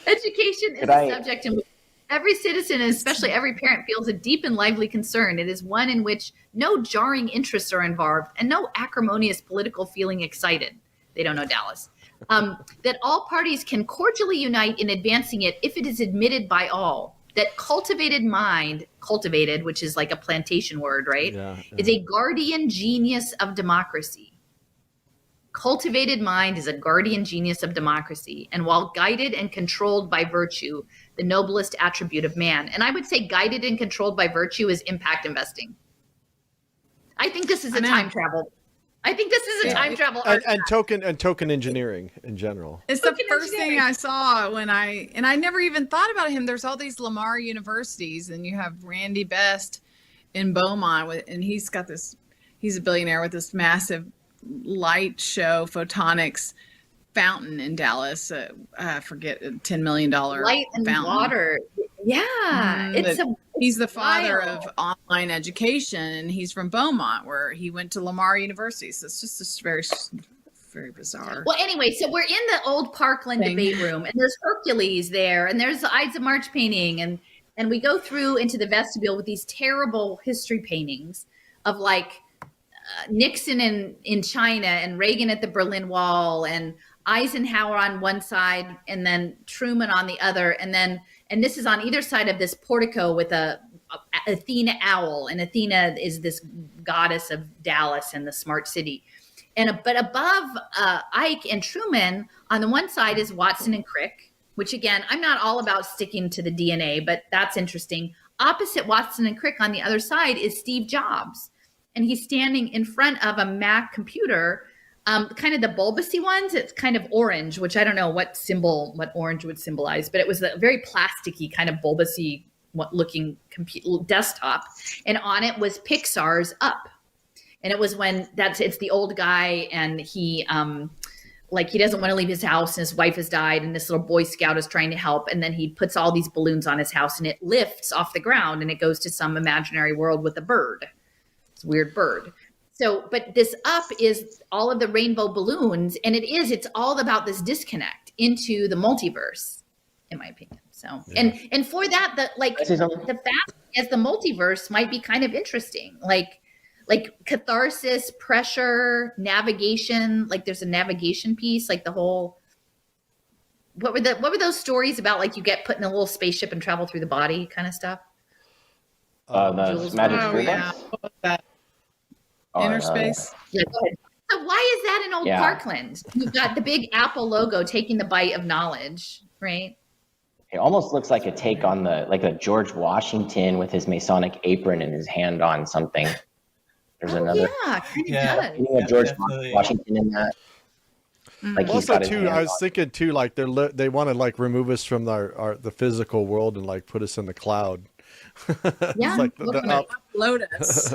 Education is a subject in which every citizen, and especially every parent, feels a deep and lively concern. It is one in which no jarring interests are involved and no acrimonious political feeling excited. They don't know Dallas. That all parties can cordially unite in advancing it if it is admitted by all. That cultivated, which is like a plantation word, right? Yeah. Is a guardian genius of democracy. Cultivated mind is a guardian genius of democracy, and while guided and controlled by virtue, the noblest attribute of man. And I would say guided and controlled by virtue is impact investing. I think this is a time travel. I think this is a time travel and token engineering in general. It's the first thing I saw when I never even thought about him. There's all these Lamar universities, and you have Randy Best in Beaumont, and he's a billionaire with this massive light show photonics fountain in Dallas. I forget, $10 million light and fountain. Water. Yeah, he's the father of online education, and he's from Beaumont, where he went to Lamar University. So it's just this very, very bizarre. Well, anyway, so we're in the old Parkland debate room, and there's Hercules there, and there's the Ides of March painting, and we go through into the vestibule with these terrible history paintings of like Nixon in China and Reagan at the Berlin Wall and Eisenhower on one side and then Truman on the other, and this is on either side of this portico with a Athena owl, and Athena is this goddess of Dallas and the smart city. But above Ike and Truman, on the one side is Watson and Crick, which again, I'm not all about sticking to the DNA, but that's interesting. Opposite Watson and Crick on the other side is Steve Jobs, and he's standing in front of a Mac computer. Kind of the bulbousy ones, it's kind of orange, which I don't know what orange would symbolize, but it was a very plasticky kind of bulbousy looking desktop. And on it was Pixar's Up. And it was it's the old guy, and he doesn't want to leave his house, and his wife has died, and this little Boy Scout is trying to help. And then he puts all these balloons on his house, and it lifts off the ground, and it goes to some imaginary world with a bird. It's a weird bird. So, but this Up is all of the rainbow balloons, and it's all about this disconnect into the multiverse, in my opinion. So, yeah. and for that, the fact as the multiverse might be kind of interesting, like catharsis, pressure, navigation. Like there's a navigation piece, like the whole. What were those stories about? Like you get put in a little spaceship and travel through the body, kind of stuff. The magic that. Inner space. Yeah, go ahead. So why is that in old Parkland? You've got the big Apple logo taking the bite of knowledge, right? It almost looks like a take on a George Washington with his Masonic apron and his hand on something. There's another. Yeah, kind of does. George Washington in that. Like also too, I was thinking too, like they want to like remove us from the physical world and like put us in the cloud. Yeah, like upload us.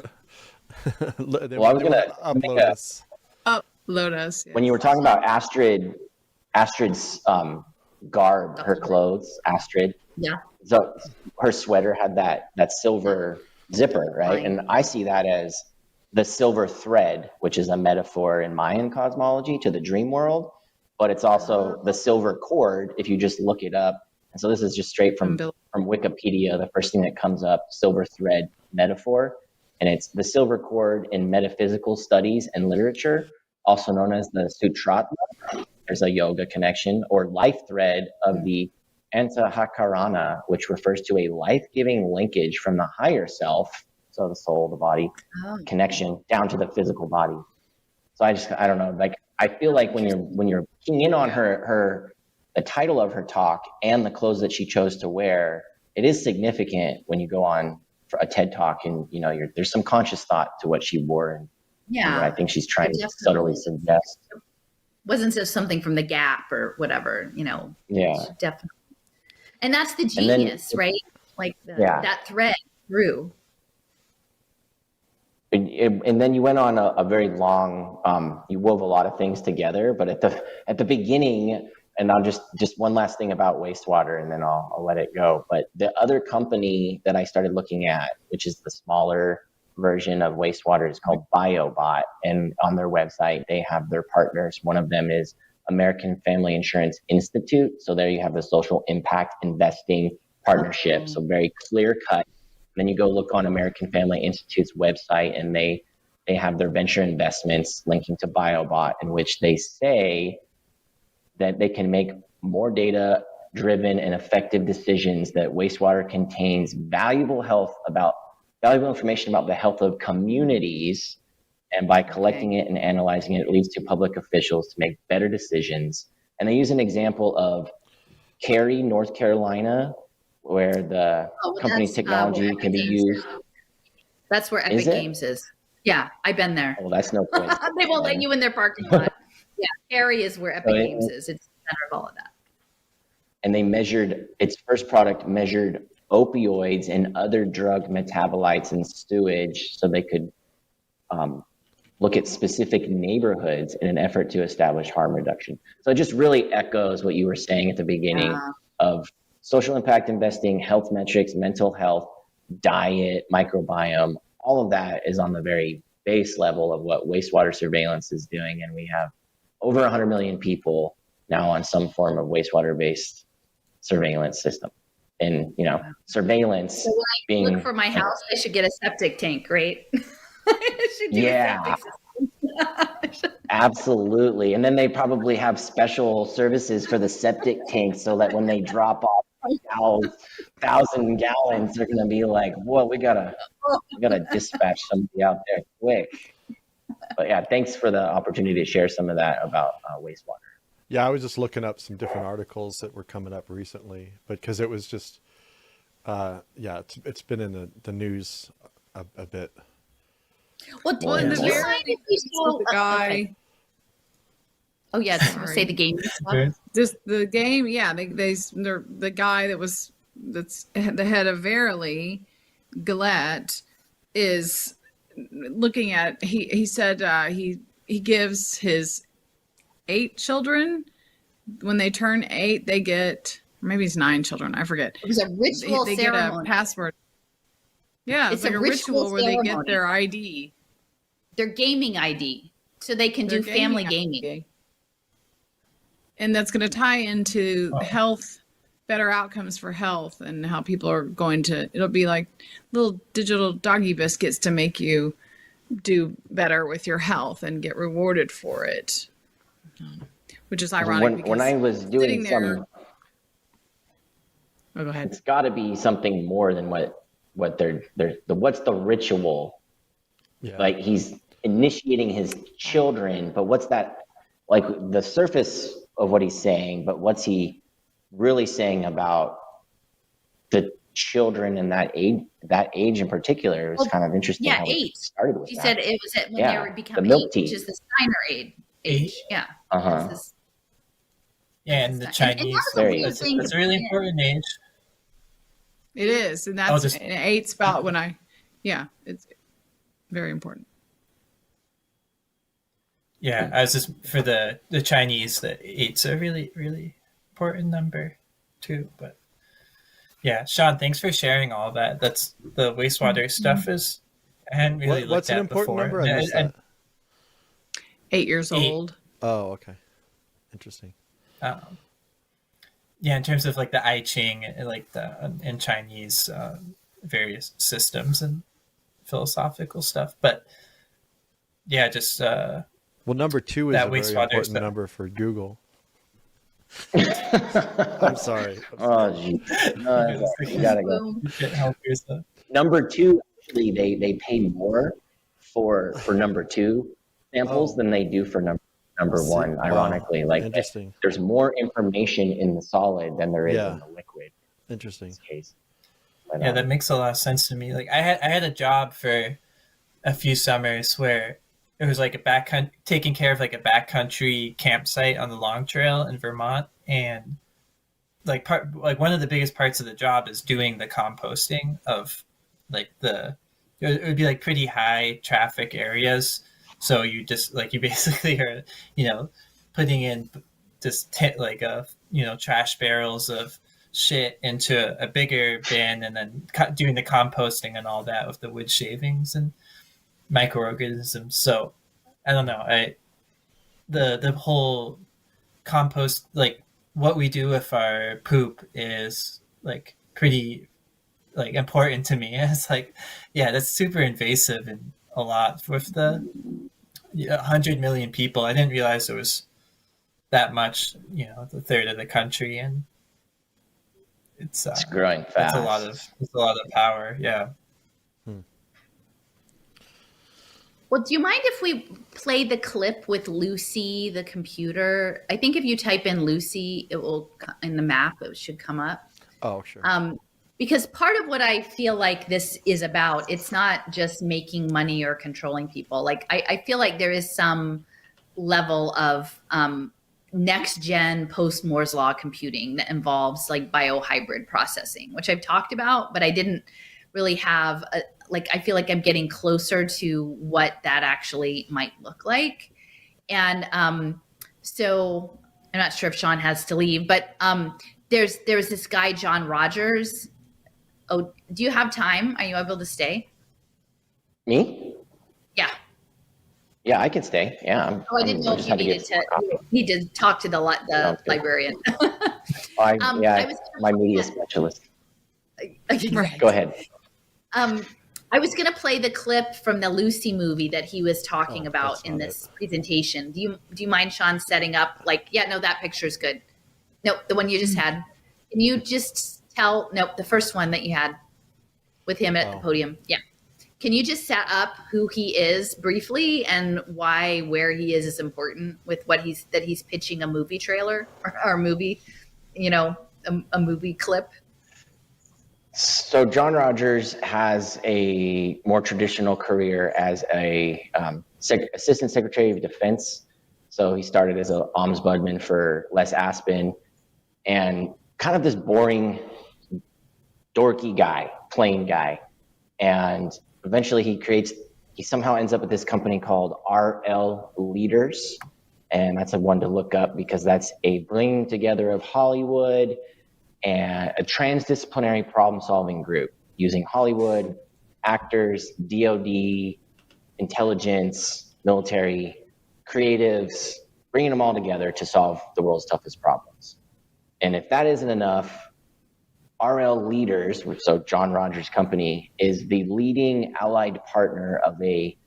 I was going to upload us. Yes. When you were talking about Astrid's garb, her clothes, Astrid. Yeah. So her sweater had that silver zipper, right? And I see that as the silver thread, which is a metaphor in Mayan cosmology to the dream world, but it's also the silver cord if you just look it up. And so this is just straight from Wikipedia, the first thing that comes up, silver thread metaphor. And it's the silver cord in metaphysical studies and literature, also known as the Sutratma. There's a yoga connection, or life thread of the Antahakarana, which refers to a life-giving linkage from the higher self, so the soul, the body, connection down to the physical body. So I don't know, like I feel like when you're keying in on the title of her talk and the clothes that she chose to wear, it is significant when you go on for a TED talk and there's some conscious thought to what she wore and what I think she's trying to subtly suggest. Wasn't just something from the Gap or whatever, Yeah, definitely. And that's the genius, right? Like that thread through. And then you went on a very long. You wove a lot of things together, but at the beginning. And I'll just one last thing about wastewater, and then I'll let it go. But the other company that I started looking at, which is the smaller version of wastewater, is called BioBot. And on their website, they have their partners. One of them is American Family Insurance Institute. So there you have the social impact investing partnership. So very clear cut. Then you go look on American Family Institute's website, and they have their venture investments linking to BioBot, in which they say that they can make more data-driven and effective decisions, that wastewater contains valuable information about the health of communities, And by collecting it and analyzing it, it leads to public officials to make better decisions. And they use an example of Cary, North Carolina, where the company's technology can be used. That's where Epic Games is. Yeah, I've been there. Oh, that's no place. They won't let you in their parking lot. Yeah, Cary is where Epic Games is. It's the center of all of that. And they measured, its first product measured opioids and other drug metabolites in sewage so they could look at specific neighborhoods in an effort to establish harm reduction. So it just really echoes what you were saying at the beginning of social impact investing, health metrics, mental health, diet, microbiome. All of that is on the very base level of what wastewater surveillance is doing. And we have over 100 million people now on some form of wastewater-based surveillance system. And, you know, surveillance so when I being... look for my house, I should get a septic tank, right? Absolutely. And then they probably have special services for the septic tanks so that when they drop off 1,000 gallons, they're going to be like, whoa, we gotta dispatch somebody out there quick. But yeah, thanks for the opportunity to share some of that about wastewater. Yeah, I was just looking up some different articles that were coming up recently, but because it was just, it's been in the news a bit. Well, do you mind if we still, the guy? Oh yeah, say the game. Just the game, yeah. They're the guy that's the head of Verily, Gillette, is looking at. He said he gives his 8 children, when they turn 8, they get, maybe it's 9 children, I forget. It was a ritual they ceremony. Get a password. Yeah, it's like a ritual where they get their ID. Their gaming ID, so they can do family gaming. And that's going to tie into health, better outcomes for health, and how people are going to, it'll be like little digital doggy biscuits to make you do better with your health and get rewarded for it. Which is ironic. When I was doing go ahead. It's got to be something more than what's the ritual? Yeah. Like he's initiating his children, but what's that? Like the surface of what he's saying, but what's he really saying about the children in that age in particular? It was kind of interesting. Yeah, how 8. Started with she that. said it was when they were becoming the milk 8, which is the Steiner age. Yeah. Yeah, and the Chinese. It's a really important age. It is, and that's 8 spot when it's very important. Yeah, I was just for the Chinese, the 8's a really, really important number too. But yeah, Sean, thanks for sharing all that. That's the wastewater stuff is I hadn't really looked what's at an important before. number? I missed that. 8 years old. Oh, okay. Interesting. Yeah, in terms of like the I Ching, like the in Chinese various systems and philosophical stuff, but yeah, just well, number 2 is a very important number for Google. I'm sorry. Oh, geez. You gotta go. Number 2, actually, they pay more for number 2 samples than they do for number 1. Ironically, like interesting. There's more information in the solid than there is in the liquid. Interesting. In this case. But, that makes a lot of sense to me. Like I had a job for a few summers where it was like taking care of like a backcountry campsite on the Long Trail in Vermont, and like one of the biggest parts of the job is doing the composting of like it would be like pretty high traffic areas. So you just like you basically are putting in just trash barrels of shit into a bigger bin and then doing the composting and all that with the wood shavings and microorganisms. So I don't know, the whole compost, like what we do with our poop is like pretty like important to me. It's like, yeah, that's super invasive and a lot with the 100 million people. I didn't realize there was that much, the third of the country, and it's growing fast. It's a lot of power. Yeah. Well, do you mind if we play the clip with Lucy, the computer? I think if you type in Lucy, it will, in the map, it should come up. Oh, sure. Because part of what I feel like this is about, it's not just making money or controlling people. Like, I feel like there is some level of next gen post Moore's law computing that involves like biohybrid processing, which I've talked about, but I didn't really have I feel like I'm getting closer to what that actually might look like. And so I'm not sure if Sean has to leave, but there's this guy, John Rogers. Oh, do you have time? Are you able to stay? Me? Yeah. Yeah, I can stay. Yeah. I didn't know if you need to talk to the librarian. I'm my media specialist. Right. Go ahead. I was going to play the clip from the Lucy movie that he was talking about in this presentation. Do you mind, Sean, setting up that picture's good. No, the one you just had. Can you just the first one that you had with him at the podium. Yeah. Can you just set up who he is briefly and where he is important with what he's pitching a movie trailer or movie, a movie clip? So John Rogers has a more traditional career as a Assistant Secretary of Defense. So he started as an ombudsman for Les Aspin, and kind of this boring, dorky guy, plain guy. And eventually he somehow ends up with this company called RL Leaders. And that's a one to look up because that's a bringing together of Hollywood and a transdisciplinary problem-solving group using Hollywood, actors, DOD, intelligence, military, creatives, bringing them all together to solve the world's toughest problems. And if that isn't enough, RL Leaders, so John Rogers' company, is the leading allied partner of it's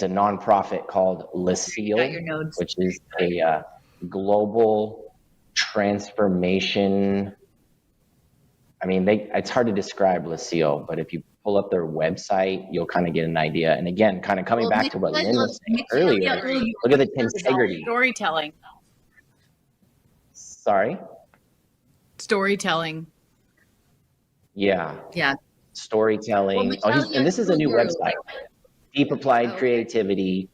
a nonprofit called Lucille, which is a global transformation. I mean, it's hard to describe Lucille, but if you pull up their website, you'll kind of get an idea. And again, kind of coming back to what Lynn was saying earlier, look at the integrity. Storytelling. Sorry? Storytelling. Yeah. Yeah. Storytelling. And this is a new website. Deep applied creativity.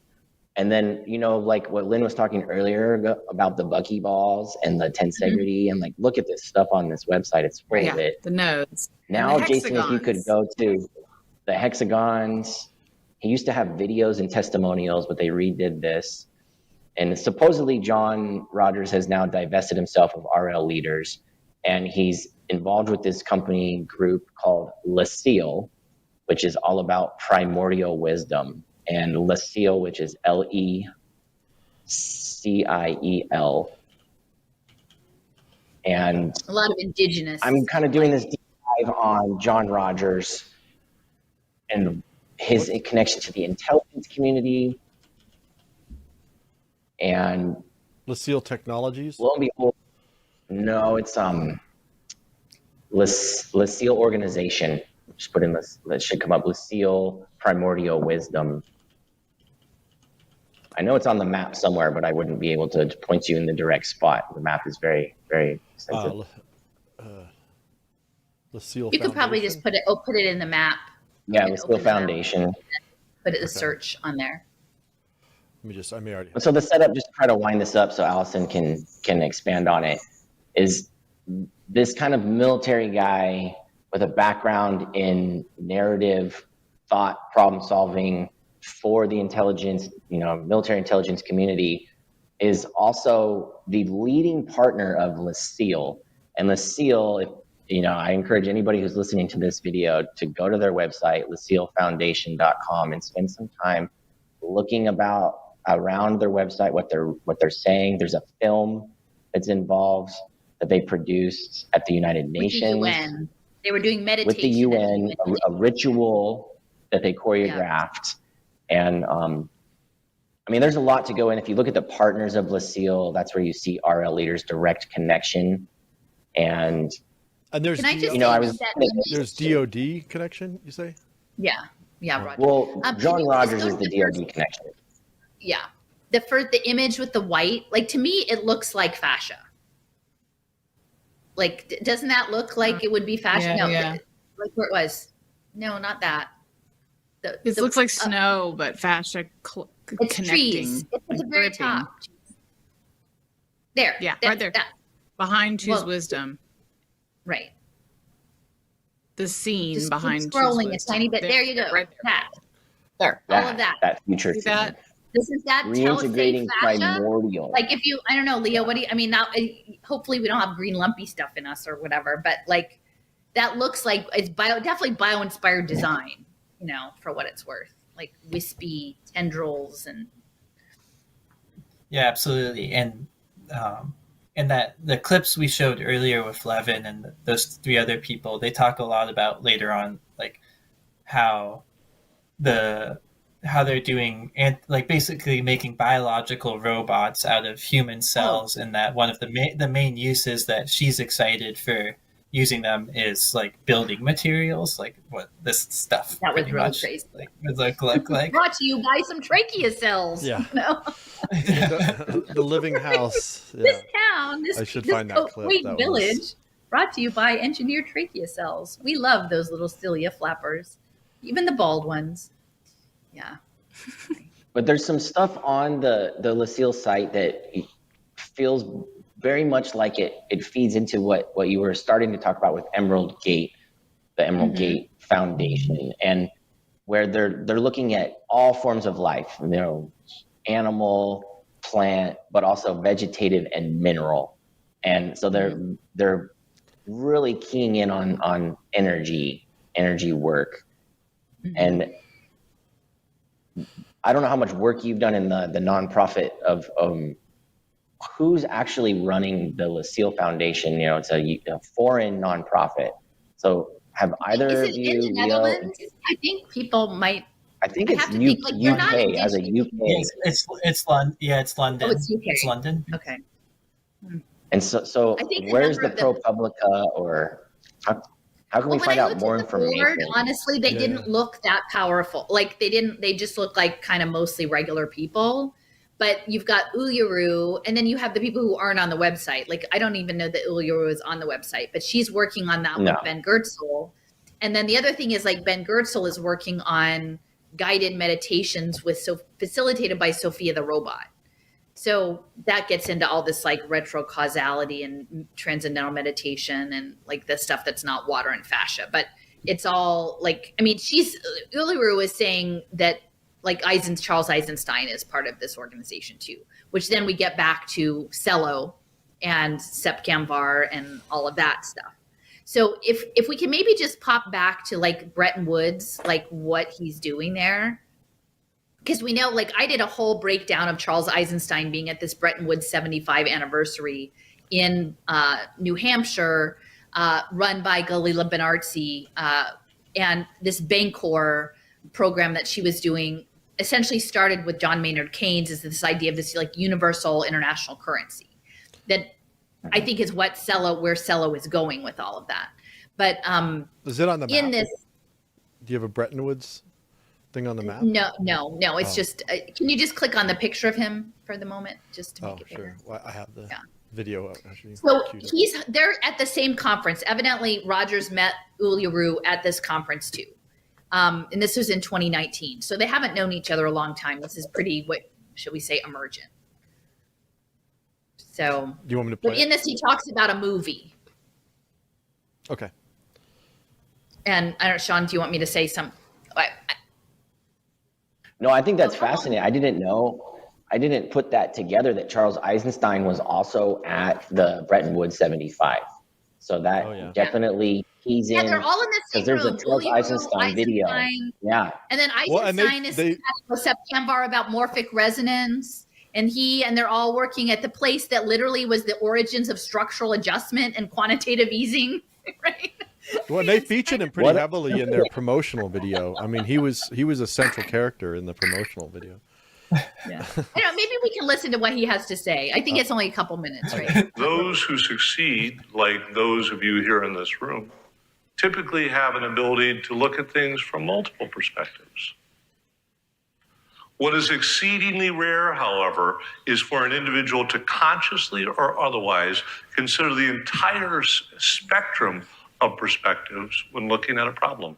And then, like what Lynn was talking earlier about the buckyballs and the tensegrity, and look at this stuff on this website. It's full of it. The nodes. Now, Jason, if you could go to the hexagons. He used to have videos and testimonials, but they redid this. And supposedly John Rogers has now divested himself of RL Leaders, and he's involved with this company group called Lucille, which is all about primordial wisdom. And Lucille, which is LECIEL. And a lot of indigenous. I'm kind of doing this deep dive on John Rogers and his connection to the intelligence community. And Lucille Technologies? Lo and behold, no, it's Lucille Organization. Just put in this, that should come up. Lucille Primordial Wisdom. I know it's on the map somewhere, but I wouldn't be able to point you in the direct spot. The map is very, very extensive. Lucille. You could probably just put it in the map. Yeah, Lucille Foundation. Put the search on there. I may already. So the setup, just to try to wind this up so Allison can expand on it, is this kind of military guy with a background in narrative, thought, problem solving for the intelligence, military intelligence community, is also the leading partner of Lucille. And Lucille, I encourage anybody who's listening to this video to go to their website, lucillefoundation.com, and spend some time looking around their website, what they're saying. There's a film that's involved that they produced at the United Nations. With the UN. They were doing meditation. With the UN, a ritual that they choreographed. Yeah. And there's a lot to go in. If you look at the partners of Lucille, that's where you see RL Leaders' direct connection. And there's there's DOD connection, you say? Yeah. Yeah, Roger. Well, to John me, Rogers this is the first- DRD connection. Yeah. The image with the white, like to me, it looks like fascia. Like, doesn't that look like it would be fascia? Yeah, No, yeah. like where it was. No, not that. It looks like snow, but fascia it's connecting. Trees. It's at the very gripping. top. There. Yeah, right there. That. Behind Choose Well, Wisdom. Right. The scene Just behind keep scrolling Choose a tiny bit. There you go. Right there. That. There. All of that. That future. See that? This is that Reintegrating fascia. primordial. Like if you, I don't know, Leo, what do you, I mean, now, hopefully we don't have green lumpy stuff in us or whatever, but like that looks like it's definitely bio-inspired design, you know, for what it's worth, like wispy tendrils and. Yeah, absolutely. And that the clips we showed earlier with Levin and those three other people, they talk a lot about later on, like how they're doing and like basically making biological robots out of human cells, and that one of the main uses that she's excited for using them is like building materials, like what this stuff That was really much, crazy. like look like. Brought to you by some trachea cells. Yeah. You know? The living house. Yeah. This town, I should this find that clip. quaint That village, was- brought to you by engineered trachea cells. We love those little cilia flappers, even the bald ones. Yeah. But there's some stuff on the Lucille site that feels very much like it feeds into what you were starting to talk about with Emerald Gate, the Emerald Gate Foundation, and where they're looking at all forms of life, you know, animal, plant, but also vegetative and mineral. And so they're really keying in on energy work. And I don't know how much work you've done in the nonprofit of who's actually running the Lucille Foundation. You know, it's a foreign nonprofit. So have either Is of it you, in the Netherlands? I think people might. I think I it's have to think, like, you're not UK as a indigenous. UK. It's London. Yeah, it's London. Oh, it's UK. It's London. Okay. And so I think a where's number the of them- ProPublica, or how can we Well, when find I out looked more at the information? board, honestly, they Yeah, didn't yeah. look that powerful. Like they just looked like kind of mostly regular people. But you've got Uluru, and then you have the people who aren't on the website. Like I don't even know that Uluru is on the website, but she's working on that No. with Ben Gertzel. And then the other thing is like Ben Gertzel is working on guided meditations facilitated by Sophia the robot. So that gets into all this like retro causality and transcendental meditation and like the stuff that's not water and fascia. But it's all like, I mean, Uluru is saying that like Charles Eisenstein is part of this organization too, which then we get back to Cello and Sepp Kamvar and all of that stuff. So if we can maybe just pop back to like Bretton Woods, like what he's doing there, because we know, like I did a whole breakdown of Charles Eisenstein being at this Bretton Woods 75 anniversary in New Hampshire, run by Galila Benartzi, and this Bancor program that she was doing essentially started with John Maynard Keynes as this idea of this like universal international currency that I think is where Cello is going with all of that. But Is it on the map? in this, Do you have a Bretton Woods thing on the map? no, it's Oh. just, can you just click on the picture of him for the moment, just to make Oh, it bigger? sure. Well, I have the Yeah. video up. Actually, So queued up. they're at the same conference. Evidently, Rogers met Uluru at this conference too. And this was in 2019. So they haven't known each other a long time. This is pretty, what should we say, emergent. So, Do you want me to play? but in this, he talks about a movie. Okay. And I don't know, Sean, do you want me to say something? No, I think that's fascinating. I didn't know. I didn't put that together that Charles Eisenstein was also at the Bretton Woods 75. So that Oh, yeah. definitely he's Yeah, in, they're all in the same because there's a room. Charles Uluru, Eisenstein video. Yeah. And then Well, and Eisenstein is they- with Sepp Kamvar about morphic resonance. And they're all working at the place that literally was the origins of structural adjustment and quantitative easing, right? Well, they featured him pretty What? heavily in their promotional video. I mean, he was a central character in the promotional video. Yeah. I know, maybe we can listen to what he has to say. I think it's only a couple minutes, right? Those who succeed, like those of you here in this room, typically have an ability to look at things from multiple perspectives. What is exceedingly rare, however, is for an individual to consciously or otherwise consider the entire spectrum of perspectives when looking at a problem.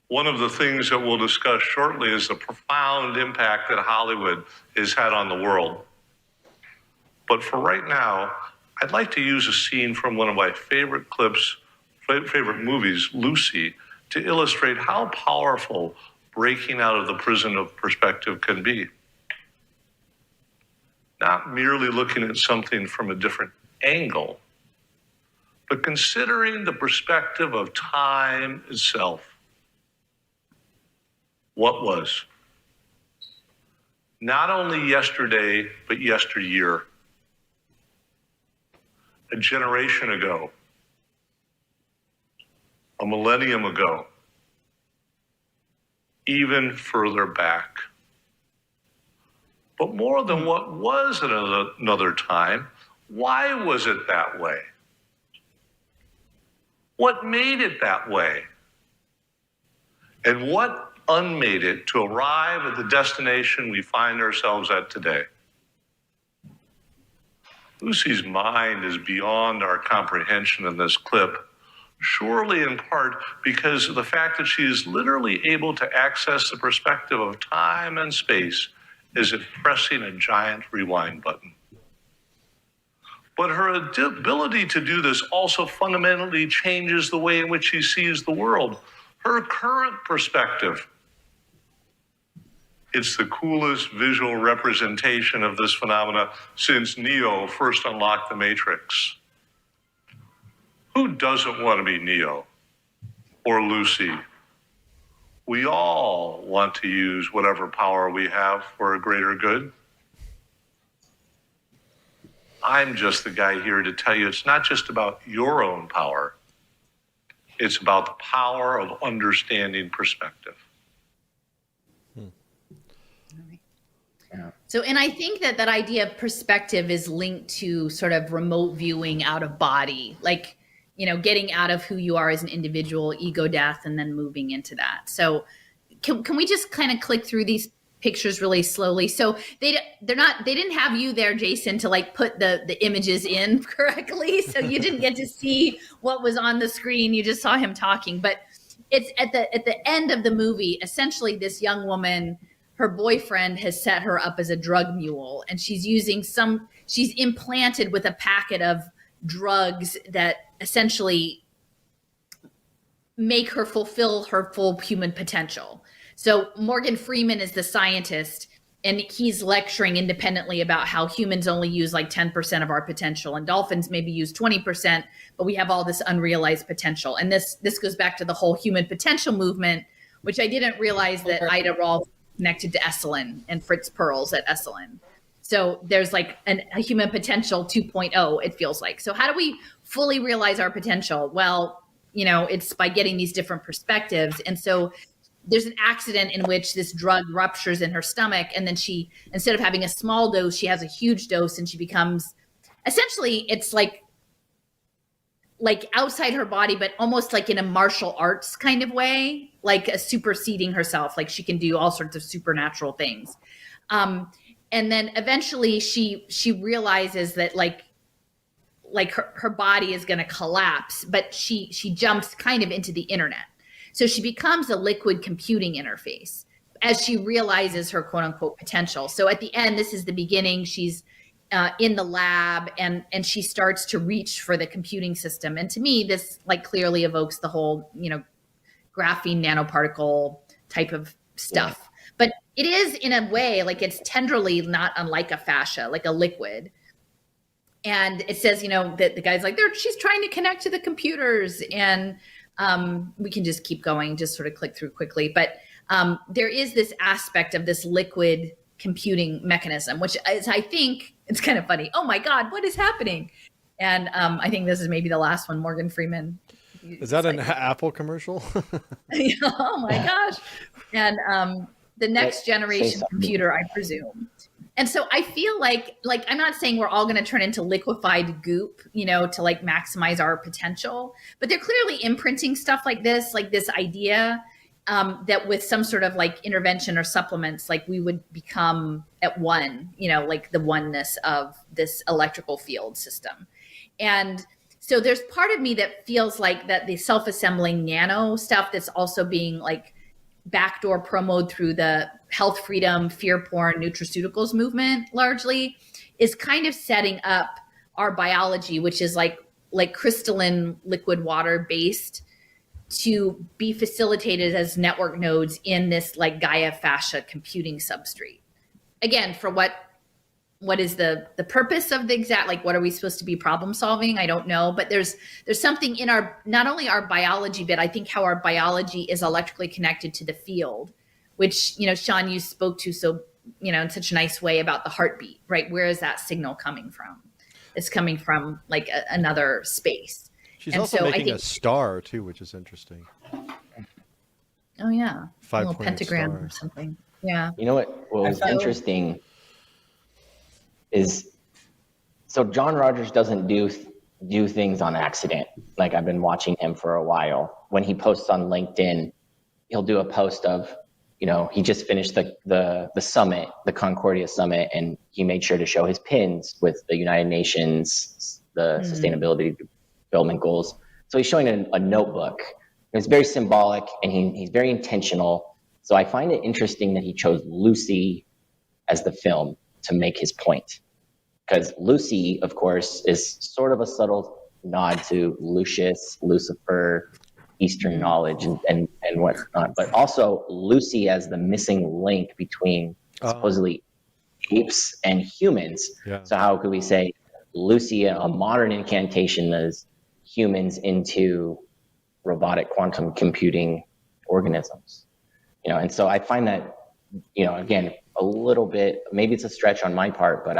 One of the things that we'll discuss shortly is the profound impact that Hollywood has had on the world. But for right now, I'd like to use a scene from one of my favorite movies, Lucy, to illustrate how powerful breaking out of the prison of perspective can be. Not merely looking at something from a different angle, but considering the perspective of time itself. What was? Not only yesterday, but yesteryear. A generation ago. A millennium ago. Even further back. But more than what was at another time, why was it that way? What made it that way? And what unmade it to arrive at the destination we find ourselves at today? Lucy's mind is beyond our comprehension in this clip, surely in part because of the fact that she is literally able to access the perspective of time and space as if pressing a giant rewind button. But her ability to do this also fundamentally changes the way in which she sees the world. Her current perspective, it's the coolest visual representation of this phenomena since Neo first unlocked the Matrix. Who doesn't want to be Neo or Lucy? We all want to use whatever power we have for a greater good. I'm just the guy here to tell you it's not just about your own power. It's about the power of understanding perspective. So, and I think that idea of perspective is linked to sort of remote viewing out of body, like, you know, getting out of who you are as an individual, ego death, and then moving into that. So can we just kind of click through these pictures really slowly? So they didn't have you there, Jason, to like put the images in correctly. So you didn't get to see what was on the screen. You just saw him talking. But it's at the end of the movie, essentially this young woman, her boyfriend has set her up as a drug mule, and she's implanted with a packet of drugs that essentially make her fulfill her full human potential. So Morgan Freeman is the scientist, and he's lecturing independently about how humans only use like 10% of our potential, and dolphins maybe use 20%, but we have all this unrealized potential. And this goes back to the whole human potential movement, which I didn't realize that Ida Rolf connected to Esalen and Fritz Perls at Esalen. So there's like a human potential 2.0, it feels like. So how do we fully realize our potential? Well, you know, it's by getting these different perspectives. And so there's an accident in which this drug ruptures in her stomach, and then she, instead of having a small dose, she has a huge dose, and she becomes, essentially, it's like outside her body, but almost like in a martial arts kind of way, like a superseding herself, like she can do all sorts of supernatural things. And then eventually she realizes that like her body is going to collapse, but she jumps kind of into the internet. So she becomes a liquid computing interface as she realizes her quote unquote potential. So at the end, this is the beginning. She's in the lab and she starts to reach for the computing system. And to me, this like clearly evokes the whole, you know, graphene nanoparticle type of stuff. Yeah. But it is in a way, like it's tenderly not unlike a fascia, like a liquid. And it says, you know, that the guy's like, she's trying to connect to the computers. And we can just keep going, just sort of click through quickly. But there is this aspect of this liquid computing mechanism, which is, I think, it's kind of funny. Oh my God, what is happening? And I think this is maybe the last one, Morgan Freeman. Is that an Apple commercial? Oh my gosh. And the next generation computer, I presume. And so I feel like I'm not saying we're all going to turn into liquefied goop, to like maximize our potential, but they're clearly imprinting stuff like this idea that with some sort of like intervention or supplements, like we would become at one, like the oneness of this electrical field system. And so there's part of me that feels like that the self-assembling nano stuff that's also being like backdoor promoted through the health freedom, fear porn, nutraceuticals movement largely is kind of setting up our biology, which is like crystalline liquid water based, to be facilitated as network nodes in this like Gaia fascia computing substrate. Again, for what is the purpose of the exact, like what are we supposed to be problem solving? I don't know, but there's something in our, not only our biology, but I think how our biology is electrically connected to the field, which, Sean, you spoke to so, in such a nice way about the heartbeat, right? Where is that signal coming from? It's coming from like another space. She's also making a star too, which is interesting. Oh yeah. 5 a little pentagram or something. Yeah. You know what was interesting is, so John Rogers doesn't do things on accident. Like, I've been watching him for a while. When he posts on LinkedIn, he'll do a post of, he just finished the summit, the Concordia Summit, and he made sure to show his pins with the United Nations, the Sustainability Development Goals. So he's showing a notebook. It's very symbolic, and he's very intentional. So I find it interesting that he chose Lucy as the film to make his point. Because Lucy, of course, is sort of a subtle nod to Lucius, Lucifer, Eastern knowledge, and whatnot. But also Lucy as the missing link between supposedly apes and humans. Yeah. So how could we say Lucy, a modern incantation, is humans into robotic quantum computing organisms? And so I find that, again, a little bit, maybe it's a stretch on my part, but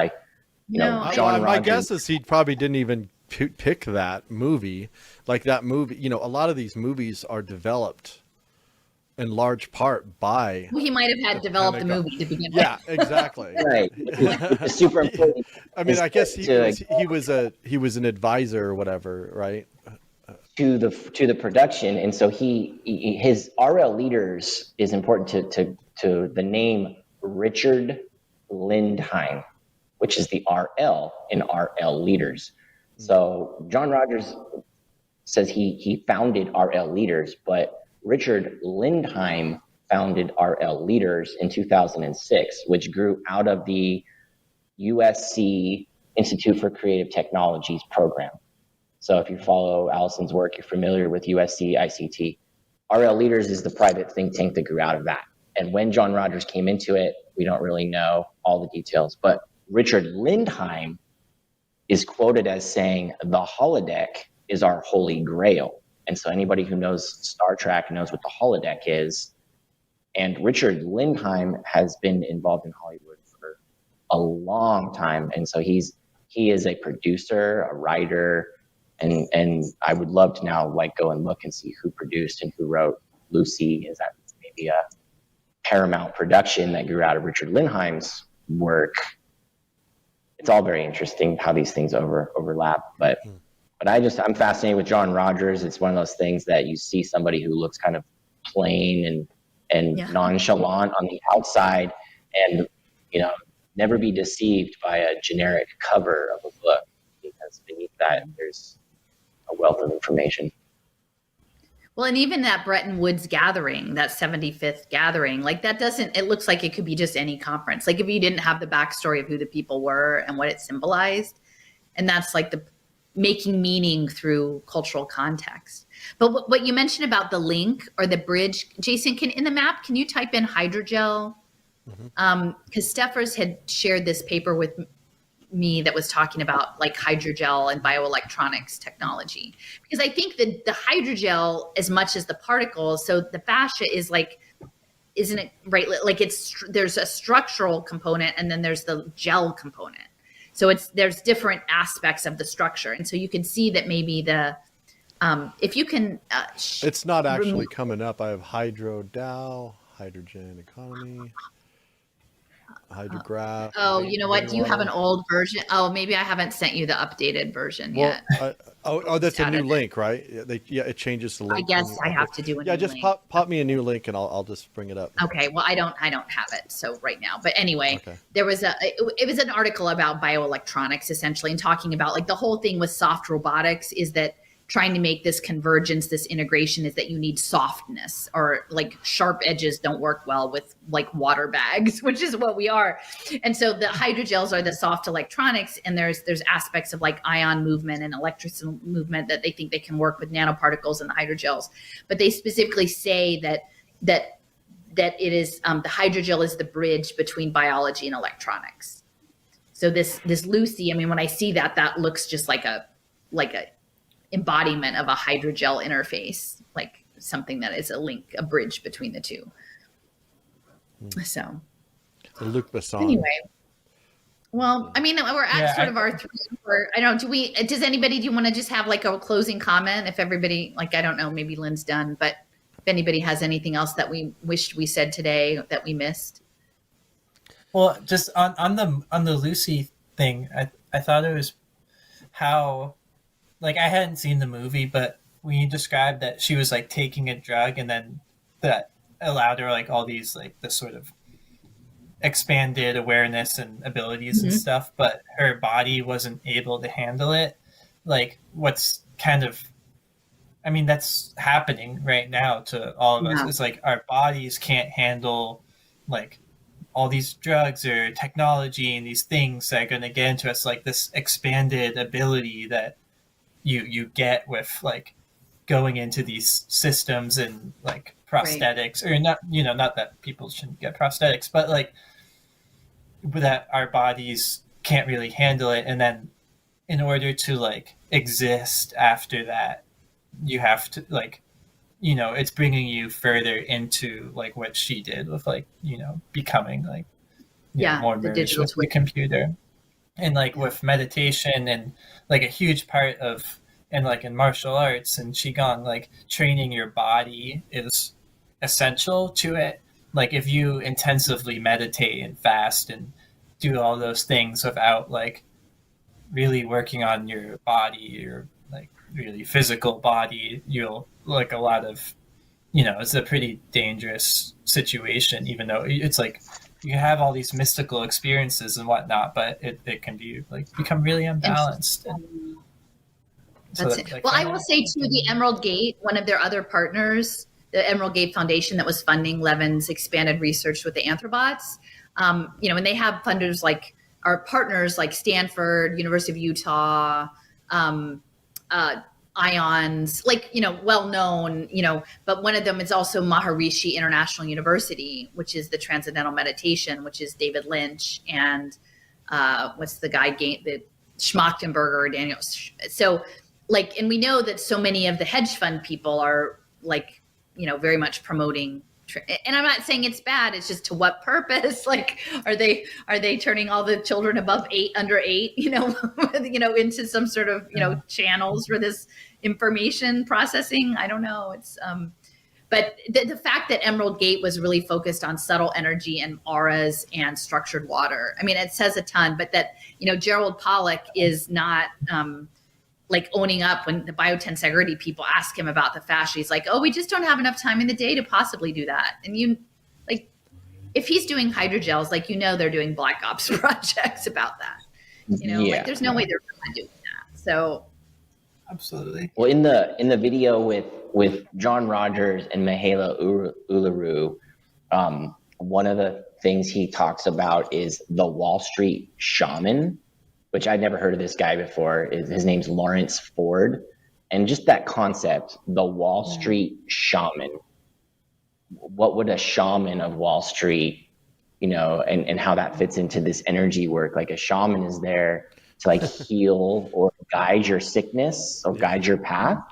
John Rogers, my guess is he probably didn't even pick that movie. Like that movie, a lot of these movies are developed in large part by. Well, he might have had developed the movie to begin with. Yeah, exactly. Right. It's super important. I mean, I guess he was an advisor or whatever, right? To the production, and so his RL leaders is important to the name Richard Lindheim, which is the RL in RL leaders. So John Rogers says he founded RL leaders, but Richard Lindheim founded RL leaders in 2006, which grew out of the USC Institute for Creative Technologies program. So if you follow Allison's work, you're familiar with USC ICT. RL Leaders is the private think tank that grew out of that. And when John Rogers came into it, we don't really know all the details. But Richard Lindheim is quoted as saying, the holodeck is our holy grail. And so anybody who knows Star Trek knows what the holodeck is. And Richard Lindheim has been involved in Hollywood for a long time. And so he is a producer, a writer, and I would love to now go and look and see who produced and who wrote Lucy. Is that maybe a Paramount production that grew out of Richard Lindheim's work? It's all very interesting how these things overlap. But I'm fascinated with John Rogers. It's one of those things that you see somebody who looks kind of plain and nonchalant on the outside, and never be deceived by a generic cover of a book, because beneath that there's a wealth of information. Well, and even that Bretton Woods gathering, that 75th gathering, it looks like it could be just any conference. Like if you didn't have the backstory of who the people were and what it symbolized, and that's like the making meaning through cultural context. But what you mentioned about the link or the bridge, Jason, in the map, can you type in hydrogel? Because Steffers had shared this paper with me that was talking about like hydrogel and bioelectronics technology, because I think that the hydrogel, as much as the particles, so the fascia is like, isn't it right? Like there's a structural component and then there's the gel component. So there's different aspects of the structure. And so you can see that maybe if you can, it's not actually coming up. I have hydrogen economy. hydrograph. Oh, you know what? Do you have an rainwater. old version? Oh, maybe I haven't sent you the updated version Well, yet. that's a new Added it. link, right? It changes the I link. guess when you I have upload. to do a Yeah, new just link. pop me a new link and I'll just bring it up. Okay, well, I don't have it so right now. But anyway, Okay. there was it was an article about bioelectronics essentially, and talking about like the whole thing with soft robotics is that trying to make this convergence, this integration, is that you need softness, or like sharp edges don't work well with like water bags, which is what we are. And so the hydrogels are the soft electronics, and there's aspects of like ion movement and electrical movement that they think they can work with nanoparticles in the hydrogels. But they specifically say that it is the hydrogel is the bridge between biology and electronics. So this Lucy, I mean, when I see that looks just like a embodiment of a hydrogel interface, like something that is a bridge between the two. So The Luc Besson. anyway, well, I mean, we're at sort of our three. I don't. Do you want to just have like a closing comment? If everybody, like, I don't know, maybe Lynn's done, but if anybody has anything else that we wished we said today that we missed. Well, just on the Lucy thing, I thought it was how, like, I hadn't seen the movie, but when you described that she was like taking a drug and then that allowed her like all these like this sort of expanded awareness and abilities and stuff, but her body wasn't able to handle it. Like, what's kind of, I mean, that's happening right now to all of us. It's like our bodies can't handle like all these drugs or technology and these things that are going to get into us, like this expanded ability that you get with like going into these systems and like prosthetics, or not, not that people shouldn't get prosthetics, but like that our bodies can't really handle it. And then in order to like exist after that, you have to like, it's bringing you further into like what she did with like, becoming like, more merged with the computer. And like with meditation and like a huge part of, and like in martial arts and Qigong, like training your body is essential to it. Like if you intensively meditate and fast and do all those things without like really working on your body, your like really physical body, you'll like a lot of, it's a pretty dangerous situation, even though it's like you have all these mystical experiences and whatnot, but it can be like become really unbalanced. That's it. Well, I will say too, the Emerald Gate, one of their other partners, the Emerald Gate Foundation that was funding Levin's expanded research with the anthrobots, and they have funders like our partners like Stanford, University of Utah, IONS, like, well known, but one of them is also Maharishi International University, which is the Transcendental Meditation, which is David Lynch and what's the guy, the Schmachtenberger, Daniel. So like, and we know that so many of the hedge fund people are like, very much promoting. And I'm not saying it's bad. It's just to what purpose? Like, are they turning all the children above 8, under 8, into some sort of, channels for this information processing? I don't know. It's, but the fact that Emerald Gate was really focused on subtle energy and auras and structured water, I mean, it says a ton, but that, Gerald Pollack is not, like owning up when the biotensegrity people ask him about the fascia. He's like, oh, we just don't have enough time in the day to possibly do that. And like, if he's doing hydrogels, like, they're doing black ops projects about that, like there's no way they're not doing that. So. Absolutely. Well, in the video with John Rogers and Mihaela Uluru, one of the things he talks about is the Wall Street shaman, which I'd never heard of this guy before. His name's Lawrence Ford. And just that concept, the Wall Street shaman. What would a shaman of Wall Street, and how that fits into this energy work? Like a shaman is there to like heal or guide your sickness or guide your path.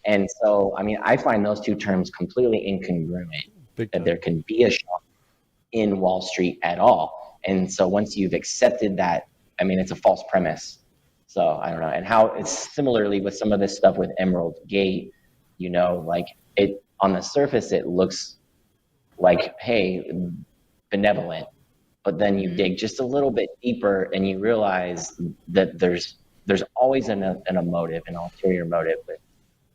And so, I mean, I find those two terms completely incongruent, that there can be a shaman in Wall Street at all. And so once you've accepted that, I mean, it's a false premise. So I don't know. And how it's similarly with some of this stuff with Emerald Gate, like it on the surface, it looks like, hey, benevolent. but then you dig just a little bit deeper and you realize that there's always an motive, an ulterior motive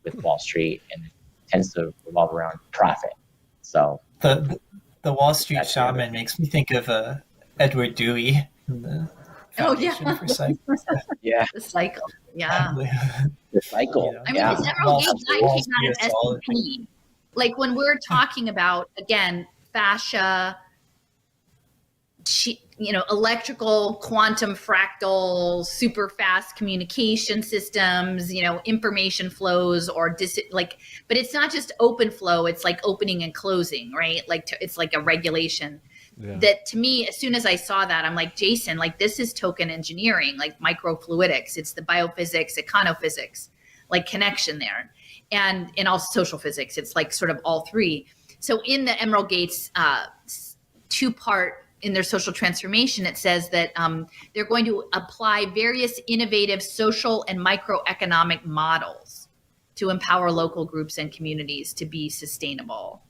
with Wall Street, and it tends to revolve around profit. So the Wall Street shaman makes me think of Edward Dewey from the Foundation for Psych. Yeah, the cycle. Yeah, the cycle. I mean, this Emerald Gate guy came out of SCP. Like when we're talking about, again, fascia, electrical, quantum, fractal, super fast communication systems, information flows but it's not just open flow. It's like opening and closing, right? Like it's like a regulation. Yeah. That to me, as soon as I saw that, I'm like, Jason, like this is token engineering, like microfluidics. It's the biophysics, econophysics, like connection there. And also social physics. It's like sort of all three. So in the Emerald Gates 2-part in their social transformation, it says that they're going to apply various innovative social and microeconomic models to empower local groups and communities to be sustainable.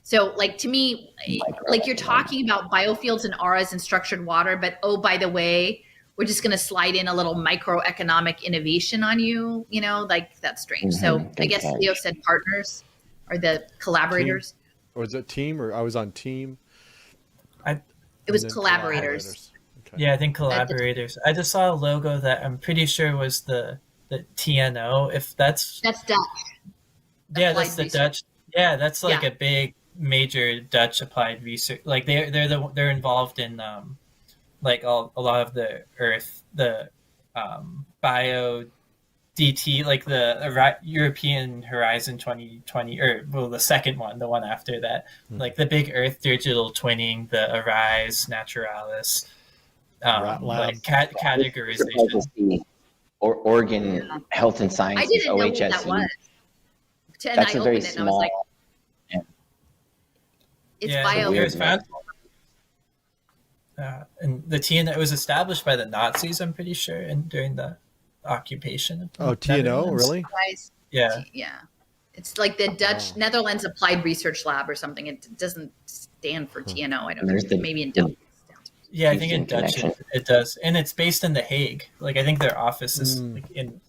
So like to me, like you're talking about biofields and auras and structured water, but oh, by the way, we're just going to slide in a little microeconomic innovation on you, like that's strange. So I guess Leo said partners or the collaborators. Team. Or is it team, or I was on team? It was collaborators. Okay. Yeah, I think collaborators. I just saw a logo that I'm pretty sure was the TNO. If that's Dutch. Yeah, that's the Dutch. Yeah, that's like a big major Dutch applied research. Like they're involved in like a lot of the Earth, the bio DT, like the European Horizon 2020, or well, the second one, the one after that, like the big Earth digital twinning, the Arise, Naturalis, like categorization. Or Oregon Health and Sciences, I didn't know OHSE. what that was. And That's I a very opened it and I was like, it's bio. And the TNO was established by the Nazis, I'm pretty sure, and during the occupation. Oh, TNO, really? Yeah. Yeah. It's like the Dutch Netherlands Applied Research Lab or something. It doesn't stand for TNO. I don't know. Maybe in Dutch. Yeah, I think in Dutch it does. And it's based in The Hague. Like I think their office is like in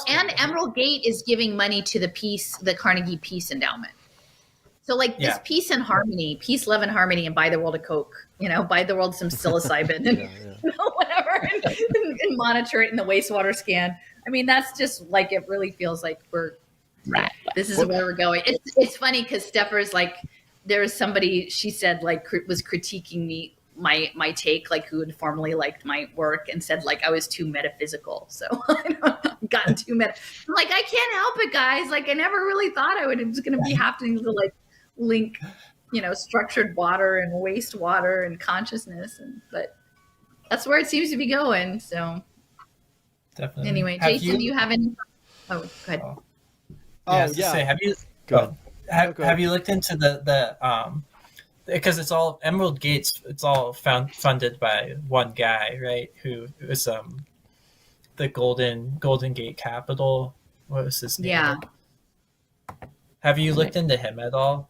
and Emerald Gate is giving money to the Carnegie Peace Endowment. So like this peace and harmony, peace, love, and harmony, and buy the world a Coke, buy the world some psilocybin and whatever, and monitor it in the wastewater scan. I mean, that's just like, it really feels like this is where we're going. It's funny because Stepher's like, there was somebody, she said like was critiquing me, my take, like who had formerly liked my work and said like I was too metaphysical. So I've gotten too I'm like, I can't help it, guys. Like I never really thought it was going to be happening to like link, structured water and wastewater and consciousness, but that's where it seems to be going. So definitely. Anyway, Jason, do you have any? Oh, go ahead. Say, have you have you looked into the because it's all Emerald Gates, it's all funded by one guy, right? Who was the Golden Gate Capital. What was his name? Yeah. Have you looked into him at all?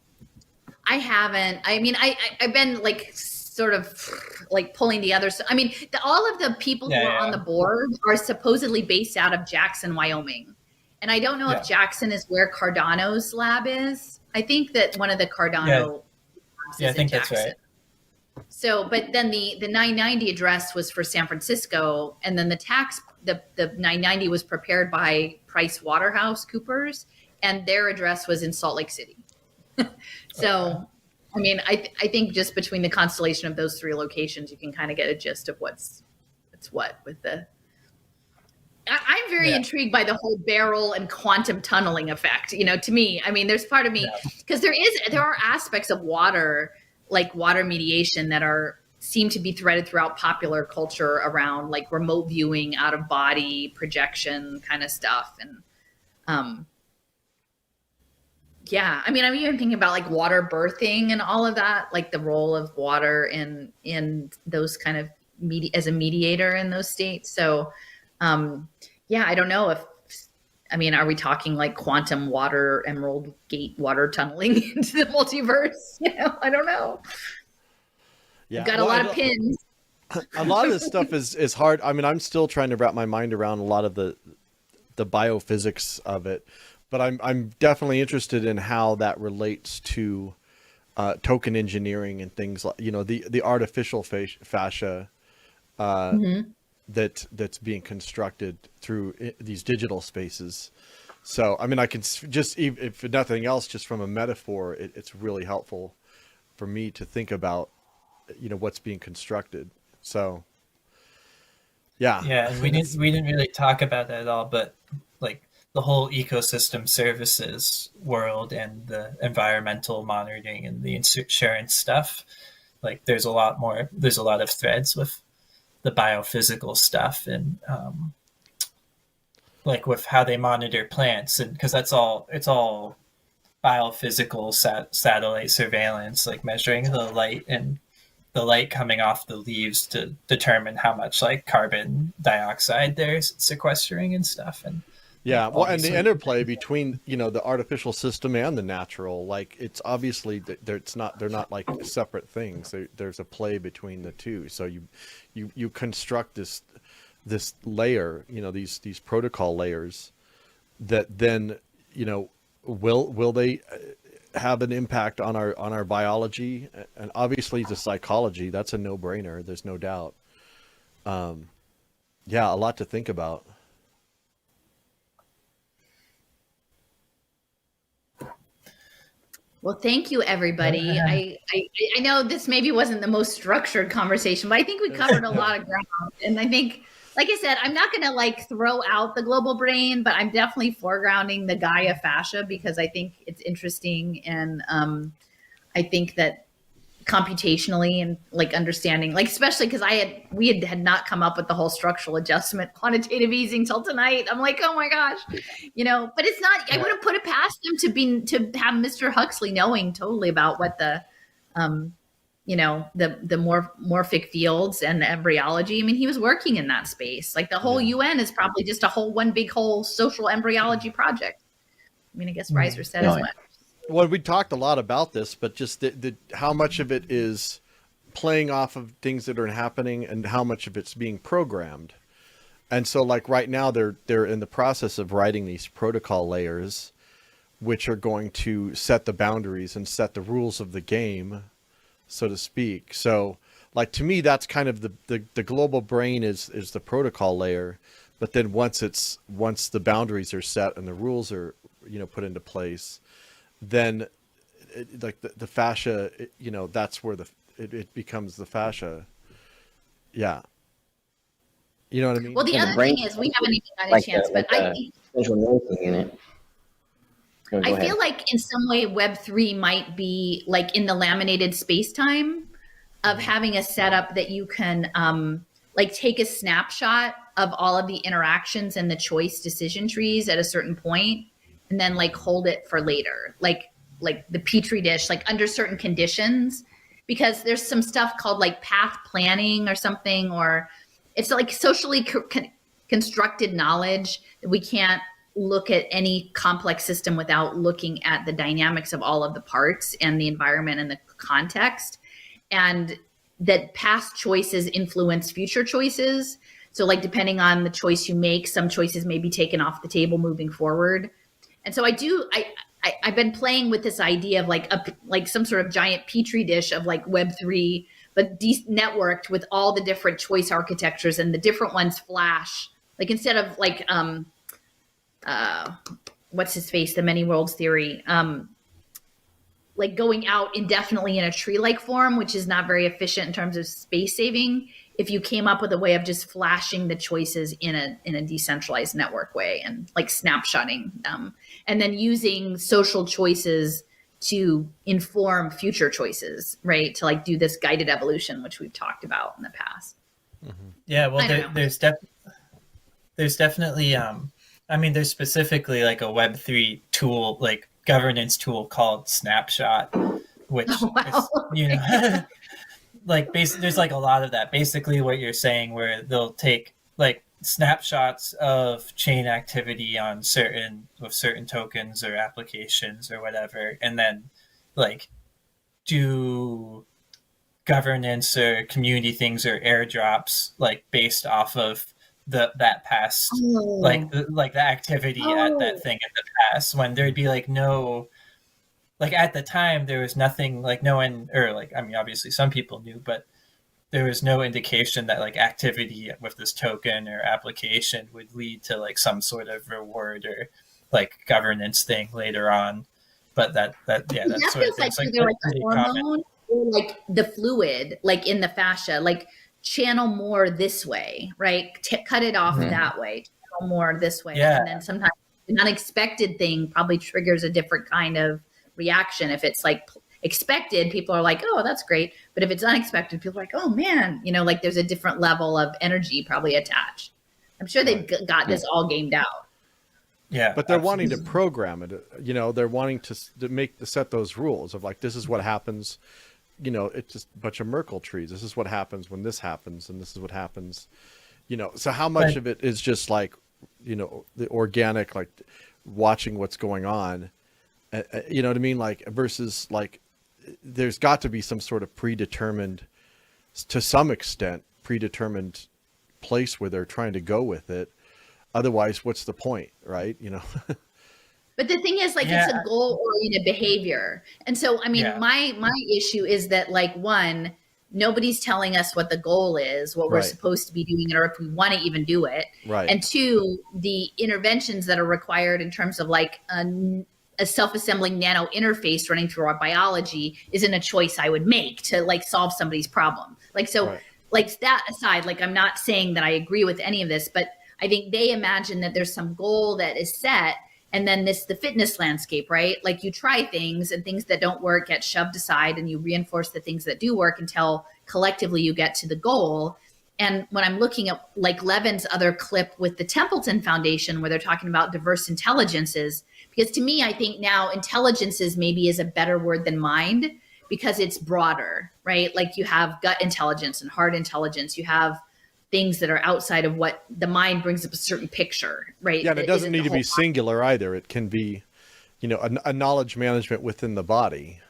I haven't. I mean, I've been like sort of like pulling the others. I mean, all of the people who are on the board are supposedly based out of Jackson, Wyoming. And I don't know if Jackson is where Cardano's lab is. I think that one of the Cardano labs is in Jackson. That's right. So, but then the 990 address was for San Francisco, and then the 990 was prepared by Price Waterhouse Coopers, and their address was in Salt Lake City. So, I mean, I think just between the constellation of those three locations, you can kind of get a gist of what's what with the. I'm very intrigued by the whole barrel and quantum tunneling effect. To me, I mean, there's part of me because there are aspects of water, like water mediation, that seem to be threaded throughout popular culture around like remote viewing, out of body projection kind of stuff, and I mean, I'm even thinking about like water birthing and all of that, like the role of water in those kind of as a mediator in those states. So, I don't know are we talking like quantum water, Emerald Gate water tunneling into the multiverse? I don't know. Yeah, got a lot of pins. A lot of this stuff is hard. I mean, I'm still trying to wrap my mind around a lot of the biophysics of it, but I'm definitely interested in how that relates to token engineering and things like, you know, the artificial fascia that's being constructed through these digital spaces. So, I mean, I can just, if nothing else, just from a metaphor, it's really helpful for me to think about, you know, what's being constructed. So, yeah. Yeah, we didn't really talk about that at all, but like the whole ecosystem services world and the environmental monitoring and the insurance stuff, like there's a lot of threads with the biophysical stuff and like with how they monitor plants, and because it's all biophysical satellite surveillance, like measuring the light coming off the leaves to determine how much like carbon dioxide they're sequestering and stuff. And yeah, well, and the interplay between, you know, the artificial system and the natural, like it's obviously they're not like separate things. There's a play between the two. So you construct this layer, you know, these protocol layers that then, you know, will they have an impact on our biology, and obviously the psychology. That's a no-brainer. There's no doubt. Yeah, a lot to think about. Well, thank you, everybody. I know this maybe wasn't the most structured conversation, but I think we covered a lot of ground. And I think, like I said, I'm not going to like throw out the global brain, but I'm definitely foregrounding the Gaia fascia because I think it's interesting. And I think that computationally and like understanding, like especially because we had not come up with the whole structural adjustment quantitative easing till tonight. I'm like, oh my gosh, you know, but it's not, I wouldn't put it past them to have Mr. Huxley knowing totally about what the you know, the morphic fields and the embryology. I mean, he was working in that space. Like the whole UN is probably just one big whole social embryology project. I mean, I guess Reiser said as much. Well, we talked a lot about this, but just how much of it is playing off of things that are happening and how much of it's being programmed. And so like right now they're in the process of writing these protocol layers, which are going to set the boundaries and set the rules of the game, so to speak. So like, to me, that's kind of the global brain is the protocol layer. But then once the boundaries are set and the rules are, you know, put into place, then like the fascia, you know, that's where it becomes the fascia. Yeah. You know what I mean? Well, the other thing is we haven't even got a chance, but I think I feel like in some way Web3 might be like in the laminated space-time of having a setup that you can like take a snapshot of all of the interactions and the choice decision trees at a certain point, and then like hold it for later, like the Petri dish, like under certain conditions, because there's some stuff called like path planning or something, or it's like socially constructed knowledge that we can't look at any complex system without looking at the dynamics of all of the parts and the environment and the context, and that past choices influence future choices. So like depending on the choice you make, some choices may be taken off the table moving forward. And so I've been playing with this idea of like some sort of giant Petri dish of like Web3, but networked with all the different choice architectures, and the different ones flash. Like instead of like, what's his face, the many worlds theory, like going out indefinitely in a tree-like form, which is not very efficient in terms of space saving. If you came up with a way of just flashing the choices in a decentralized network way and like snapshotting them, and then using social choices to inform future choices, right? To like do this guided evolution, which we've talked about in the past. Mm-hmm. Yeah, well, there's definitely, I mean, there's specifically like a Web3 tool, like governance tool called Snapshot, which is, you know, like there's like a lot of that. Basically what you're saying, where they'll take like snapshots of chain activity on certain tokens or applications or whatever, and then like do governance or community things or airdrops like based off of that past like the activity at that thing in the past, when there'd be like no, like at the time there was nothing, like no one, or like, I mean, obviously some people knew, but there was no indication that like activity with this token or application would lead to like some sort of reward or like governance thing later on. But that sort of feels thing. like either like a hormone or like the fluid, like in the fascia, like channel more this way, right? Cut it off that way, channel more this way. Yeah. And then sometimes an unexpected thing probably triggers a different kind of reaction. If it's like expected, people are like, oh, that's great. But if it's unexpected, people are like, oh man, you know, like there's a different level of energy probably attached. I'm sure they've got this all gamed out. Yeah, but they're wanting to program it. You know, they're wanting to set those rules of like, this is what happens. You know, it's just a bunch of Merkle trees. This is what happens when this happens, and this is what happens. You know, so how much of it is just like, you know, the organic, like watching what's going on. You know what I mean? Like versus like, there's got to be some sort of predetermined, to some extent, predetermined place where they're trying to go with it. Otherwise, what's the point, right? You know. But the thing is, like, it's a goal-oriented behavior, and so I mean, my issue is that, like, one, nobody's telling us what the goal is, what we're supposed to be doing, or if we want to even do it. Right. And two, the interventions that are required in terms of like a self-assembling nano interface running through our biology isn't a choice I would make to like solve somebody's problem. Like, so like that aside, like, I'm not saying that I agree with any of this, but I think they imagine that there's some goal that is set. And then the fitness landscape, right? Like you try things and things that don't work get shoved aside and you reinforce the things that do work until collectively you get to the goal. And when I'm looking at like Levin's other clip with the Templeton Foundation, where they're talking about diverse intelligences, because to me, I think now intelligences maybe is a better word than mind because it's broader, right? Like you have gut intelligence and heart intelligence. You have things that are outside of what the mind brings up a certain picture, right? Yeah, and it doesn't need to be singular either. It can be, you know, a knowledge management within the body.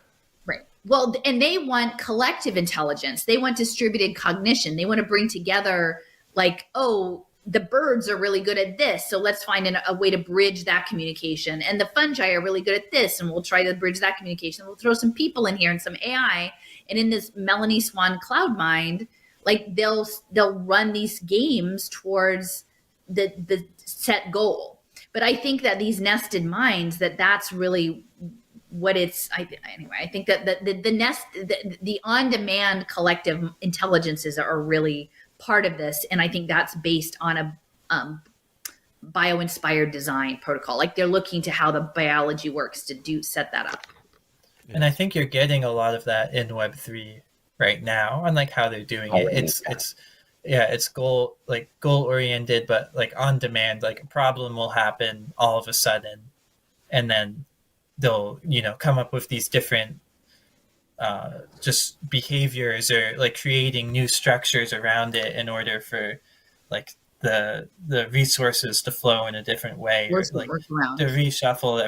Right. Well, and they want collective intelligence. They want distributed cognition. They want to bring together like, oh, the birds are really good at this, so let's find a way to bridge that communication. And the fungi are really good at this, and we'll try to bridge that communication. We'll throw some people in here and some AI. And in this Melanie Swan cloud mind, like they'll run these games towards the set goal. But I think that these nested minds, that's really what it's. I think that the on-demand collective intelligences are really part of this, and I think that's based on a bio-inspired design protocol. Like they're looking to how the biology works to set that up. And I think you're getting a lot of that in Web3 right now, and like how they're doing it. It's goal oriented, but like on demand. Like a problem will happen all of a sudden, and then they'll come up with these different just behaviors or like creating new structures around it in order for like the resources to flow in a different way, or like to reshuffle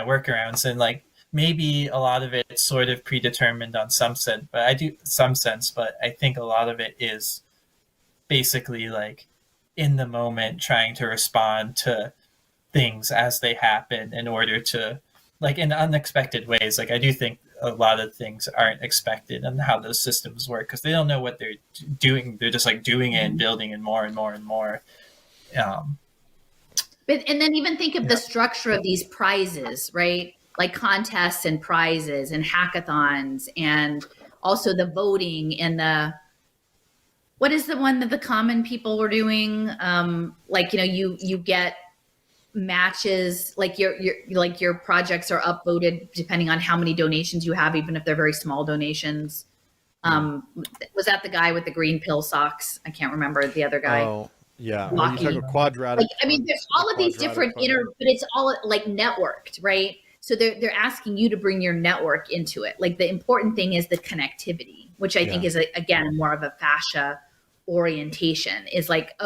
workarounds. And like maybe a lot of it's sort of predetermined on some sense, but I think a lot of it is basically like in the moment trying to respond to things as they happen in order to, like, in unexpected ways. Like I do think a lot of things aren't expected and how those systems work because they don't know what they're doing. They're just like doing it and building and more and more and more. But and then even think of the structure of these prizes, right? Like contests and prizes and hackathons, and also the voting and what is the one that the common people were doing? You get matches, like your projects are upvoted depending on how many donations you have, even if they're very small donations. Was that the guy with the green pill socks? I can't remember the other guy. Oh yeah, you talking about quadratic. There's all of these different but it's all like networked, right? So they're asking you to bring your network into it. Like the important thing is the connectivity, which I think is again more of a fascia orientation. Is like,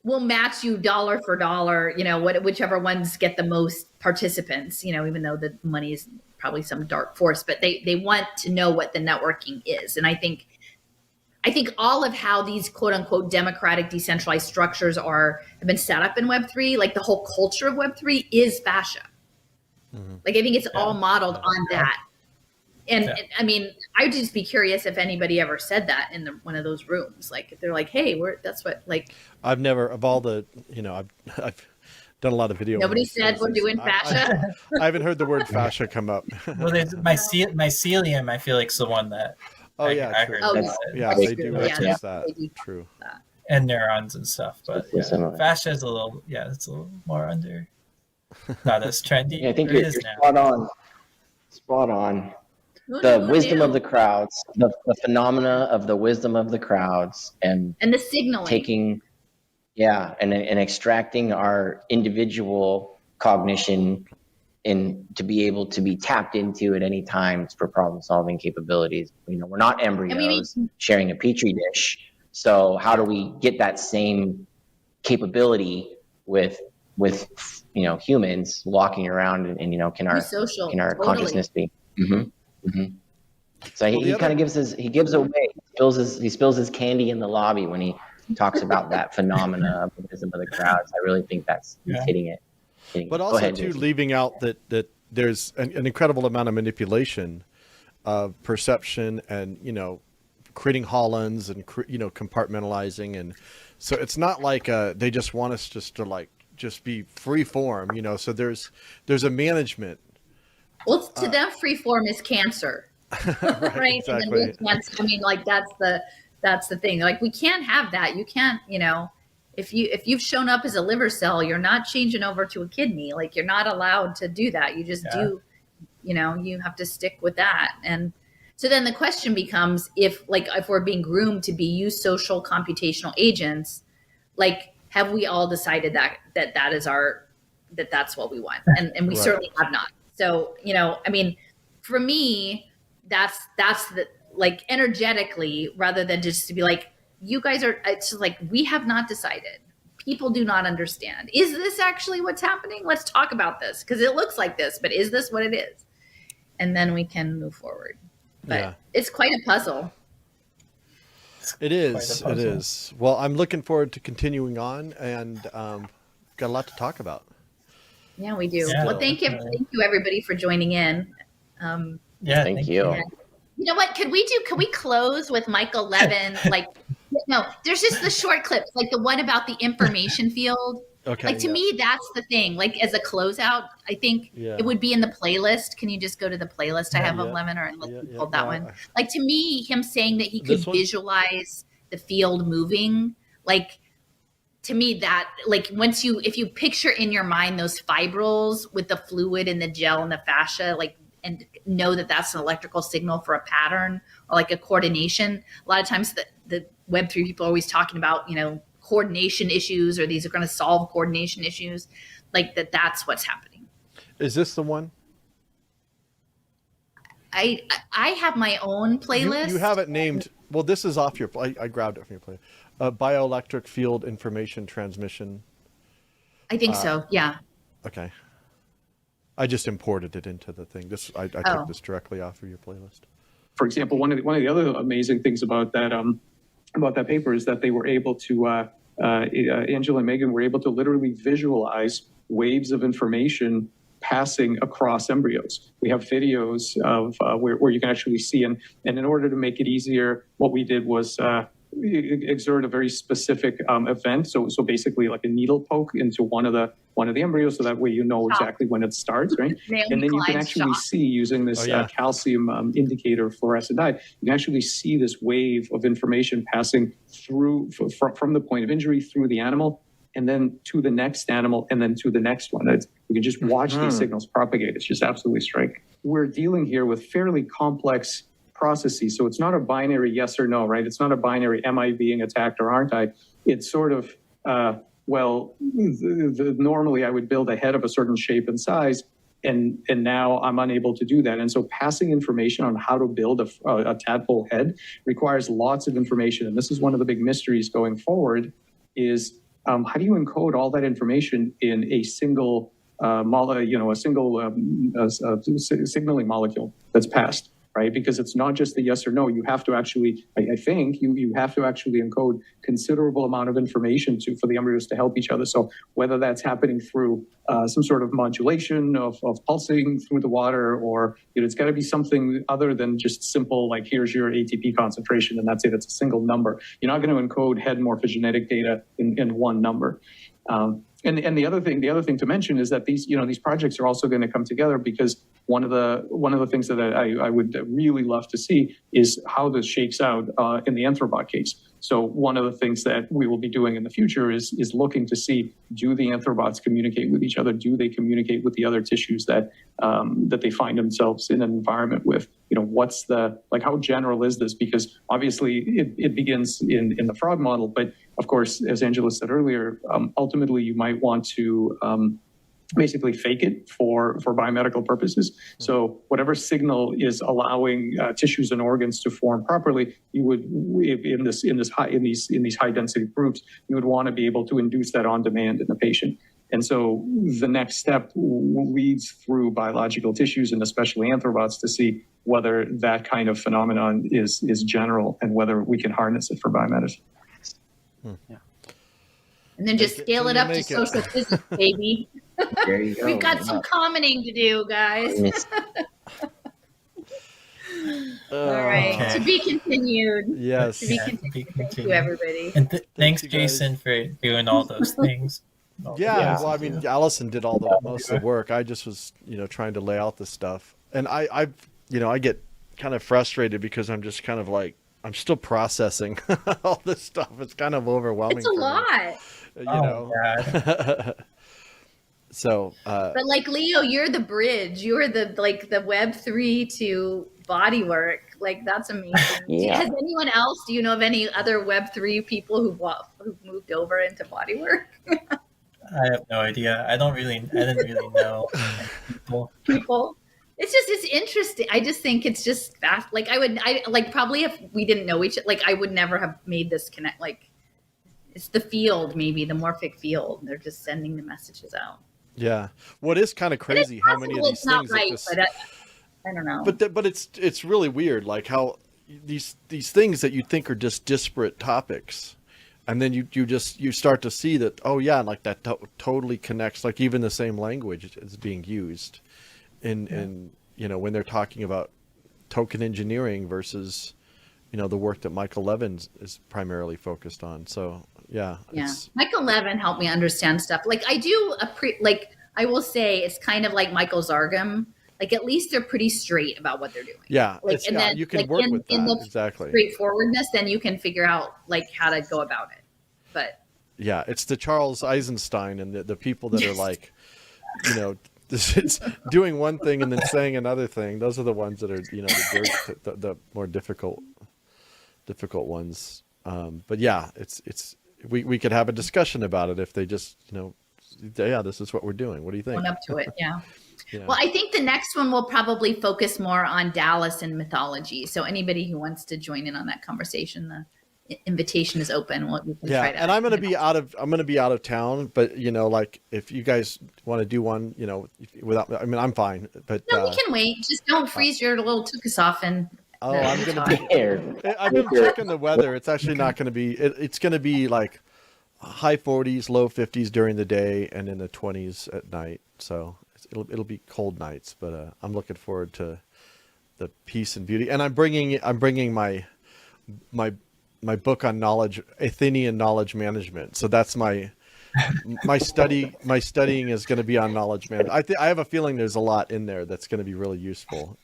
we'll match you dollar for dollar, whichever ones get the most participants, even though the money is probably some dark force, but they want to know what the networking is. And I think all of how these quote unquote democratic decentralized structures have been set up in Web3, like the whole culture of Web3 is fascia. Mm-hmm. Like I think it's all modeled on that. And I mean, I'd just be curious if anybody ever said that in one of those rooms. Like if they're like, hey, that's what, like. I've never, of all the, I've done a lot of video. Nobody said we're doing fascia. I haven't heard the word fascia come up. Well, there's mycelium, I feel like, is the one that. I heard. Yeah, they do reference that. True. And neurons and stuff, but fascia is it's a little more under, not as trendy. Yeah, I think you're spot on. Spot on. The wisdom of the crowds, the phenomena of the wisdom of the crowds, and the signaling. Taking, and extracting our individual cognition to be able to be tapped into at any time for problem-solving capabilities. We're not embryos sharing a petri dish. So how do we get that same capability with humans walking around and can our consciousness be? Mm-hmm. Mm-hmm. So he kind of gives away. He spills his candy in the lobby when he talks about that phenomena of the wisdom of the crowds. I really think he's hitting it. But also too, leaving out that there's an incredible amount of manipulation of perception and creating Hollands and compartmentalizing, and so it's not like they just want us just to just be free form. So there's a management. Well, to them, free form is cancer, right? Exactly. I mean, like that's the thing. Like we can't have that. You can't, if you've shown up as a liver cell, you're not changing over to a kidney. Like you're not allowed to do that. You just do, you have to stick with that. And so then the question becomes, if we're being groomed to be eusocial computational agents, like have we all decided that's what we want? And we certainly have not. So, I mean, for me, that's the, energetically, rather than just to be like, you guys it's just like, we have not decided. People do not understand. Is this actually what's happening? Let's talk about this because it looks like this, but is this what it is? And then we can move forward. But it's quite a puzzle. It is. It is. Well, I'm looking forward to continuing on and got a lot to talk about. Yeah, we do. Yeah. Well, thank you everybody for joining in. Thank you. You know what? Could we close with Michael Levin? No, there's just the short clips, like the one about the information field. Okay. To me, that's the thing. Like as a closeout, I think it would be in the playlist. Can you just go to the playlist I have of Levin, or hold that one? Like to me, him saying that he could visualize the field moving, to me that if you picture in your mind those fibrils with the fluid and the gel and the fascia, and know that that's an electrical signal for a pattern or a coordination. A lot of times the Web3 people are always talking about, coordination issues, or these are going to solve coordination issues, that's what's happening. Is this the one? I have my own playlist. You have it named. Well, this is off your. I grabbed it from your playlist. Bioelectric field information transmission. I think so. Yeah. Okay. I just imported it into the thing. I took this directly off of your playlist. For example, one of the other amazing things about that paper is that they were able to Angela and Megan were able to literally visualize waves of information passing across embryos. We have videos of where you can actually see, and in order to make it easier, what we did was exert a very specific event. So basically like a needle poke into one of the embryos, so that way you know exactly when it starts, right? And then you can actually see, using this calcium indicator fluorescent dye, you can actually see this wave of information passing through from the point of injury through the animal, and then to the next animal, and then to the next one. You can just watch these signals propagate. It's just absolutely striking. We're dealing here with fairly complex processes. So it's not a binary yes or no, right? It's not a binary, am I being attacked or aren't I? It's sort of, normally I would build a head of a certain shape and size, and now I'm unable to do that. And so passing information on how to build a tadpole head requires lots of information. And this is one of the big mysteries going forward, is how do you encode all that information in a single signaling molecule that's passed, right? Because it's not just the yes or no. You have to actually, I think, you have to actually encode considerable amount of information for the embryos to help each other. So whether that's happening through some sort of modulation of pulsing through the water, or it's got to be something other than just simple, like here's your ATP concentration and that's it. It's a single number. You're not going to encode head morphogenetic data in one number. And the other thing to mention is that these projects are also going to come together because one of the things that I would really love to see is how this shakes out in the Anthrobot case. So one of the things that we will be doing in the future is looking to see, do the Anthrobots communicate with each other? Do they communicate with the other tissues that they find themselves in an environment with? What's how general is this? Because obviously it begins in the frog model, but of course, as Angela said earlier, ultimately you might want to basically fake it for biomedical purposes. So whatever signal is allowing tissues and organs to form properly, you would in these high density groups, you would want to be able to induce that on demand in the patient. And so the next step leads through biological tissues and especially anthrobots to see whether that kind of phenomenon is general and whether we can harness it for biomedicine. Yeah. And then just scale it up to social physics, baby. There you go. We've got some commenting to do, guys. All right. Okay. To be continued. Yes. To be continued to everybody. And thanks, Jason, for doing all those things. Yeah, well, I mean, Allison did most of the work. I just was, trying to lay out the stuff, and I get kind of frustrated because I'm just kind of like, I'm still processing all this stuff. It's kind of overwhelming. It's a lot. So, but like Leo, you're the bridge. You're the Web3 to body work. Like that's amazing. Yeah. Has anyone else? Do you know of any other Web3 people who've moved over into body work? I have no idea. I didn't really know people. It's interesting. I just think it's just fast. Like probably if we didn't know each, I would never have made this connect. Like it's the field, maybe the morphic field. They're just sending the messages out. Yeah. What is kind of crazy how many of these things. I don't know. But it's really weird, like how these things that you think are just disparate topics, and then you start to see that, oh yeah, like that totally connects. Like even the same language is being used in when they're talking about token engineering versus the work that Michael Levin is primarily focused on. So yeah. Michael Levin helped me understand stuff. Like I do I will say it's kind of like Michael Zargham. Like at least they're pretty straight about what they're doing. Yeah. Then you can work with that. In the exactly. straightforwardness, then you can figure out how to go about it. But yeah, it's the Charles Eisenstein and the people that are like, it's doing one thing and then saying another thing. Those are the ones that are, the more difficult ones. But yeah, we could have a discussion about it if they just, this is what we're doing. What do you think? Own up to it. Yeah. Well, I think the next one will probably focus more on Dallas and mythology. So anybody who wants to join in on that conversation, the invitation is open. Try to and I'm going to be out of town, but if you guys want to do one, I'm fine. But no, we can wait. Just don't freeze your little tuchus off and. Oh, I'm going to be. I've been checking the weather. It's actually not going to be. It's going to be like high 40s, low 50s during the day, and in the 20s at night. So it'll be cold nights, but I'm looking forward to the peace and beauty. And I'm bringing my book on Athenian knowledge management. So that's my studying is going to be on knowledge management. I have a feeling there's a lot in there that's going to be really useful.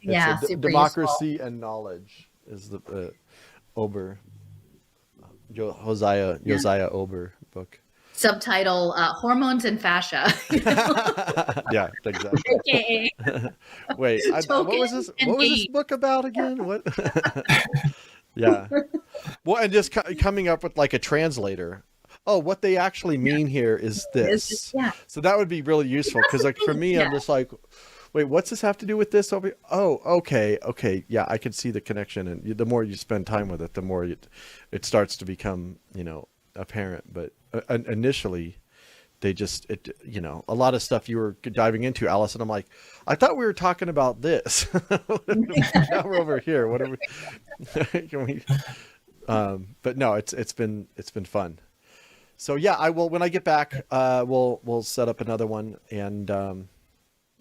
Yeah, democracy useful. And knowledge is the Ober Josiah Ober book. Subtitle: Hormones and Fascia. Yeah, exactly. Okay. Wait, what was this? What was this book about again? What? Yeah. Well, and just coming up with like a translator. Oh, what they actually mean here is this. Yeah. So that would be really useful because, like, for me, I'm just like, wait, what's this have to do with this over here? Oh, okay. Yeah, I can see the connection. And the more you spend time with it, the more it starts to become, apparent. But initially, they just, a lot of stuff you were diving into, Allison. I'm like, I thought we were talking about this. Now we're over here. What are we? Can we? But no, it's been fun. So yeah, I will, when I get back, we'll set up another one. And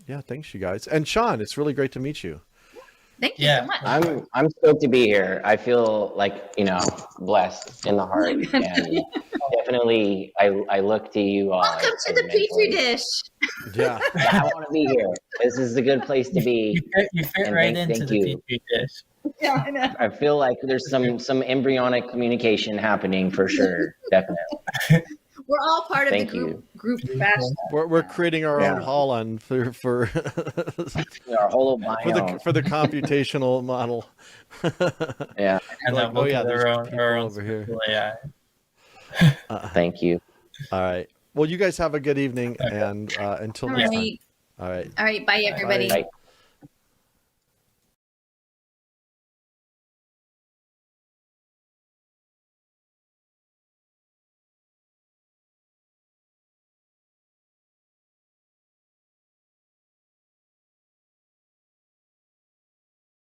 yeah, thanks you guys. And Sean, it's really great to meet you. Thank you so much. I'm stoked to be here. I feel like, blessed in the heart. And definitely, I look to you all. Welcome to the Petri dish. Yeah. I want to be here. This is a good place to be. You fit right into the Petri dish. Yeah, I know. I feel like there's some embryonic communication happening for sure. Definitely. We're all part of the group Fascia. We're creating our own Holland for our holobiome for the computational model. Yeah. And like, then there's our people own over here. AI. Thank you. All right. Well, you guys have a good evening, and until next time. All right. All right. Bye, everybody. Bye.